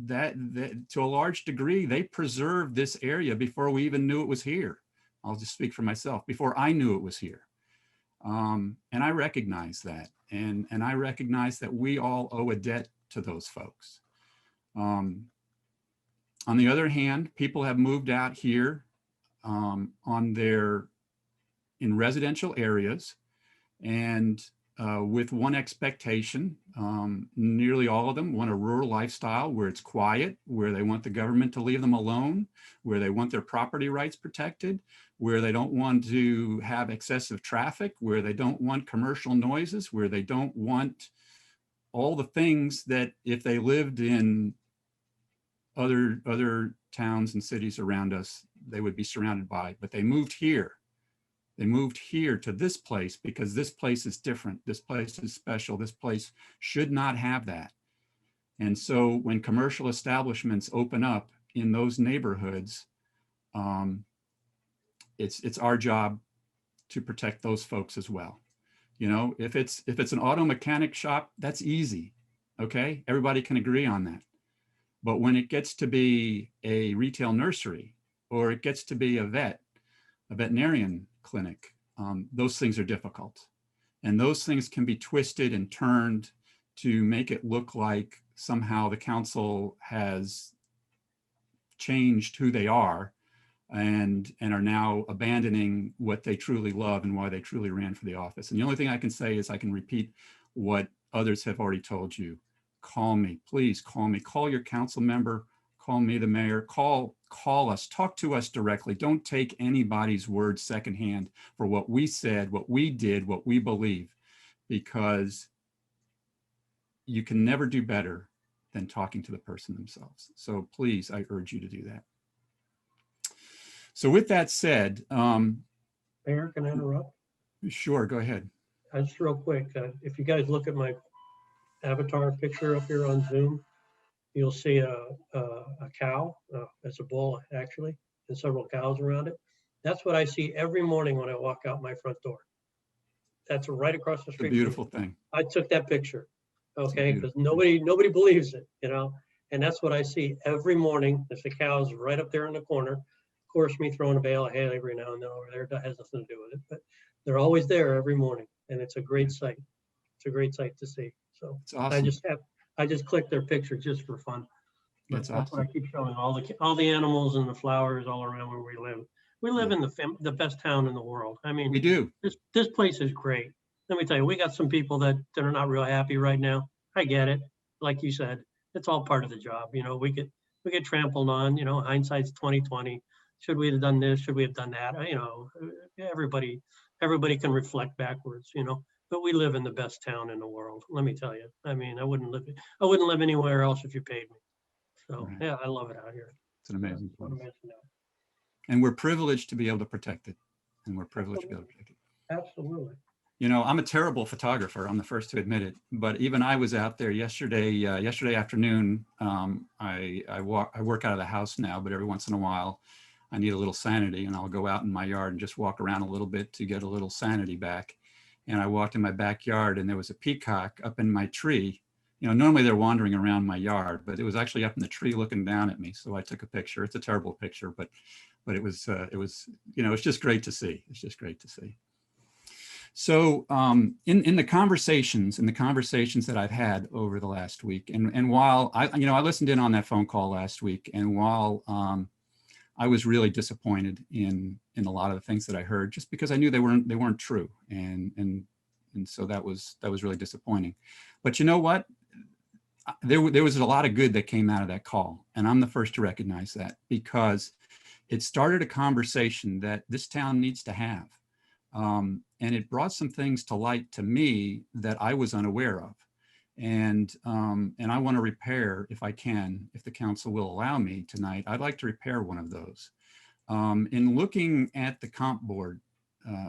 That to a large degree, they preserved this area before we even knew it was here. I'll just speak for myself, before I knew it was here. And I recognize that. And I recognize that we all owe a debt to those folks. On the other hand, people have moved out here in residential areas, and with one expectation. Nearly all of them want a rural lifestyle where it's quiet, where they want the government to leave them alone, where they want their property rights protected, where they don't want to have excessive traffic, where they don't want commercial noises, where they don't want all the things that if they lived in other towns and cities around us, they would be surrounded by. But they moved here. They moved here to this place because this place is different. This place is special. This place should not have that. And so when commercial establishments open up in those neighborhoods, it's our job to protect those folks as well. You know, if it's an auto mechanic shop, that's easy. Okay, everybody can agree on that. But when it gets to be a retail nursery, or it gets to be a veterinarian clinic, those things are difficult. And those things can be twisted and turned to make it look like somehow the council has changed who they are and are now abandoning what they truly love and why they truly ran for the office. And the only thing I can say is I can repeat what others have already told you. Call me, please call me, call your council member, call me, the mayor, call us, talk to us directly. Don't take anybody's word secondhand for what we said, what we did, what we believe, because you can never do better than talking to the person themselves. So please, I urge you to do that. So with that said, Mayor, can I interrupt? Sure, go ahead. Just real quick, if you guys look at my avatar picture up here on Zoom, you'll see a cow. It's a bull, actually, and several cows around it. That's what I see every morning when I walk out my front door. That's right across the street. It's a beautiful thing. I took that picture, okay, because nobody believes it, you know, and that's what I see every morning. There's the cows right up there in the corner. Of course, me throwing a bale of hay every now and then over there, that has nothing to do with it, but they're always there every morning, and it's a great sight. It's a great sight to see. So it's awesome. I just clicked their picture just for fun. But That's that's what I awesome. keep showing, all the animals and the flowers all around where we live. We live in the best town in the world. I mean, We do. this place is great. Let me tell you, we got some people that are not real happy right now. I get it. Like you said, it's all part of the job. You know, we get trampled on, you know, hindsight's 2020. Should we have done this? Should we have done that? You know, everybody can reflect backwards, you know, but we live in the best town in the world. Let me tell you. I mean, I wouldn't live anywhere else if you paid me. So Right. yeah, I love it out here. It's an amazing Just wanna place. mention that. And we're privileged to be able to protect it. And we're privileged to be able to protect it. Absolutely. You know, I'm a terrible photographer. I'm the first to admit it. But even I was out there yesterday afternoon. I work out of the house now, but every once in a while, I need a little sanity, and I'll go out in my yard and just walk around a little bit to get a little sanity back. And I walked in my backyard, and there was a peacock up in my tree. You know, normally they're wandering around my yard, but it was actually up in the tree looking down at me. So I took a picture. It's a terrible picture, but it was, you know, it's just great to see. It's just great to see. So in the conversations that I've had over the last week, and while I listened in on that phone call last week, and while I was really disappointed in a lot of the things that I heard, just because I knew they weren't true, and so that was really disappointing. But you know what? There was a lot of good that came out of that call, and I'm the first to recognize that, because it started a conversation that this town needs to have. And it brought some things to light to me that I was unaware of. And I want to repair, if I can, if the council will allow me tonight, I'd like to repair one of those. In looking at the comp board,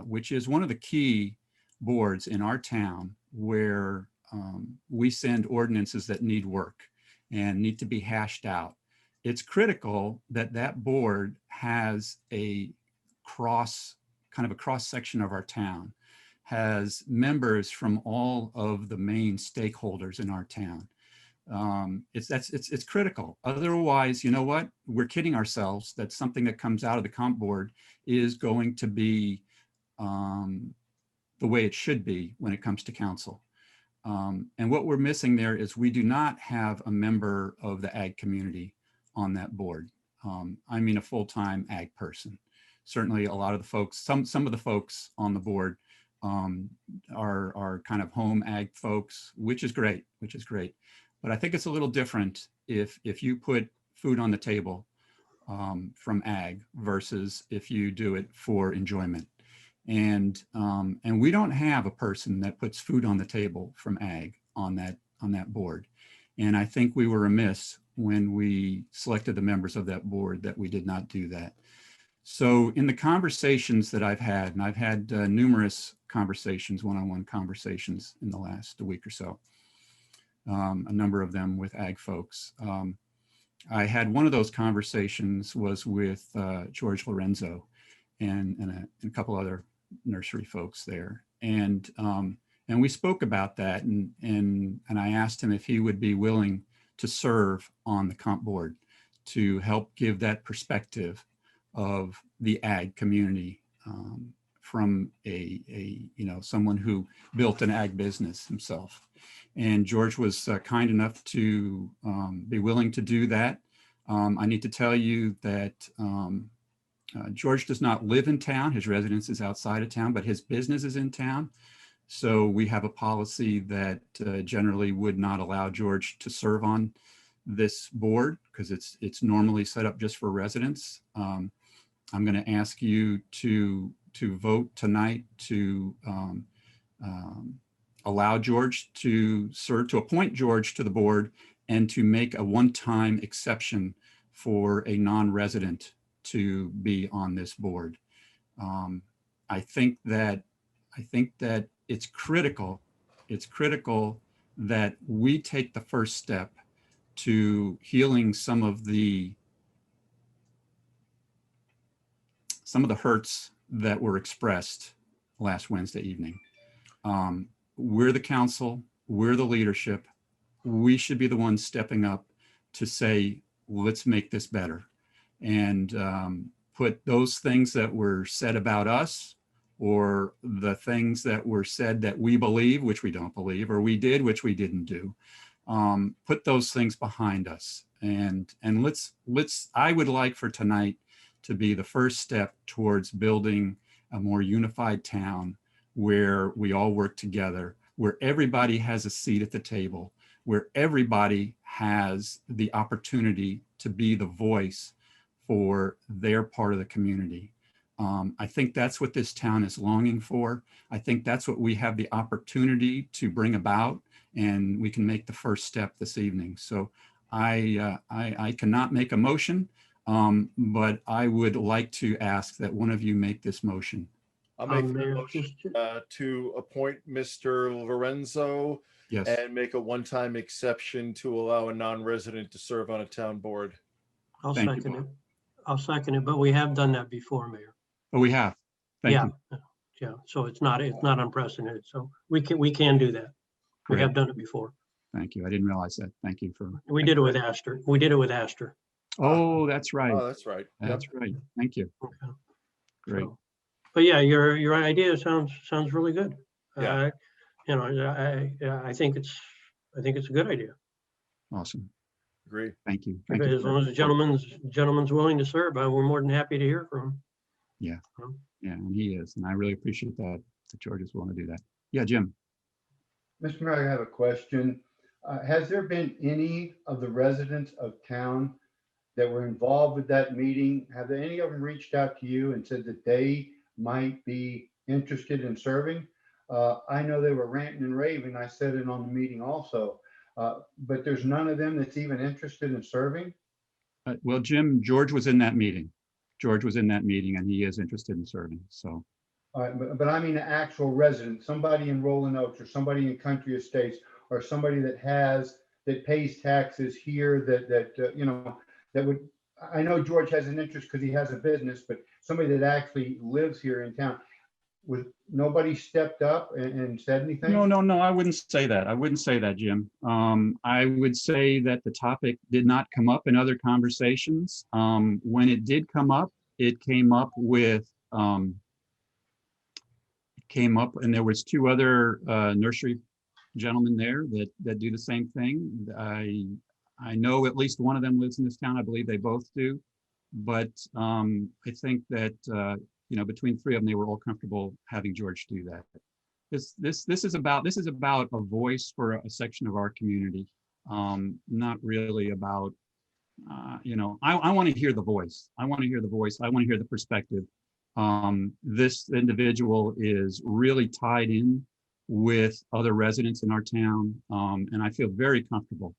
which is one of the key boards in our town where we send ordinances that need work and need to be hashed out, it's critical that that board has a cross section of our town, has members from all of the main stakeholders in our town. It's critical. Otherwise, you know what? We're kidding ourselves that something that comes out of the comp board is going to be the way it should be when it comes to council. And what we're missing there is we do not have a member of the ag community on that board. I mean, a full-time ag person. Certainly a lot of the folks, some of the folks on the board are kind of home ag folks, which is great. But I think it's a little different if you put food on the table from ag versus if you do it for enjoyment. And we don't have a person that puts food on the table from ag on that board. And I think we were remiss when we selected the members of that board that we did not do that. So in the conversations that I've had, and I've had numerous conversations, one-on-one conversations in the last week or so, a number of them with ag folks. I had one of those conversations was with Jorge Lorenzo and a couple other nursery folks there. And we spoke about that, and I asked him if he would be willing to serve on the comp board to help give that perspective of the ag community from someone who built an ag business himself. And George was kind enough to be willing to do that. I need to tell you that George does not live in town. His residence is outside of town, but his business is in town. So we have a policy that generally would not allow George to serve on this board because it's normally set up just for residents. I'm going to ask you to vote tonight to allow George to serve, to appoint George to the board, and to make a one-time exception for a non-resident to be on this board. I think that it's critical that we take the first step to healing some of the hurts that were expressed last Wednesday evening. We're the council, we're the leadership. We should be the ones stepping up to say, let's make this better, and put those things that were said about us, or the things that were said that we believe, which we don't believe, or we did, which we didn't do. put those things behind us. And I would like for tonight to be the first step towards building a more unified town where we all work together, where everybody has a seat at the table, where everybody has the opportunity to be the voice for their part of the community. I think that's what this town is longing for. I think that's what we have the opportunity to bring about, and we can make the first step this evening. So I cannot make a motion, but I would like to ask that one of you make this motion. I'll make the motion to appoint Mr. Lorenzo. Yes. And make a one-time exception to allow a non-resident to serve on a town board. I'll second it. I'll second it, but we have done that before, Mayor. Oh, we have. Thank you. Yeah, so it's not unprecedented. So we can do that. We have done it before. Thank you. I didn't realize that. Thank you for. We did it with Astor. We did it with Astor. Oh, that's right. Oh, that's right. That's right. Thank you. Okay. Great. So, but yeah, your idea sounds really good. Yeah. You know, I think it's a good idea. Awesome. Agree. Thank you. As long as the gentleman's willing to serve, we're more than happy to hear from him. Yeah. Yeah, and he is, and I really appreciate that George is willing to do that. Yeah, Jim. Mr. Mayor, I have a question. Has there been any of the residents of town that were involved with that meeting? Have any of them reached out to you and said that they might be interested in serving? I know they were ranting and raving. I said it on the meeting also, but there's none of them that's even interested in serving. Well, Jim, George was in that meeting. George was in that meeting, and he is interested in serving. So. All right, but I mean an actual resident, somebody in Rolling Oaks or somebody in Country Estates or somebody that pays taxes here that you know, that would. I know George has an interest because he has a business, but somebody that actually lives here in town. Nobody stepped up and said anything? No, I wouldn't say that. I wouldn't say that, Jim. I would say that the topic did not come up in other conversations. When it did come up, it came up and there was two other nursery gentlemen there that do the same thing. I know at least one of them lives in this town. I believe they both do. But I think that you know, between three of them, they were all comfortable having George do that. This is about a voice for a section of our community, not really about you know. I want to hear the voice. I want to hear the voice. I want to hear the perspective. This individual is really tied in with other residents in our town, and I feel very comfortable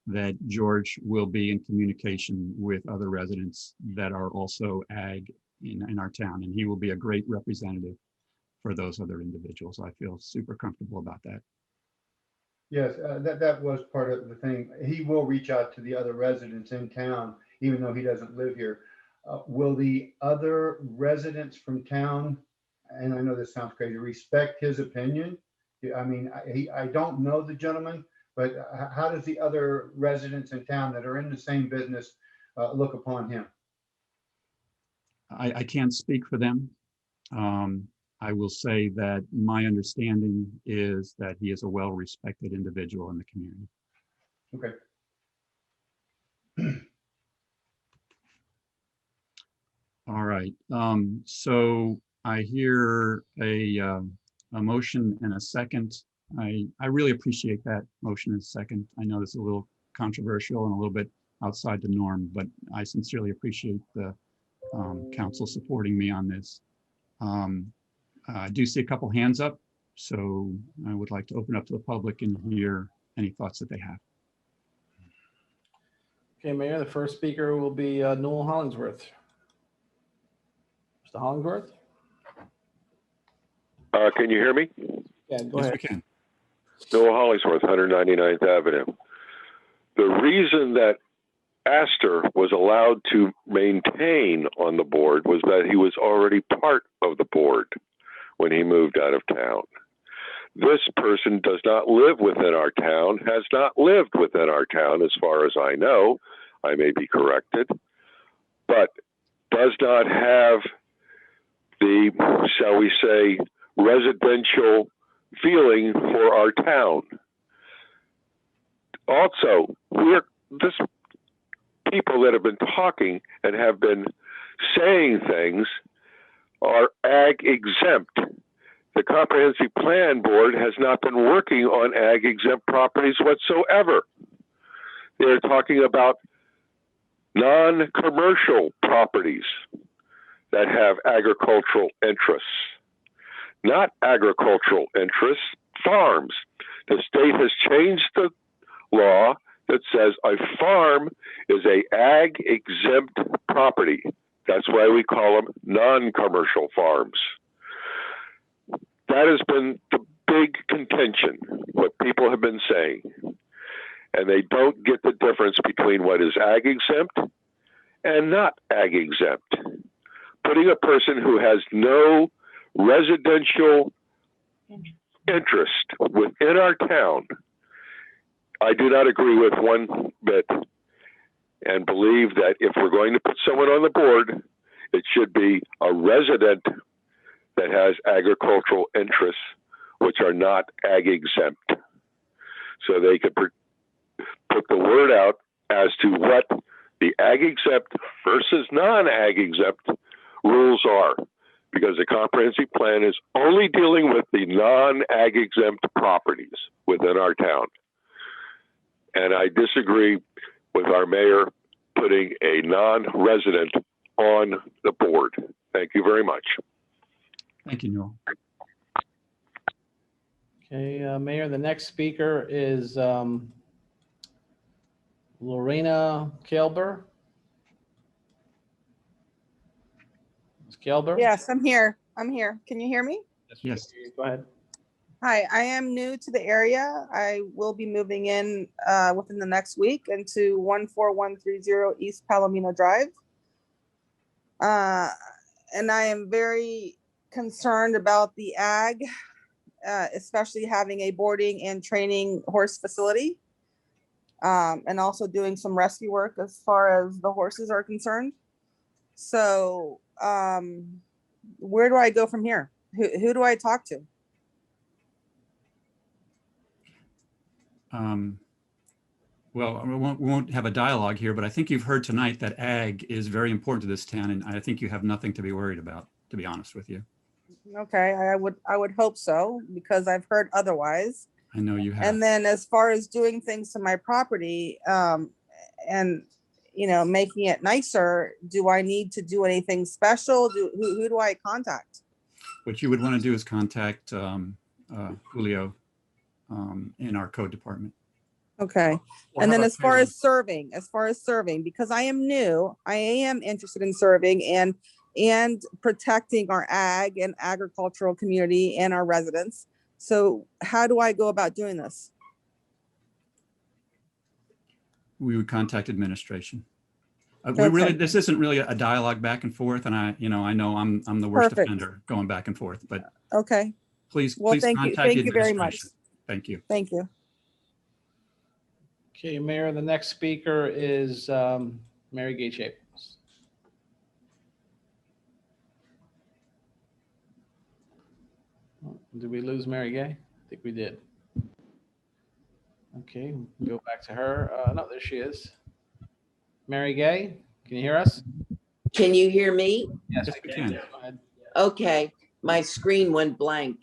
that George will be in communication with other residents that are also ag in our town, and he will be a great representative for those other individuals. I feel super comfortable about that. Yes, that was part of the thing. He will reach out to the other residents in town, even though he doesn't live here. Will the other residents from town, and I know this sounds crazy, respect his opinion? I mean, I don't know the gentleman, but how does the other residents in town that are in the same business look upon him? I can't speak for them. I will say that my understanding is that he is a well-respected individual in the community. Okay. All right. So I hear a motion and a second. I really appreciate that motion and second. I know it's a little controversial and a little bit outside the norm, but I sincerely appreciate the council supporting me on this. I do see a couple hands up, so I would like to open up to the public and hear any thoughts that they have. Okay, Mayor, the first speaker will be Noel Hollingsworth. Mr. Hollingsworth? Can you hear me? Yeah, go ahead. Yes, we can. Noah Hollingsworth, 199th Avenue. The reason that Astor was allowed to maintain on the board was that he was already part of the board when he moved out of town. This person does not live within our town, has not lived within our town as far as I know. I may be corrected, but does not have the, shall we say, residential feeling for our town. Also, this people that have been talking and have been saying things are ag exempt. The Comprehensive Plan Board has not been working on ag exempt properties whatsoever. They're talking about non-commercial properties that have agricultural interests, not agricultural interests, farms. The state has changed the law that says a farm is a ag exempt property. That's why we call them non-commercial farms. That has been the big contention, what people have been saying. And they don't get the difference between what is ag exempt and not ag exempt. Putting a person who has no residential interest within our town, I do not agree with one bit, and believe that if we're going to put someone on the board, it should be a resident that has agricultural interests, which are not ag exempt. So they could put the word out as to what the ag exempt versus non-ag exempt rules are, because the comprehensive plan is only dealing with the non-ag exempt properties within our town. And I disagree with our mayor putting a non-resident on the board. Thank you very much. Thank you, Newell. Okay, Mayor, the next speaker is Lorena Kelber. Ms. Kelber? Yes, I'm here. I'm here. Can you hear me? Yes. Go ahead. Hi, I am new to the area. I will be moving in within the next week into 14130 East Palomino Drive. And I am very concerned about the ag, especially having a boarding and training horse facility, and also doing some rescue work as far as the horses are concerned. So where do I go from here? Who do I talk to? Well, we won't have a dialogue here, but I think you've heard tonight that ag is very important to this town, and I think you have nothing to be worried about, to be honest with you. Okay, I would hope so, because I've heard otherwise. I know you have. And then as far as doing things to my property, and making it nicer, do I need to do anything special? Who do I contact? What you would want to do is contact Julio in our code department. Okay. And then as far as serving, because I am new, I am interested in serving and protecting our ag and agricultural community and our residents. So how do I go about doing this? We would contact administration. Okay. This isn't really a dialogue back and forth, and I know I'm the worst Perfect. offender going back and forth, but Okay. please Thank you. contact Thank the you very much. administration. Thank you. Thank you. Okay, Mayor, the next speaker is Mary Gay Chapels. Did we lose Mary Gay? I think we did. Okay, go back to her. No, there she is. Mary Gay, can you hear us? Can you hear me? Yes, we can. Go ahead. Okay, my screen went blank.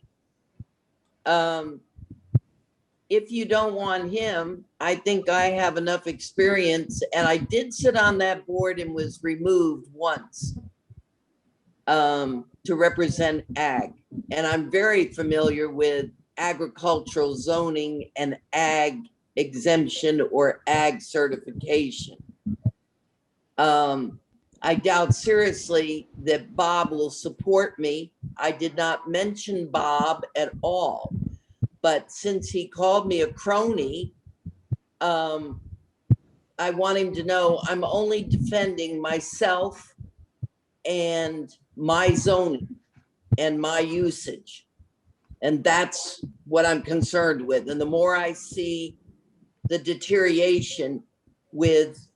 If you don't want him, I think I have enough experience, and I did sit on that board and was removed once to represent ag. And I'm very familiar with agricultural zoning and ag exemption or ag certification. I doubt seriously that Bob will support me. I did not mention Bob at all. But since he called me a crony, I want him to know I'm only defending myself and my zoning and my usage. And that's what I'm concerned with. And the more I see the deterioration with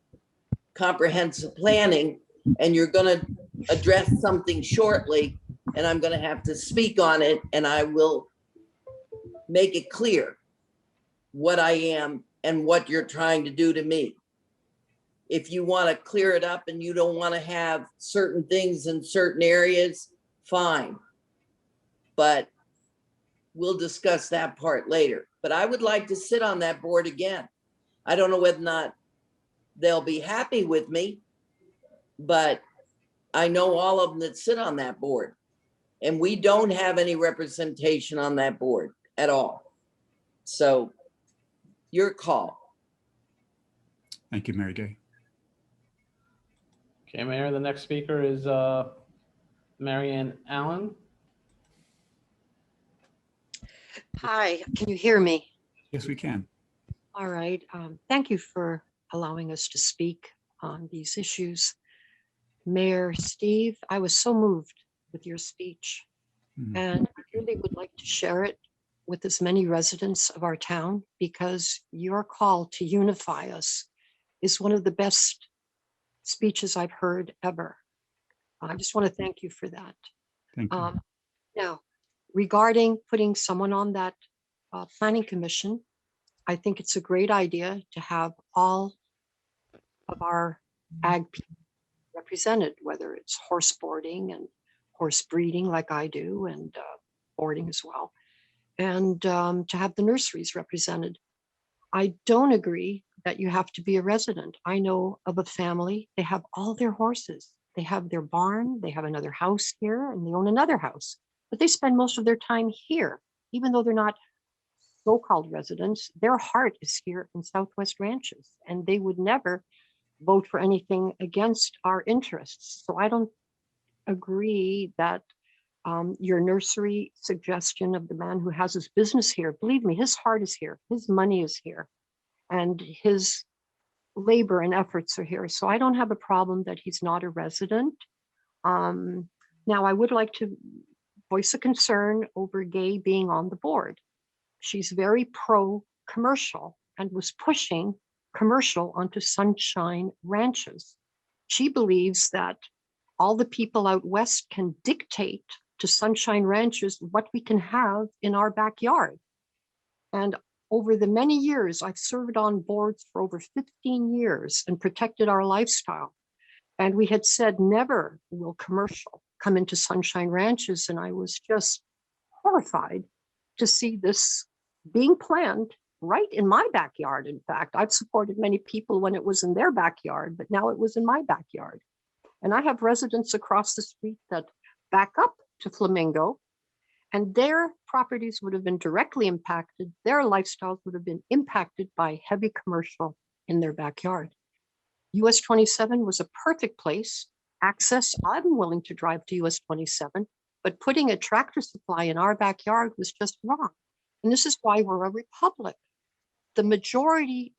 comprehensive planning, and you're going to address something shortly, and I'm going to have to speak on it, and I will make it clear what I am and what you're trying to do to me. If you want to clear it up and you don't want to have certain things in certain areas, fine. But we'll discuss that part later. But I would like to sit on that board again. I don't know whether or not they'll be happy with me, but I know all of them that sit on that board. And we don't have any representation on that board at all. So your call. Thank you, Mary Gay. Okay, Mayor, the next speaker is Marianne Allen. Hi, can you hear me? Yes, we can. All right. Thank you for allowing us to speak on these issues. Mayor Steve, I was so moved with your speech, and I really would like to share it with as many residents of our town, because your call to unify us is one of the best speeches I've heard ever. I just want to thank you for that. Thank you. Now, regarding putting someone on that planning commission, I think it's a great idea to have all of our ag people represented, whether it's horse boarding and horse breeding like I do, and boarding as well, and to have the nurseries represented. I don't agree that you have to be a resident. I know of a family, they have all their horses. They have their barn, they have another house here, and they own another house. But they spend most of their time here, even though they're not so-called residents. Their heart is here in Southwest Ranches, and they would never vote for anything against our interests. So I don't agree that your nursery suggestion of the man who has his business here, believe me, his heart is here, his money is here, and his labor and efforts are here. So I don't have a problem that he's not a resident. Now, I would like to voice a concern over Gay being on the board. She's very pro-commercial and was pushing commercial onto Sunshine Ranches. She believes that all the people out west can dictate to Sunshine Ranches what we can have in our backyard. And over the many years, I've served on boards for over 15 years and protected our lifestyle. And we had said never will commercial come into Sunshine Ranches. And I was just horrified to see this being planned right in my backyard. In fact, I've supported many people when it was in their backyard, but now it was in my backyard. And I have residents across the street that back up to Flamingo, and their properties would have been directly impacted. Their lifestyles would have been impacted by heavy commercial in their backyard. US 27 was a perfect place. Access, I'm willing to drive to US 27, but putting a tractor supply in our backyard was just wrong. And this is why we're a republic. The majority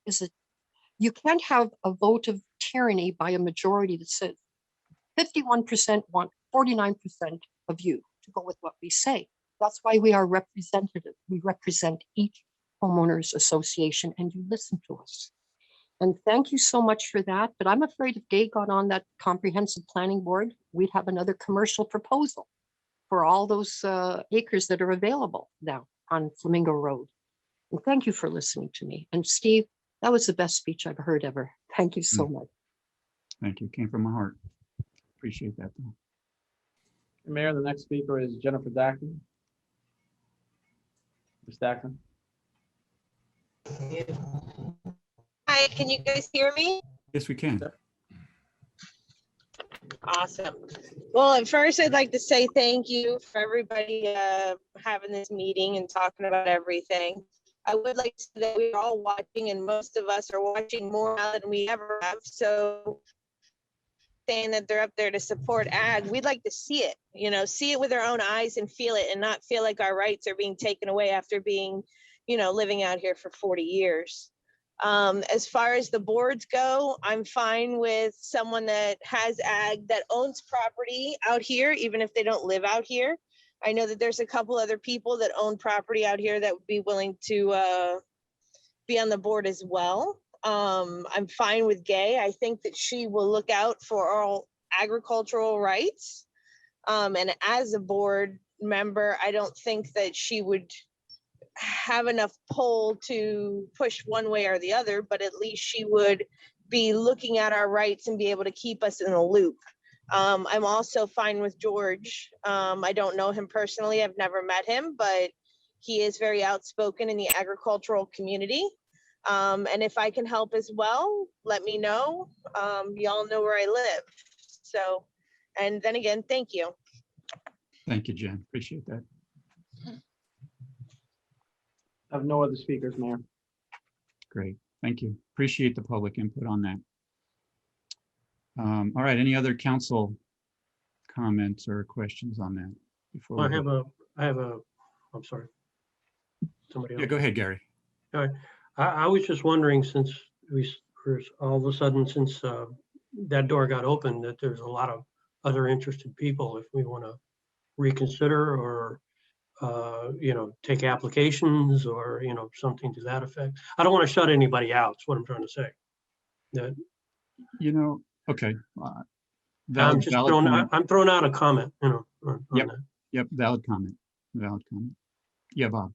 you can't have a vote of tyranny by a majority that says 51% want 49% of you to go with what we say. That's why we are representative. We represent each homeowners association, and you listen to us. And thank you so much for that. But I'm afraid if Gay got on that comprehensive planning board, we'd have another commercial proposal for all those acres that are available now on Flamingo Road. And thank you for listening to me. And Steve, that was the best speech I've heard ever. Thank you so much. Thank you. Came from my heart. Appreciate that. Mayor, the next speaker is Jennifer Dackman. Ms. Dackman. Hi, can you guys hear me? Yes, we can. Awesome. Well, at first, I'd like to say thank you for everybody having this meeting and talking about everything. I would like to say that we're all watching, and most of us are watching more now than we ever have. So saying that they're up there to support ag, we'd like to see it, see it with our own eyes and feel it, and not feel like our rights are being taken away after being, living out here for 40 years. As far as the boards go, I'm fine with someone that has ag, that owns property out here, even if they don't live out here. I know that there's a couple other people that own property out here that would be willing to be on the board as well. I'm fine with Gay. I think that she will look out for all agricultural rights. And as a board member, I don't think that she would have enough pull to push one way or the other, but at least she would be looking at our rights and be able to keep us in a loop. I'm also fine with George. I don't know him personally. I've never met him, but he is very outspoken in the agricultural community. And if I can help as well, let me know. Y'all know where I live. So, and then again, thank you. Thank you, Jen. Appreciate that. I have no other speakers, Mayor. Great. Thank you. Appreciate the public input on that. All right. Any other council comments or questions on that? Before Well, we I have a, I'm sorry. Somebody else. Yeah, go ahead, Gary. All right. I was just wondering, since all of a sudden, since that door got open, that there's a lot of other interested people, if we want to reconsider or, take applications or, something to that effect. I don't want to shut anybody out, is what I'm trying to say. That, okay. I'm throwing out a comment, on Yep. that. Yep. Valid comment. Valid comment. Yeah, Bob.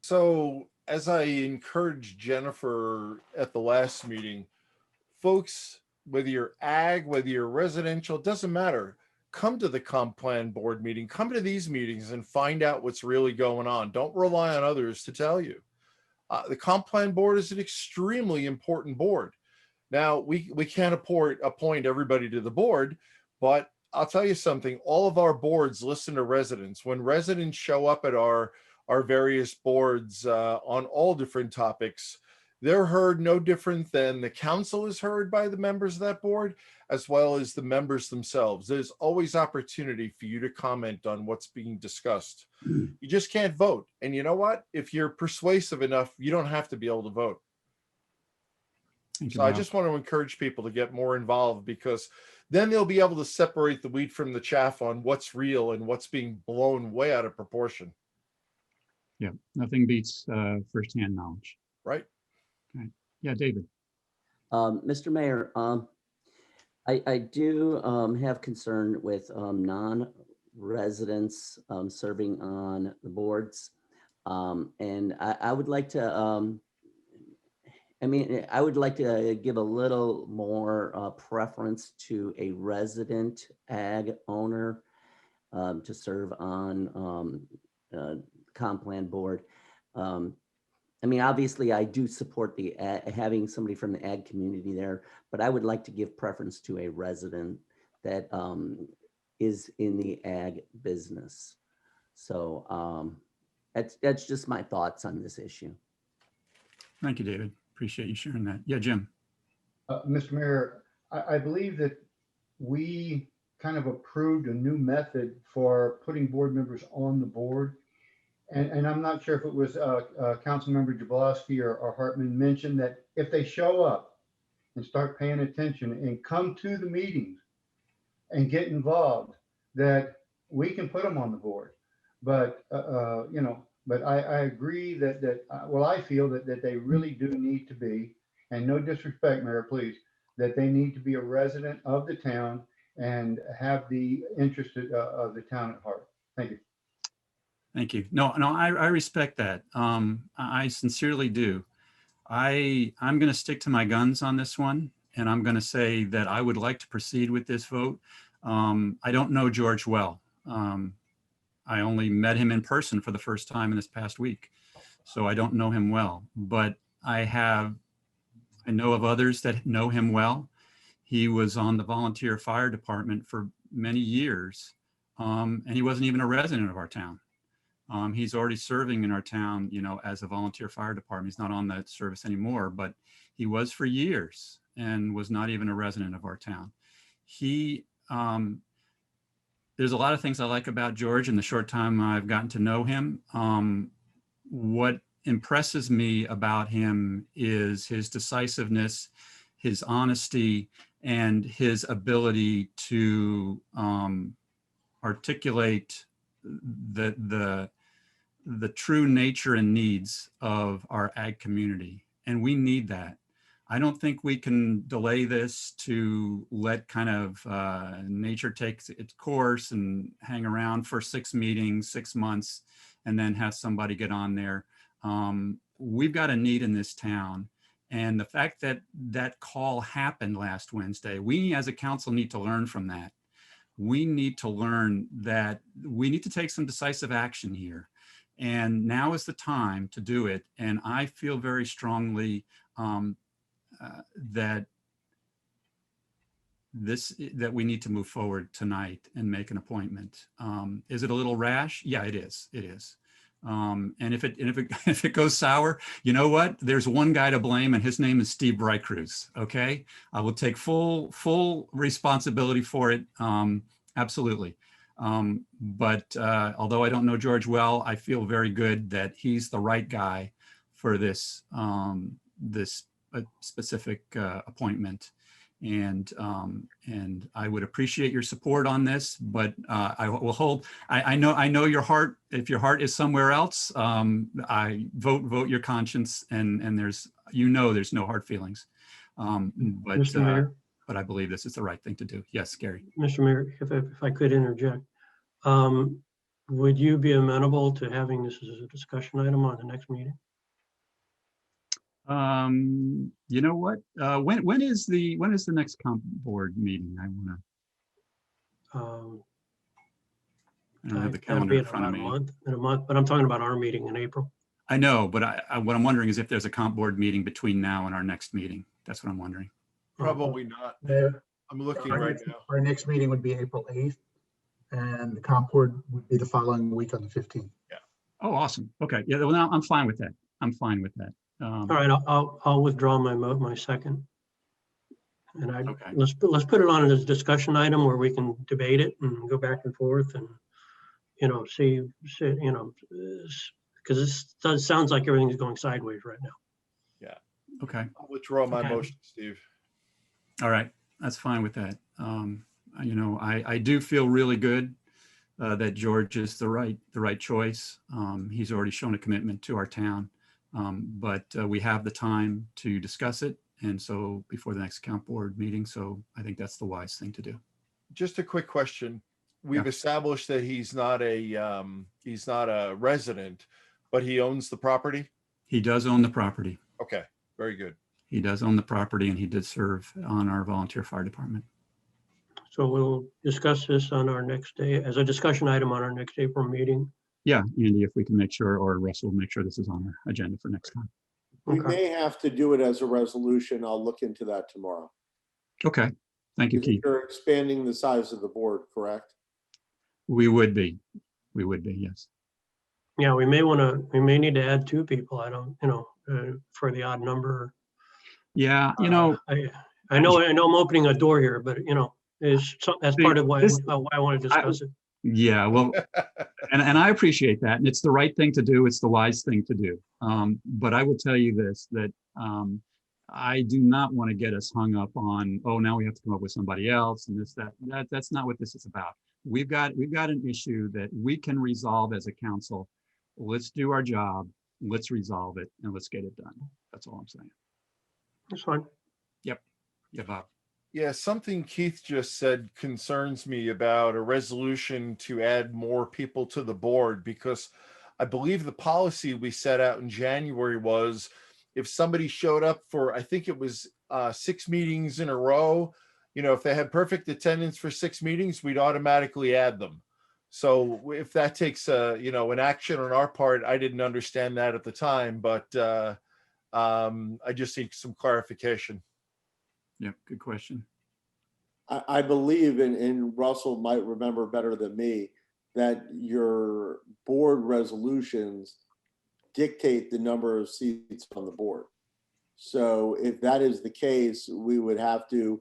So as I encouraged Jennifer at the last meeting, folks, whether you're ag, whether you're residential, it doesn't matter. Come to the comp plan board meeting, come to these meetings and find out what's really going on. Don't rely on others to tell you. The comp plan board is an extremely important board. Now, we can't appoint everybody to the board, but I'll tell you something, all of our boards listen to residents. When residents show up at our various boards on all different topics, they're heard no different than the council is heard by the members of that board, as well as the members themselves. There's always opportunity for you to comment on what's being discussed. You just can't vote. And you know what? If you're persuasive enough, you don't have to be able to vote. So I just want to encourage people to get more involved, because then they'll be able to separate the wheat from the chaff on what's real and what's being blown way out of proportion. Yeah, nothing beats firsthand knowledge. Right. Okay. Yeah, David. Mr. Mayor, I do have concern with non-residents serving on the boards. And I would like to, I would like to give a little more preference to a resident ag owner to serve on comp plan board. Obviously I do support the having somebody from the ag community there, but I would like to give preference to a resident that is in the ag business. So that's just my thoughts on this issue. Thank you, David. Appreciate you sharing that. Yeah, Jim. Mr. Mayor, I believe that we kind of approved a new method for putting board members on the board. And I'm not sure if it was Councilmember Jablonski or Hartman mentioned that if they show up and start paying attention and come to the meetings and get involved, that we can put them on the board. But, but I agree that I feel that they really do need to be, and no disrespect, Mayor, please, that they need to be a resident of the town and have the interest of the town at heart. Thank you. Thank you. No, I respect that. I sincerely do. I'm going to stick to my guns on this one, and I'm going to say that I would like to proceed with this vote. I don't know George well. I only met him in person for the first time in this past week, so I don't know him well. But I know of others that know him well. He was on the volunteer fire department for many years, and he wasn't even a resident of our town. He's already serving in our town, as a volunteer fire department. He's not on that service anymore, but he was for years and was not even a resident of our town. There's a lot of things I like about George in the short time I've gotten to know him. What impresses me about him is his decisiveness, his honesty, and his ability to articulate the true nature and needs of our ag community. And we need that. I don't think we can delay this to let kind of nature take its course and hang around for 6 meetings, 6 months, and then have somebody get on there. We've got a need in this town. And the fact that that call happened last Wednesday, we as a council need to learn from that. We need to learn that we need to take some decisive action here. And now is the time to do it. And I feel very strongly that we need to move forward tonight and make an appointment. Is it a little rash? Yeah, it is. It is. And if it goes sour, you know what? There's one guy to blame, and his name is Steve Brykrews. Okay, I will take full responsibility for it. Absolutely. But although I don't know George well, I feel very good that he's the right guy for this specific appointment. And I would appreciate your support on this, but I will hold. I know your heart. If your heart is somewhere else, I vote your conscience, and there's no hard feelings. Mr. Mayor? But I believe this is the right thing to do. Yes, Gary. Mr. Mayor, if I could interject, would you be amenable to having this as a discussion item on the next meeting? You know what? When is the next comp board meeting? I don't have the calendar in front of me. In a month, but I'm talking about our meeting in April. I know, but what I'm wondering is if there's a comp board meeting between now and our next meeting. That's what I'm wondering. Probably not. I'm looking right now. Our next meeting would be April 8th, and the comp board would be the following week on the 15th. Yeah. Oh, awesome. Okay. Yeah. Well, now I'm fine with that. I'm fine with that. All right, I'll withdraw my second. And okay. let's put it on as a discussion item where we can debate it and go back and forth and, see, because this sounds like everything's going sideways right now. Yeah. Okay. I'll withdraw my motion, Steve. All right. That's fine with that. I do feel really good that George is the right choice. He's already shown a commitment to our town. But we have the time to discuss it, and so before the next comp board meeting. So I think that's the wise thing to do. Just a quick question. We've established that he's not a resident, but he owns the property. He does own the property. Okay, very good. He does own the property, and he did serve on our volunteer fire department. So we'll discuss this on our next day as a discussion item on our next April meeting. Yeah, Andy, if we can make sure, or Russell, make sure this is on our agenda for next time. We may have to do it as a resolution. I'll look into that tomorrow. Okay, thank you, Keith. You're expanding the size of the board, correct? We would be, yes. Yeah, we may need to add 2 people. I don't, for the odd number. Yeah, I know I'm opening a door here, but that's part of why I want to discuss it. Yeah, well, and I appreciate that, and it's the right thing to do. It's the wise thing to do. But I will tell you this, that I do not want to get us hung up on, oh, now we have to come up with somebody else and this, that's not what this is about. We've got an issue that we can resolve as a council. Let's do our job. Let's resolve it, and let's get it done. That's all I'm saying. That's fine. Yep. Yeah, Bob. Yeah, something Keith just said concerns me about a resolution to add more people to the board, because I believe the policy we set out in January was if somebody showed up for, I think it was 6 meetings in a row, if they had perfect attendance for 6 meetings, we'd automatically add them. So if that takes an action on our part, I didn't understand that at the time, but I just need some clarification. Yeah, good question. I believe, and Russell might remember better than me, that your board resolutions dictate the number of seats on the board. So if that is the case, we would have to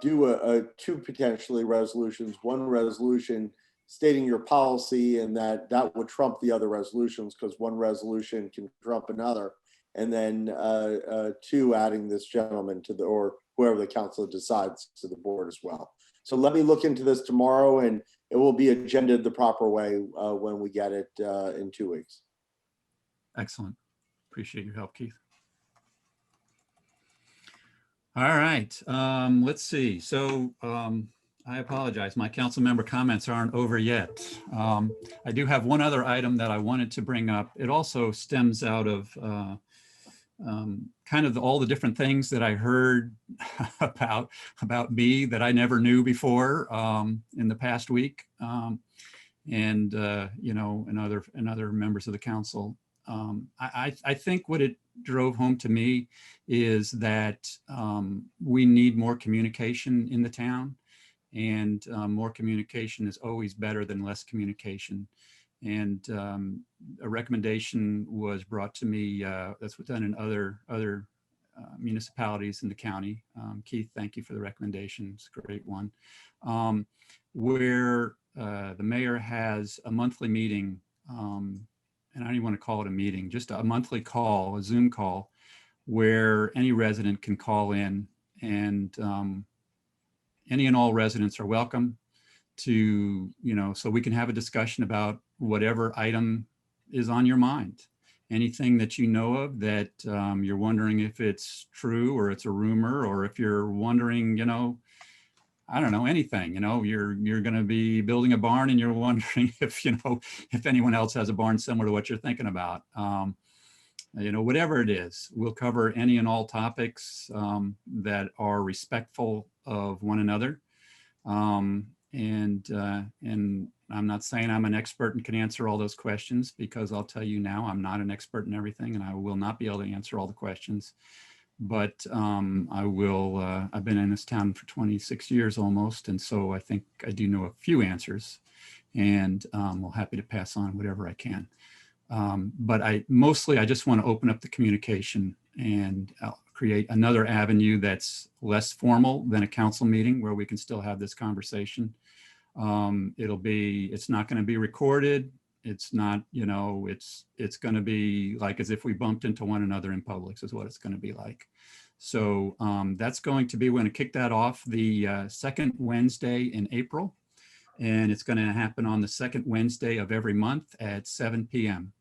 do 2 potentially resolutions, one resolution stating your policy, and that would trump the other resolutions because one resolution can trump another. And then 2, adding this gentleman to or whoever the council decides to the board as well. So let me look into this tomorrow, and it will be agended the proper way when we get it in 2 weeks. Excellent. Appreciate your help, Keith. All right. Let's see. So I apologize. My council member comments aren't over yet. I do have one other item that I wanted to bring up. It also stems out of kind of all the different things that I heard about me that I never knew before in the past week, and you know, and other members of the council. I think what it drove home to me is that we need more communication in the town. And more communication is always better than less communication. And a recommendation was brought to me that's done in other municipalities in the county. Keith, thank you for the recommendation. It's a great one. Where the mayor has a monthly meeting, and I don't even want to call it a meeting, just a monthly call, a Zoom call, where any resident can call in, and any and all residents are welcome to, you know, so we can have a discussion about whatever item is on your mind. Anything that you know of that you're wondering if it's true or it's a rumor, or if you're wondering, you know, I don't know, anything, you know, you're going to be building a barn and you're wondering if, you know, if anyone else has a barn similar to what you're thinking about. You know, whatever it is, we'll cover any and all topics that are respectful of one another. And I'm not saying I'm an expert and can answer all those questions, because I'll tell you now, I'm not an expert in everything, and I will not be able to answer all the questions. But I will, I've been in this town for 26 years almost, and so I think I do know a few answers, and we're happy to pass on whatever I can. But I just want to open up the communication and create another avenue that's less formal than a council meeting, where we can still have this conversation. It's not going to be recorded. It's not, you know, it's going to be like as if we bumped into one another in Publix is what it's going to be like. So that's going to be, we're going to kick that off the second Wednesday in April. And it's going to happen on the second Wednesday of every month at 7 p.m.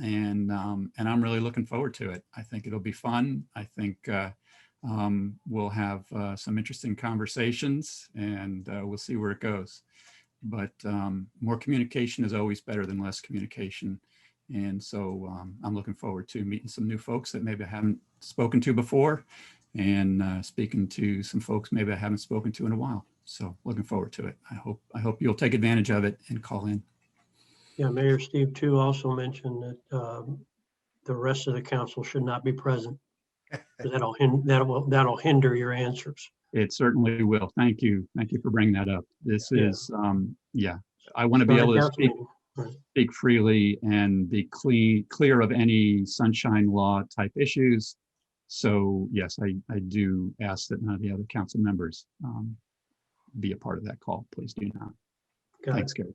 And I'm really looking forward to it. I think it'll be fun. I think we'll have some interesting conversations, and we'll see where it goes. But more communication is always better than less communication. And so I'm looking forward to meeting some new folks that maybe I haven't spoken to before, and speaking to some folks maybe I haven't spoken to in a while. So looking forward to it. I hope you'll take advantage of it and call in. Yeah, Mayor Steve too also mentioned that the rest of the council should not be present. That'll hinder your answers. It certainly will. Thank you. Thank you for bringing that up. This is, yeah, I want to be able to speak freely and be clear of any sunshine law type issues. So yes, I do ask that none of the other council members be a part of that call. Please do not. Thanks, Gary.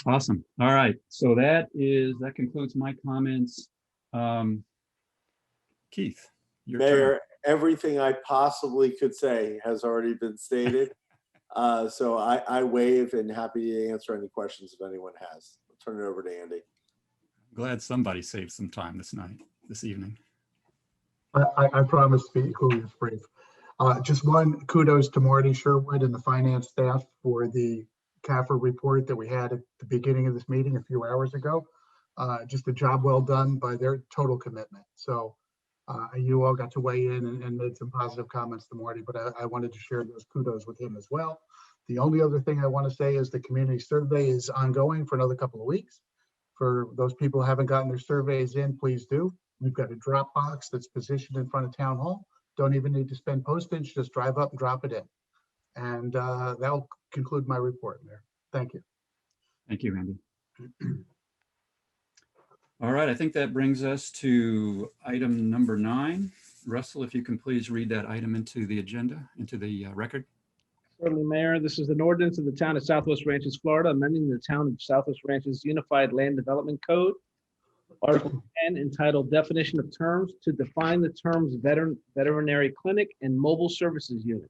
Awesome. All right. So that concludes my comments. Keith, your Mayor, turn. everything I possibly could say has already been stated. So I waive and happy to answer any questions if anyone has. I'll turn it over to Andy. Glad somebody saved some time this evening. I promise to be equally as brief. Just one kudos to Marty Sherwood and the finance staff for the CAFR report that we had at the beginning of this meeting a few hours ago. Just a job well done by their total commitment. So you all got to weigh in and made some positive comments to Marty, but I wanted to share those kudos with him as well. The only other thing I want to say is the community survey is ongoing for another couple of weeks. For those people who haven't gotten their surveys in, please do. We've got a drop box that's positioned in front of Town Hall. Don't even need to spend postage, just drive up and drop it in. And that'll conclude my report, Mayor. Thank you. Thank you, Andy. All right, I think that brings us to item number 9. Russell, if you can please read that item into the agenda, into the record. Certainly, Mayor. This is an ordinance of the town of Southwest Ranches, Florida, amending the town of Southwest Ranches Unified Land Development Code, Article 10, entitled Definition of Terms, to define the terms veterinary clinic and mobile services unit.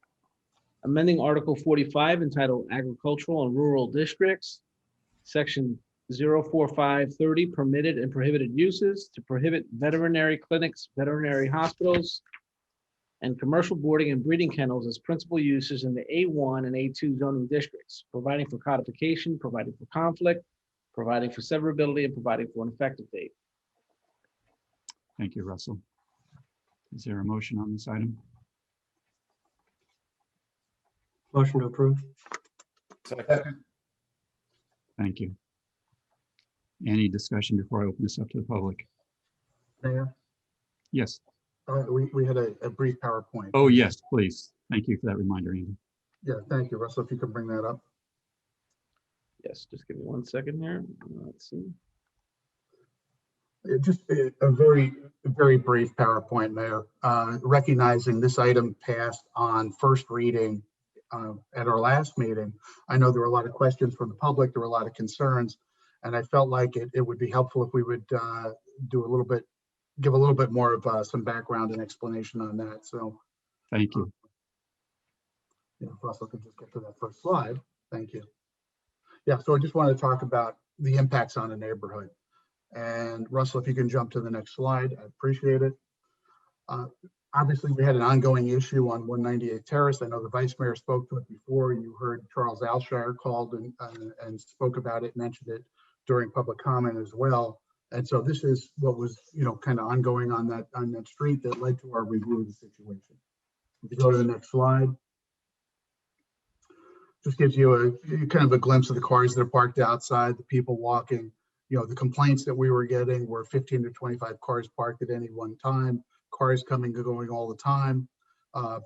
Amending Article 45, entitled Agricultural and Rural Districts, Section 04530, Permitted and Prohibited Uses, to prohibit veterinary clinics, veterinary hospitals, and commercial boarding and breeding kennels as principal uses in the A1 and A2 zoning districts, providing for codification, providing for conflict, providing for severability, and providing for an effective date. Thank you, Russell. Is there a motion on this item? Motion to approve. Second. Thank you. Any discussion before I open this up to the public? Mayor, Yes. we had a brief PowerPoint. Oh, yes, please. Thank you for that reminder, Andy. Yeah, thank you, Russell, if you could bring that up. Yes, just give me 1 second here. Let's see. Just a very, very brief PowerPoint, Mayor. Recognizing this item passed on first reading at our last meeting. I know there were a lot of questions from the public, there were a lot of concerns, and I felt like it would be helpful if we would give a little bit more of some background and explanation on that. So thank you. If Russell could just get to that first slide. Thank you. Yeah, so I just wanted to talk about the impacts on the neighborhood. And Russell, if you can jump to the next slide, I appreciate it. Obviously, we had an ongoing issue on 198 Terrace. I know the Vice Mayor spoke to it before. You heard Charles Alshire called and spoke about it, mentioned it during public comment as well. And so this is what was, kind of ongoing on that street that led to our review of the situation. If you go to the next slide. Just gives you a kind of a glimpse of the cars that are parked outside, the people walking. The complaints that we were getting were 15 to 25 cars parked at any one time, cars coming and going all the time,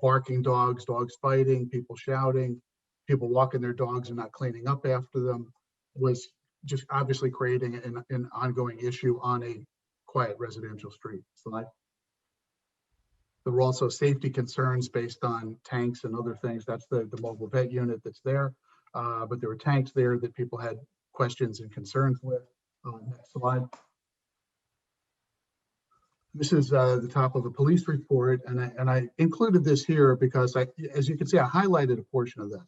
barking dogs, dogs fighting, people shouting, people walking their dogs and not cleaning up after them, was just obviously creating an ongoing issue on a quiet residential street. Slide. There were also safety concerns based on tanks and other things. That's the mobile vet unit that's there. But there were tanks there that people had questions and concerns with. Next slide. This is the top of the police report, and I included this here because as you can see, I highlighted a portion of this.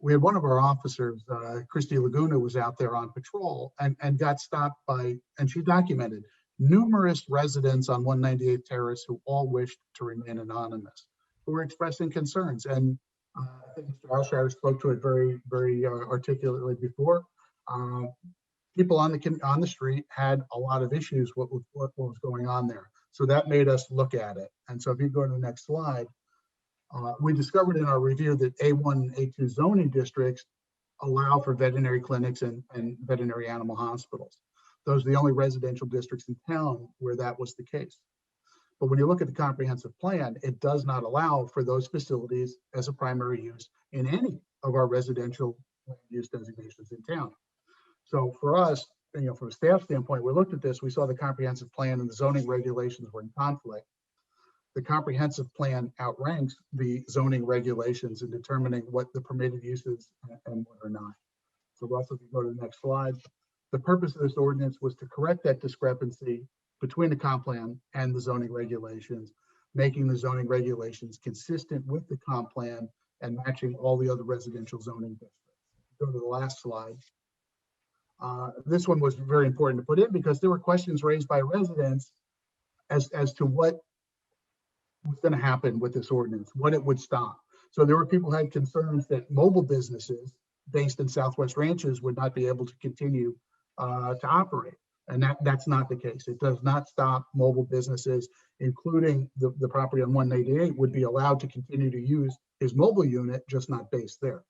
We had one of our officers, Christy Laguna, was out there on patrol and got stopped by, and she documented numerous residents on 198 Terrace who all wished to remain anonymous, who were expressing concerns. And I think Mr. Alshire spoke to it very, very articulately before. People on the street had a lot of issues with what was going on there. So that made us look at it. And so if you go to the next slide, we discovered in our review that A1 and A2 zoning districts allow for veterinary clinics and veterinary animal hospitals. Those are the only residential districts in town where that was the case. But when you look at the comprehensive plan, it does not allow for those facilities as a primary use in any of our residential use designations in town. So for us, from a staff standpoint, we looked at this, we saw the comprehensive plan and the zoning regulations were in conflict. The comprehensive plan outranks the zoning regulations in determining what the permitted uses and what are not. So Russell, if you go to the next slide. The purpose of this ordinance was to correct that discrepancy between the comp plan and the zoning regulations, making the zoning regulations consistent with the comp plan and matching all the other residential zoning districts. Go to the last slide. This one was very important to put in because there were questions raised by residents as to what was going to happen with this ordinance, what it would stop. So there were people who had concerns that mobile businesses based in Southwest Ranches would not be able to continue to operate. And that's not the case. It does not stop mobile businesses, including the property on 188 would be allowed to continue to use his mobile unit, just not based there.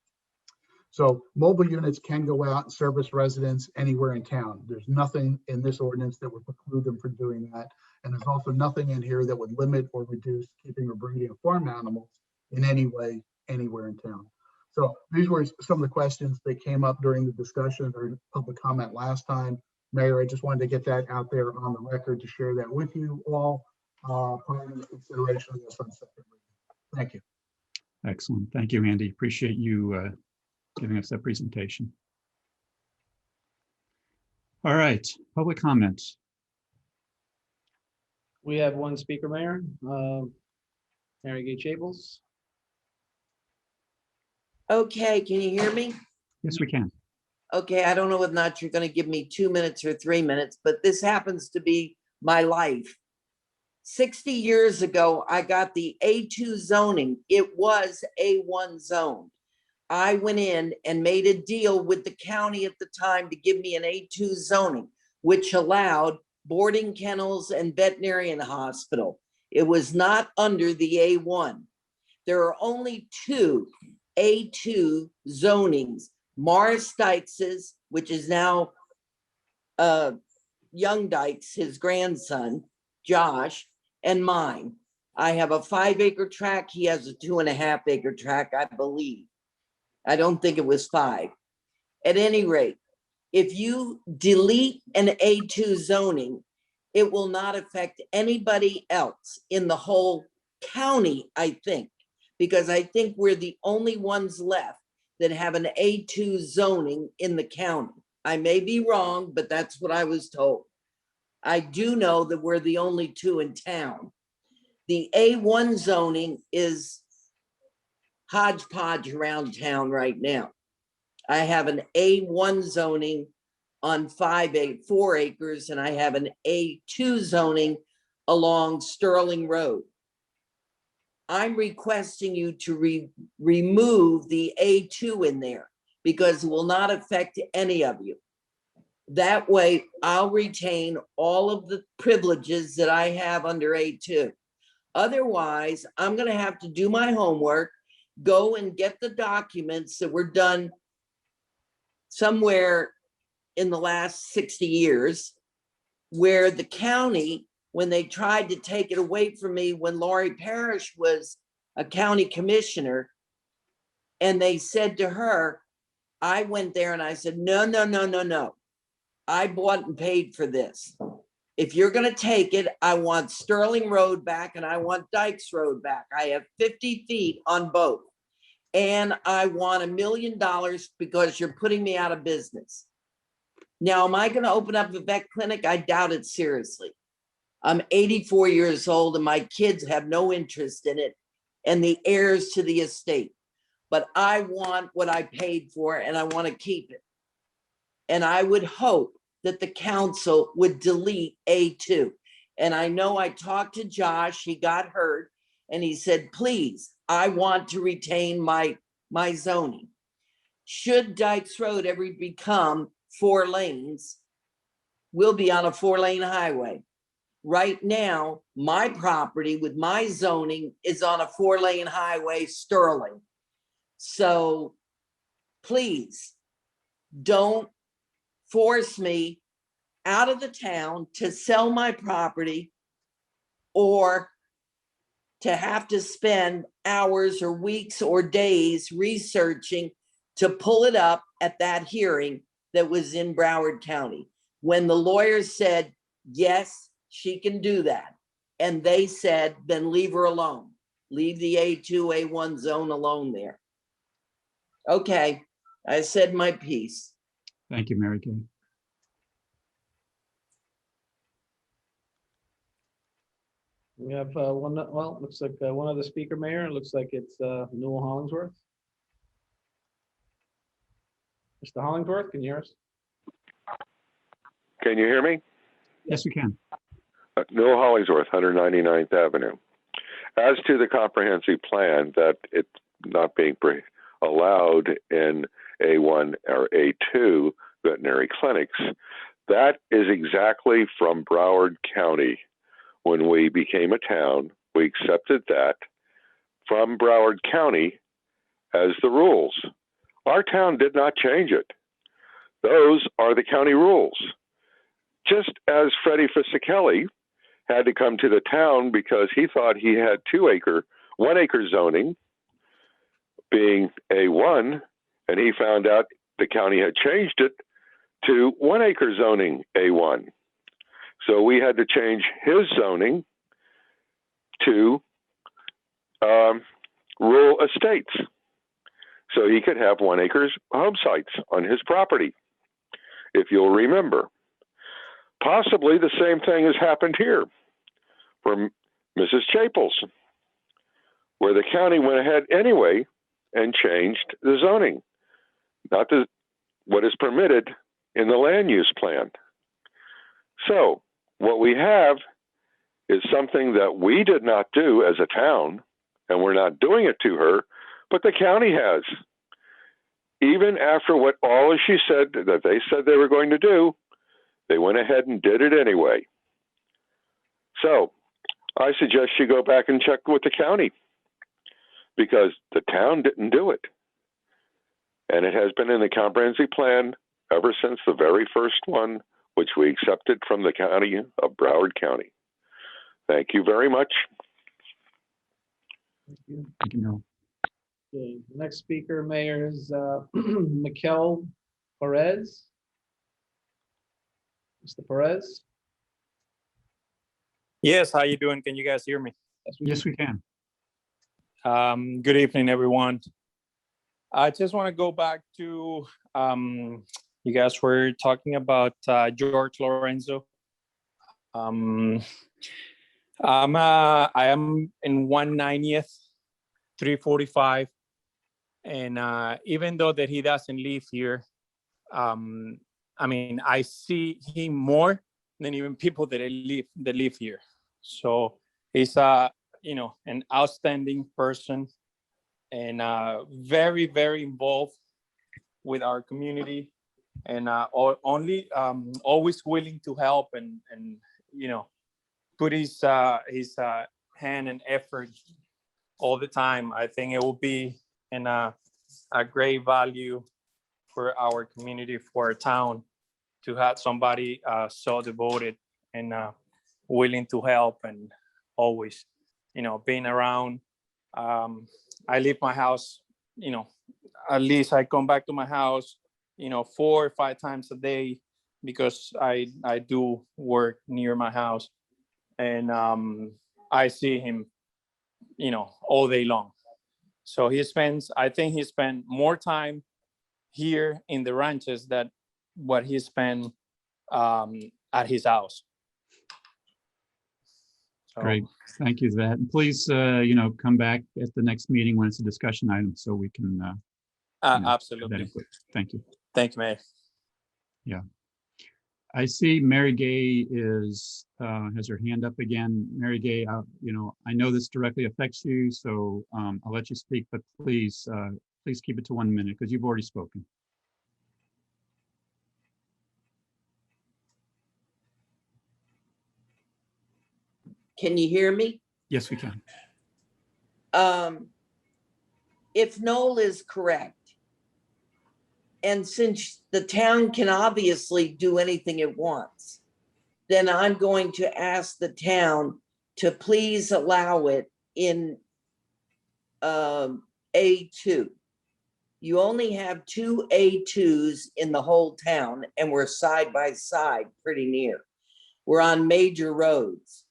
So mobile units can go out and service residents anywhere in town. There's nothing in this ordinance that would preclude them from doing that. And there's also nothing in here that would limit or reduce keeping or breeding of farm animals in any way, anywhere in town. So these were some of the questions that came up during the discussion or public comment last time. Mayor, I just wanted to get that out there on the record to share that with you all prior to the consideration of this on second reading. Thank you. Excellent. Thank you, Andy. Appreciate you giving us that presentation. All right, public comments. We have one speaker, Mayor. Mary Gay Chables. Okay, can you hear me? Yes, we can. Okay, I don't know whether or not you're going to give me 2 minutes or 3 minutes, but this happens to be my life. 60 years ago, I got the A2 zoning. It was A1 zone. I went in and made a deal with the county at the time to give me an A2 zoning, which allowed boarding kennels and veterinarian hospital. It was not under the A1. There are only 2 A2 zonings, Morris Dykes's, which is now Young Dykes, his grandson, Josh, and mine. I have a 5-acre tract. He has a 2.5-acre tract, I believe. I don't think it was 5. At any rate, if you delete an A2 zoning, it will not affect anybody else in the whole county, I think, because I think we're the only ones left that have an A2 zoning in the county. I may be wrong, but that's what I was told. I do know that we're the only 2 in town. The A1 zoning is hodgepodge around town right now. I have an A1 zoning on 4 acres, and I have an A2 zoning along Sterling Road. I'm requesting you to remove the A2 in there because it will not affect any of you. That way, I'll retain all of the privileges that I have under A2. Otherwise, I'm going to have to do my homework, go and get the documents that were done somewhere in the last 60 years, where the county, when they tried to take it away from me when Laurie Parrish was a county commissioner, and they said to her, I went there and I said, no, no, no, no, no. I bought and paid for this. If you're going to take it, I want Sterling Road back and I want Dykes Road back. I have 50 feet on both. And I want $1 million because you're putting me out of business. Now, am I going to open up a vet clinic? I doubt it seriously. I'm 84 years old and my kids have no interest in it and the heirs to the estate. But I want what I paid for and I want to keep it. And I would hope that the council would delete A2. And I know I talked to Josh, he got hurt, and he said, please, I want to retain my zoning. Should Dykes Road ever become 4 lanes, we'll be on a 4-lane highway. Right now, my property with my zoning is on a 4-lane highway, Sterling. So please don't force me out of the town to sell my property or to have to spend hours or weeks or days researching to pull it up at that hearing that was in Broward County. When the lawyers said, yes, she can do that. And they said, then leave her alone. Leave the A2, A1 zone alone there. Okay, I said my piece. Thank you, Mary Kay. We have one, well, looks like one other speaker, Mayor. It looks like it's Newell Hollingsworth. Mr. Hollingsworth, can you hear us? Can you hear me? Yes, we can. Newell Hollingsworth, 199th Avenue. As to the comprehensive plan that it's not being allowed in A1 or A2 veterinary clinics, that is exactly from Broward County. When we became a town, we accepted that from Broward County as the rules. Our town did not change it. Those are the county rules. Just as Freddie Fisichella had to come to the town because he thought he had 1 acre zoning being A1, and he found out the county had changed it to 1 acre zoning A1. So we had to change his zoning to rural estates so he could have 1 acre home sites on his property, if you'll remember. Possibly the same thing has happened here for Mrs. Chapels, where the county went ahead anyway and changed the zoning, not what is permitted in the land use plan. So what we have is something that we did not do as a town, and we're not doing it to her, but the county has. Even after what all she said that they said they were going to do, they went ahead and did it anyway. So I suggest you go back and check with the county, because the town didn't do it. And it has been in the comprehensive plan ever since the very first one, which we accepted from the county of Broward County. Thank you very much. Thank you. Thank you, Mel. Okay, the next speaker, Mayor, is Mikel Perez. Mr. Perez? Yes, how you doing? Can you guys hear me? Yes, we can. Good evening, everyone. I just want to go back to, you guys were talking about Jorge Lorenzo. I am in 190th, 345. And even though that he doesn't live here, I mean, I see him more than even people that live here. So he's you know, an outstanding person and very, very involved with our community, and always willing to help and you know, put his hand and effort all the time. I think it will be a great value for our community, for our town, to have somebody so devoted and willing to help and always, you know, being around. I leave my house, you know, at least I come back to my house, you know, 4 or 5 times a day, because I do work near my house, and I see him, you know, all day long. So I think he spent more time here in the ranches than what he spent at his house. So, Great, thank you for that. And please, you know, come back at the next meeting when it's a discussion item, so we can. You know, absolutely. Thank you. Thank you, Mayor. Yeah. I see Mary Gay has her hand up again. Mary Gay, you know, I know this directly affects you, so I'll let you speak, but please keep it to 1 minute, because you've already spoken. Can you hear me? Yes, we can. If Noel is correct, and since the town can obviously do anything it wants, then I'm going to ask the town to please allow it in A2. You only have 2 A2s in the whole town, and we're side by side pretty near. We're on major roads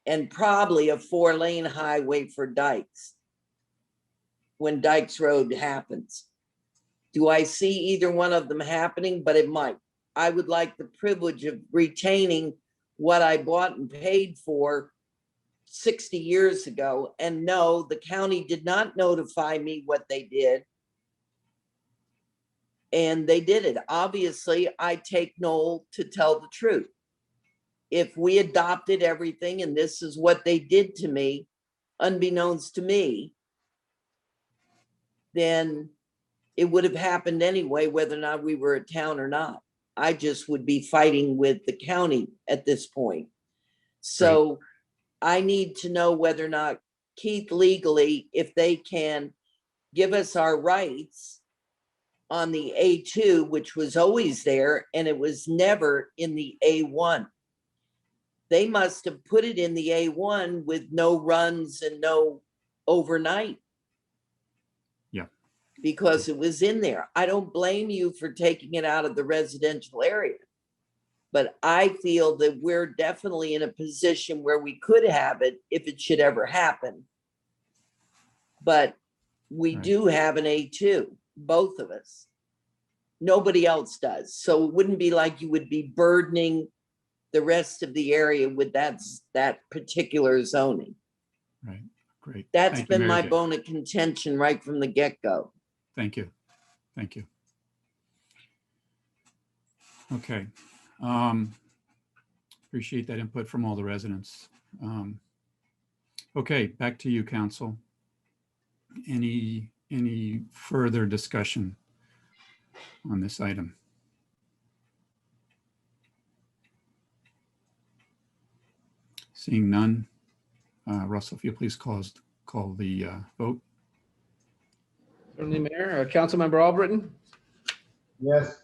and probably a 4-lane highway for Dykes when Dykes Road happens. Do I see either one of them happening? But it might. I would like the privilege of retaining what I bought and paid for 60 years ago. And no, the county did not notify me what they did. And they did it. Obviously, I take Noel to tell the truth. If we adopted everything and this is what they did to me, unbeknownst to me, then it would have happened anyway, whether or not we were a town or not. I just would be fighting with the county at this point. So I need to know whether or not Keith legally, if they can give us our rights on the A2, which was always there, and it was never in the A1. They must have put it in the A1 with no runs and no overnight. Yeah. Because it was in there. I don't blame you for taking it out of the residential area. But I feel that we're definitely in a position where we could have it if it should ever happen. But we do have an A2, both of us. Nobody else does. So it wouldn't be like you would be burdening the rest of the area with that particular zoning. Right, great. That's Thank you, been Mary my Gay. bone of contention right from the get-go. Thank you. Thank you. Okay. Appreciate that input from all the residents. Okay, back to you, council. Any further discussion on this item? Seeing none, Russell, if you please call the vote. Certainly, Mayor. Councilmember Albritton? Yes.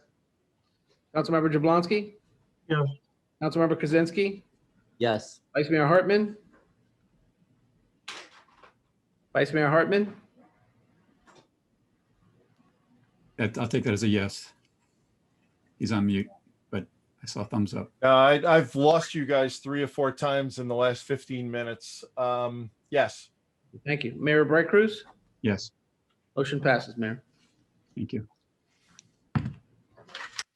Councilmember Jablonski? Yes. Councilmember Kozinski? Yes. Vice Mayor Hartman? Vice Mayor Hartman? I'll take that as a yes. He's on mute, but I saw a thumbs up. I've lost you guys 3 or 4 times in the last 15 minutes. Yes. Thank you. Mayor Bright Cruz? Yes. Motion passes, Mayor. Thank you.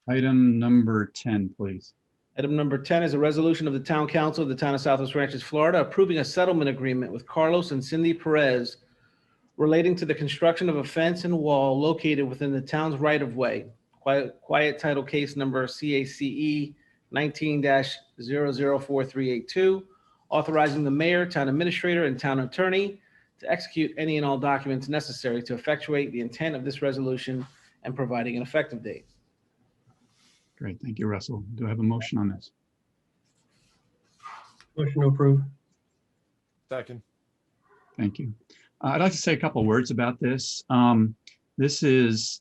Item number 10, please. Item number 10 is a resolution of the Town Council of the Town of Southwest Ranches, Florida, approving a settlement agreement with Carlos and Cindy Perez relating to the construction of a fence and wall located within the town's right-of-way. Quiet title case number CACE 19-004382, authorizing the mayor, town administrator, and town attorney to execute any and all documents necessary to effectuate the intent of this resolution and providing an effective date. Great, thank you, Russell. Do I have a motion on this? Motion to approve. Second. Thank you. I'd like to say a couple of words about this. This is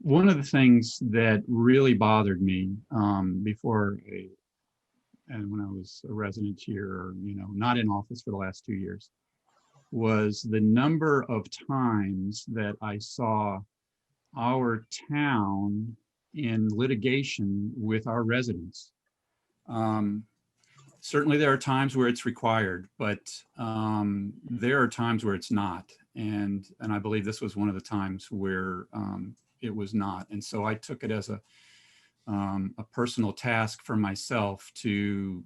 one of the things that really bothered me before and when I was a resident here, or, not in office for the last 2 years, was the number of times that I saw our town in litigation with our residents. Certainly there are times where it's required, but there are times where it's not. And I believe this was one of the times where it was not. And so I took it as a personal task for myself to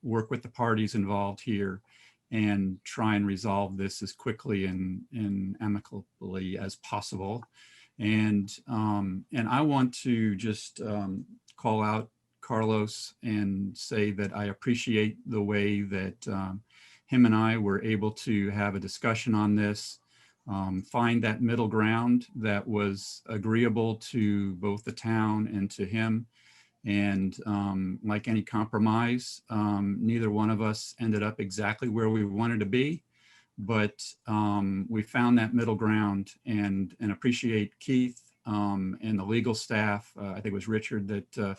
work with the parties involved here and try and resolve this as quickly and amicably as possible. And I want to just call out Carlos and say that I appreciate the way that him and I were able to have a discussion on this, find that middle ground that was agreeable to both the town and to him. And like any compromise, neither one of us ended up exactly where we wanted to be, but we found that middle ground, and appreciate Keith and the legal staff. I think it was Richard that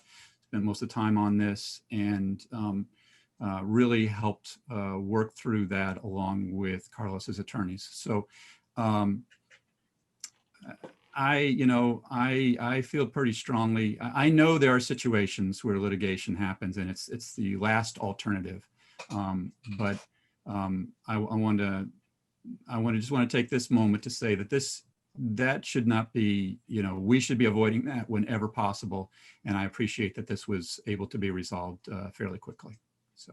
spent most of the time on this, and really helped work through that along with Carlos's attorneys. So I feel pretty strongly. I know there are situations where litigation happens and it's the last alternative. But I just want to take this moment to say that that should not be, we should be avoiding that whenever possible. And I appreciate that this was able to be resolved fairly quickly. So,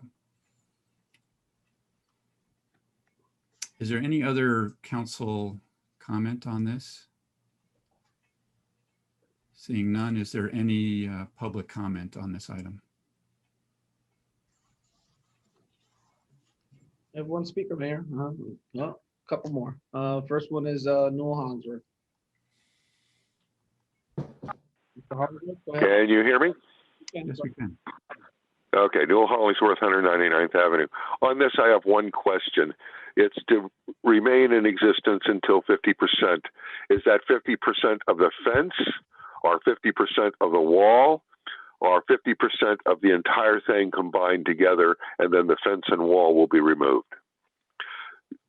is there any other council comment on this? Seeing none, is there any public comment on this item? I have one speaker, Mayor. No, a couple more. First one is Newell Hansford. Mr. Hansford, go ahead. Can you hear me? Yes, we can. Okay, Newell Hollingsworth, 199th Avenue. On this, I have one question. It's to remain in existence until 50%. Is that 50% of the fence, or 50% of the wall, or 50% of the entire thing combined together, and then the fence and wall will be removed?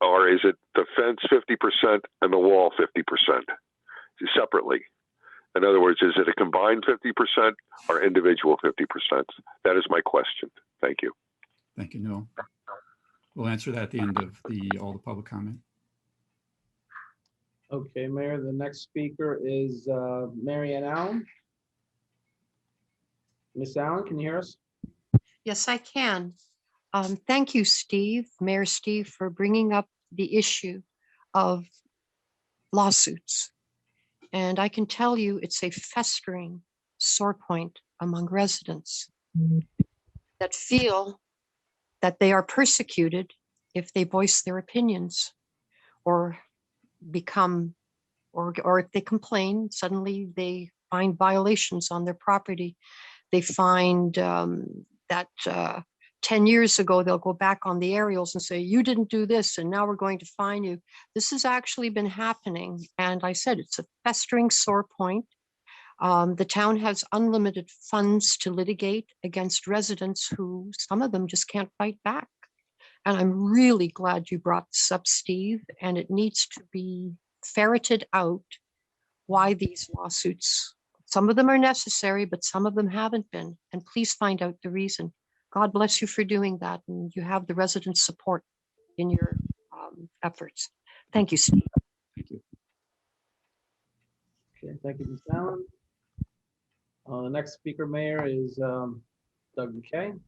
Or is it the fence 50% and the wall 50% separately? In other words, is it a combined 50% or individual 50%? That is my question. Thank you. Thank you, Noel. We'll answer that at the end of all the public comment. Okay, Mayor, the next speaker is Marianne Allen. Miss Allen, can you hear us? Yes, I can. Thank you, Steve, Mayor Steve, for bringing up the issue of lawsuits. And I can tell you it's a festering sore point among residents that feel that they are persecuted if they voice their opinions or become, or if they complain, suddenly they find violations on their property. They find that 10 years ago, they'll go back on the aerials and say, you didn't do this, and now we're going to fine you. This has actually been happening. And I said, it's a festering sore point. The town has unlimited funds to litigate against residents who, some of them just can't fight back. And I'm really glad you brought this up, Steve, and it needs to be ferreted out why these lawsuits, some of them are necessary, but some of them haven't been. And please find out the reason. God bless you for doing that. And you have the residents' support in your efforts. Thank you, Steve. Thank you. Okay, thank you, Ms. Allen. The next speaker, Mayor, is Doug McKay.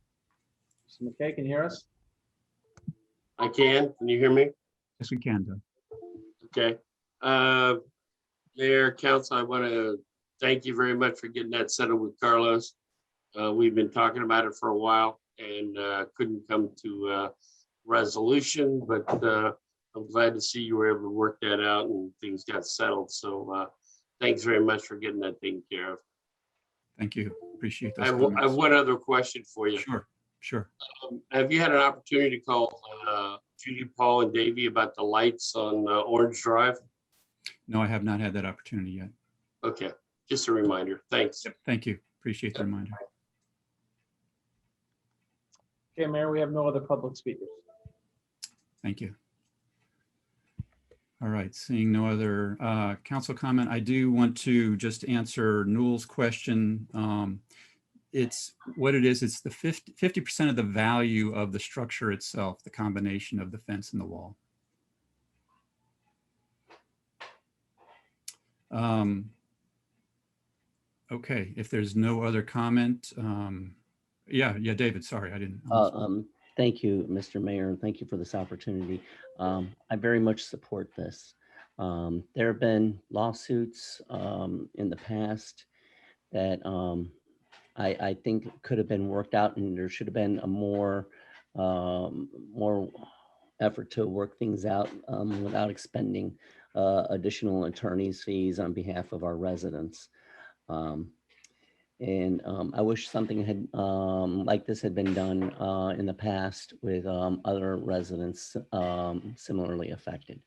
Mr. McKay, can you hear us? I can. Can you hear me? Yes, we can, Doug. Okay. Mayor, Council, I want to thank you very much for getting that settled with Carlos. We've been talking about it for a while and couldn't come to a resolution, but I'm glad to see you were able to work that out and things got settled. So thanks very much for getting that taken care of. Thank you. Appreciate I those have one other question for you. Sure. Have you had an opportunity to call Judy, Paul, and Davey about the lights on Orange Drive? No, I have not had that opportunity yet. Okay, just a reminder. Thanks. Thank you. Appreciate the reminder. Okay, Mayor, we have no other public speakers. Thank you. All right, seeing no other council comment, I do want to just answer Newell's question. It's what it is. It's the 50% of the value of the structure itself, the combination of the fence and the wall. Okay, if there's no other comment, yeah, David, sorry, I didn't. Thank you, Mr. Mayor, and thank you for this opportunity. I very much support this. There have been lawsuits in the past that I think could have been worked out, and there should have been a more effort to work things out without expending additional attorney's fees on behalf of our residents. I wish something had like this had been done in the past with other residents similarly affected.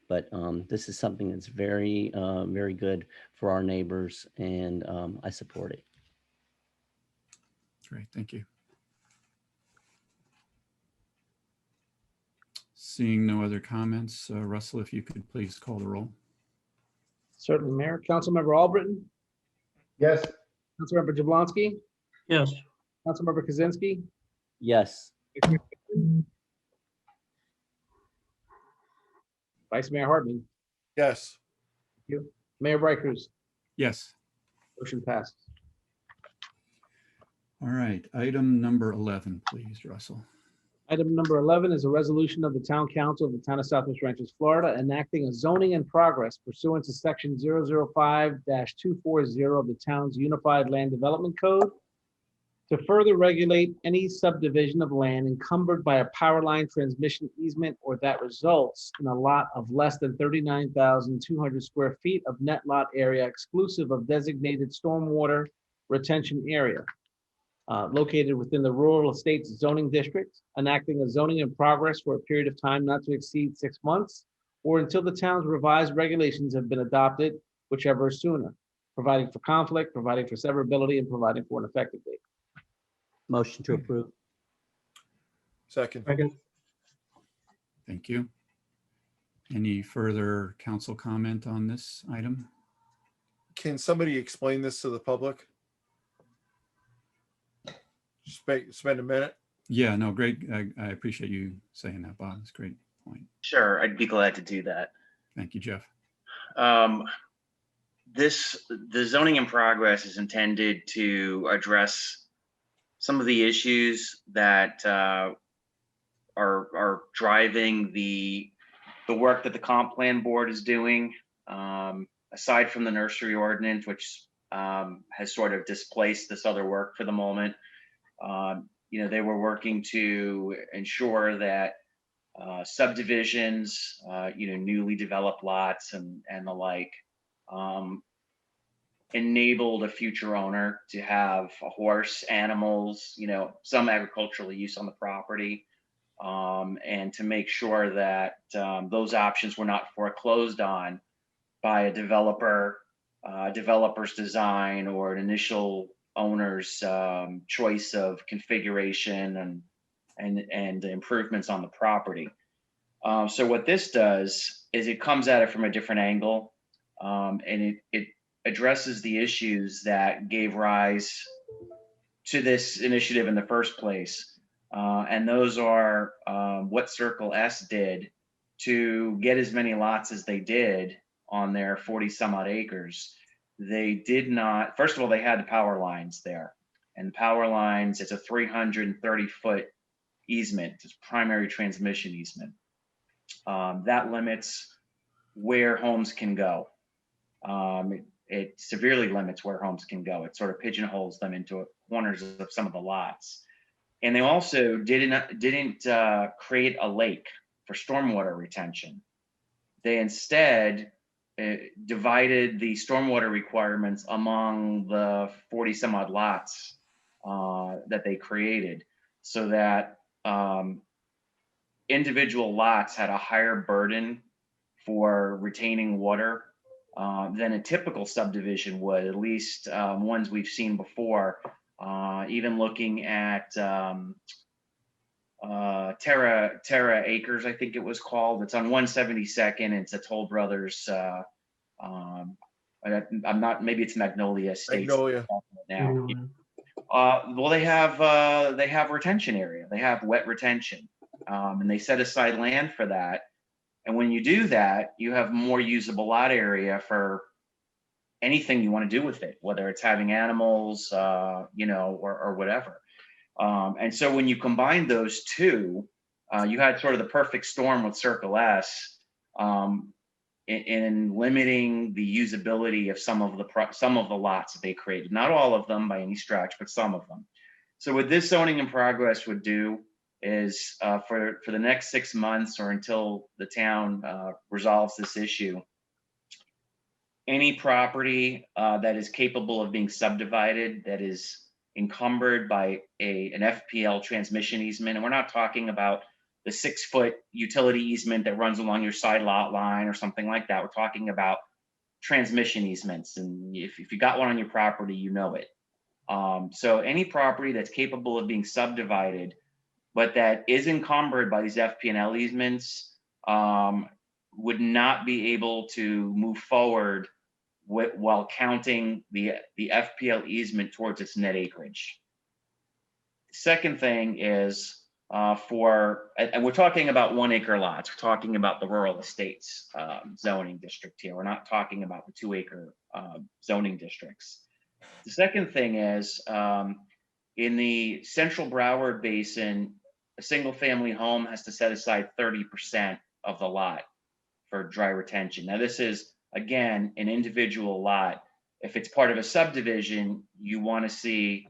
But this is something that's very, very good for our neighbors, and I support it. Great, thank you. Seeing no other comments, Russell, if you could please call the roll. Certainly, Mayor. Councilmember Albritton? Yes. Councilmember Jablonski? Yes. Councilmember Kaczynski? Yes. Vice Mayor Hartman? Yes. Thank you. Mayor Bright Cruz? Yes. Motion passes. All right, item number 11, please, Russell. Item number 11 is a resolution of the Town Council of the Town of Southwest Ranches, Florida, enacting a zoning in progress pursuant to section 005-240 of the town's Unified Land Development Code to further regulate any subdivision of land encumbered by a power line transmission easement or that results in a lot of less than 39,200 square feet of net lot area exclusive of designated stormwater retention area. Located within the Rural Estates Zoning District, enacting a zoning in progress for a period of time not to exceed 6 months, or until the town's revised regulations have been adopted, whichever is sooner, providing for conflict, providing for severability, and providing for an effective date. Motion to approve. Second. Thank you. Any further council comment on this item? Can somebody explain this to the public? Spend a minute. Yeah, no, great. I appreciate you saying that, Bob. It's a great point. Sure, I'd be glad to do that. Thank you, Jeff. The zoning in progress is intended to address some of the issues that are driving the work that the comp plan board is doing. Aside from the nursery ordinance, which has sort of displaced this other work for the moment. they were working to ensure that subdivisions, newly developed lots and the like, enabled a future owner to have a horse, animals, some agricultural use on the property, and to make sure that those options were not foreclosed on by a developer's design or an initial owner's choice of configuration and improvements on the property. So what this does is it comes at it from a different angle, and it addresses the issues that gave rise to this initiative in the first place. And those are what Circle S did to get as many lots as they did on their 40 some odd acres. They did not, first of all, they had the power lines there, and the power lines, it's a 330-foot easement, it's primary transmission easement. That limits where homes can go. It severely limits where homes can go. It sort of pigeonholes them into corners of some of the lots. And they also didn't create a lake for stormwater retention. They instead divided the stormwater requirements among the 40 some odd lots that they created, so that individual lots had a higher burden for retaining water than a typical subdivision would, at least ones we've seen before. Even looking at Terra Acres, I think it was called. It's on 172nd. It's a Toll Brothers. I'm not. Maybe it's Magnolia Estates. Magnolia. Now. Well, they have retention area. They have wet retention, and they set aside land for that. And when you do that, you have more usable lot area for anything you want to do with it, whether it's having animals, or whatever. And so when you combine those two, you had sort of the perfect storm with Circle S in limiting the usability of some of the lots that they created. Not all of them by any stretch, but some of them. So what this zoning in progress would do is for the next 6 months or until the town resolves this issue, any property that is capable of being subdivided, that is encumbered by an FPL transmission easement, and we're not talking about the 6-foot utility easement that runs along your side lot line or something like that. We're talking about transmission easements, and if you got one on your property, you know it. So any property that's capable of being subdivided, but that is encumbered by these FP&L easements, would not be able to move forward while counting the FPL easement towards its net acreage. Second thing is and we're talking about 1 acre lots. We're talking about the rural estates zoning district here. We're not talking about the 2 acre zoning districts. The second thing is in the central Broward Basin, a single family home has to set aside 30% of the lot for dry retention. Now this is, again, an individual lot. If it's part of a subdivision, you want to see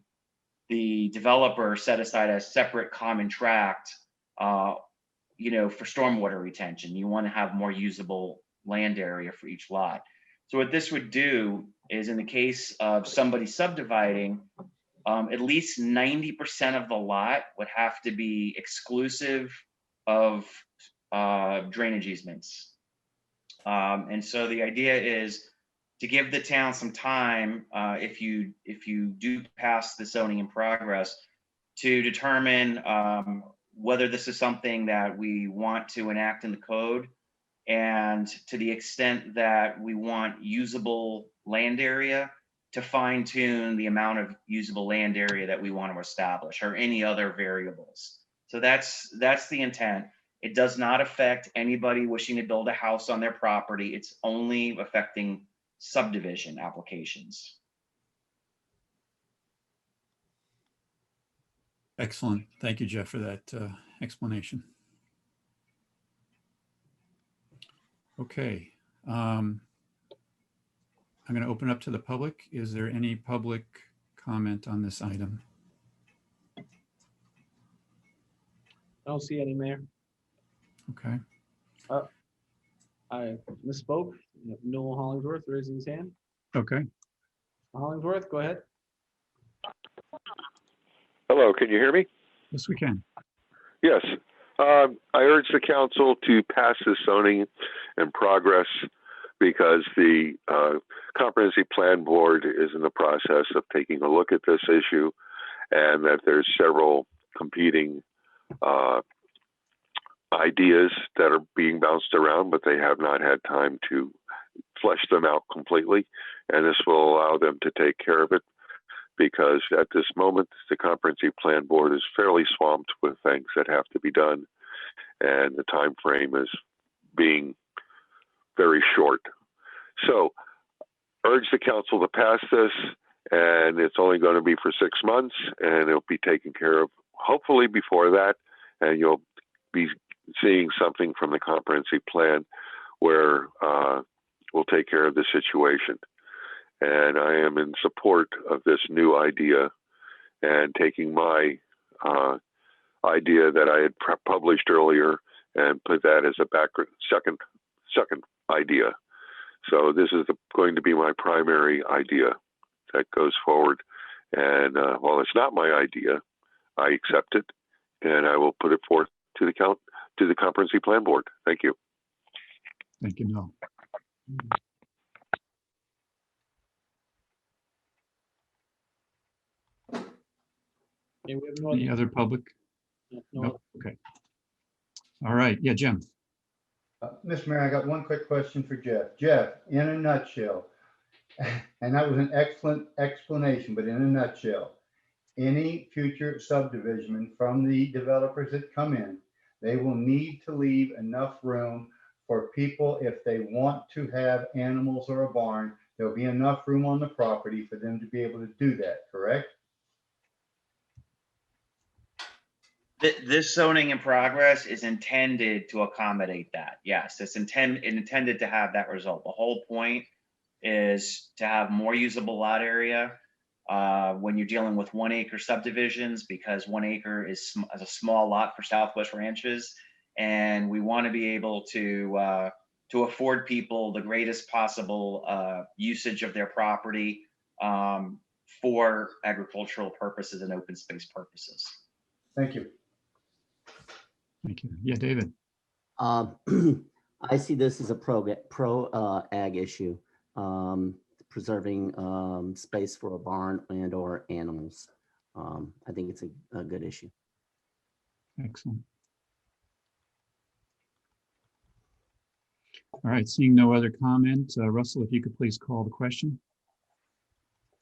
the developer set aside a separate common tract, for stormwater retention. You want to have more usable land area for each lot. So what this would do is, in the case of somebody subdividing, at least 90% of the lot would have to be exclusive of drainage easements. And so the idea is to give the town some time, if you do pass the zoning in progress, to determine whether this is something that we want to enact in the code, and to the extent that we want usable land area, to fine tune the amount of usable land area that we want to establish, or any other variables. So that's the intent. It does not affect anybody wishing to build a house on their property. It's only affecting subdivision applications. Excellent. Thank you, Jeff, for that explanation. Okay. I'm going to open up to the public. Is there any public comment on this item? I don't see any, Mayor. Okay. I misspoke. Noel Hollingsworth raising his hand. Okay. Hollingsworth, go ahead. Hello, can you hear me? Yes, we can. Yes. I urge the council to pass this zoning in progress because the Comprehensive Plan Board is in the process of taking a look at this issue, and that there's several competing ideas that are being bounced around, but they have not had time to flesh them out completely. And this will allow them to take care of it, because at this moment, the Comprehensive Plan Board is fairly swamped with things that have to be done, and the time frame is being very short. So urge the council to pass this, and it's only going to be for 6 months, and it'll be taken care of hopefully before that, and you'll be seeing something from the comprehensive plan where we'll take care of the situation. And I am in support of this new idea, and taking my idea that I had published earlier and put that as a second idea. So this is going to be my primary idea that goes forward. And while it's not my idea, I accept it, and I will put it forth to the Comprehensive Plan Board. Thank you. Thank you, Noel. Okay, we have Any other public? no. Nope. Okay. All right. Yeah, Jim. Mr. Mayor, I got one quick question for Jeff. Jeff, in a nutshell, and that was an excellent explanation, but in a nutshell, any future subdivision from the developers that come in, they will need to leave enough room for people, if they want to have animals or a barn, there'll be enough room on the property for them to be able to do that, correct? This zoning in progress is intended to accommodate that. Yes, it's intended to have that result. The whole point is to have more usable lot area when you're dealing with 1 acre subdivisions, because 1 acre is a small lot for Southwest ranches, and we want to be able to afford people the greatest possible usage of their property for agricultural purposes and open space purposes. Thank you. Thank you. Yeah, David. I see this as a pro ag issue, preserving space for a barn and or animals. I think it's a good issue. Excellent. All right, seeing no other comment, Russell, if you could please call the question.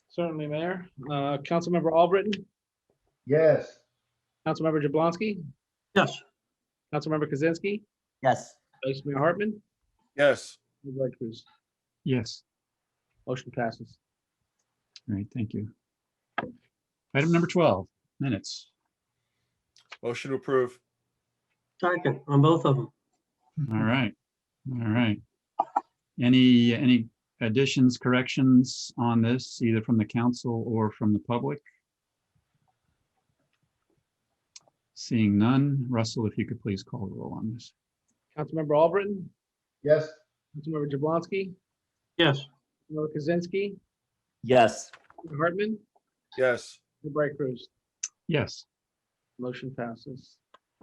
Certainly, Mayor. Councilmember Albritton? Yes. Councilmember Jablonski? Yes. Councilmember Kaczynski? Yes. Vice Mayor Hartman? Yes. Mayor Cruz? Yes. Motion passes. All right, thank you. Item number 12, minutes. Motion to approve. Second on both of them. All right. All right. Any additions, corrections on this, either from the council or from the public? Seeing none, Russell, if you could please call the roll on this. Councilmember Albritton? Yes. Councilmember Jablonski? Yes. Councilmember Kaczynski? Yes. Mayor Hartman? Yes. Mayor Cruz? Yes. Motion passes.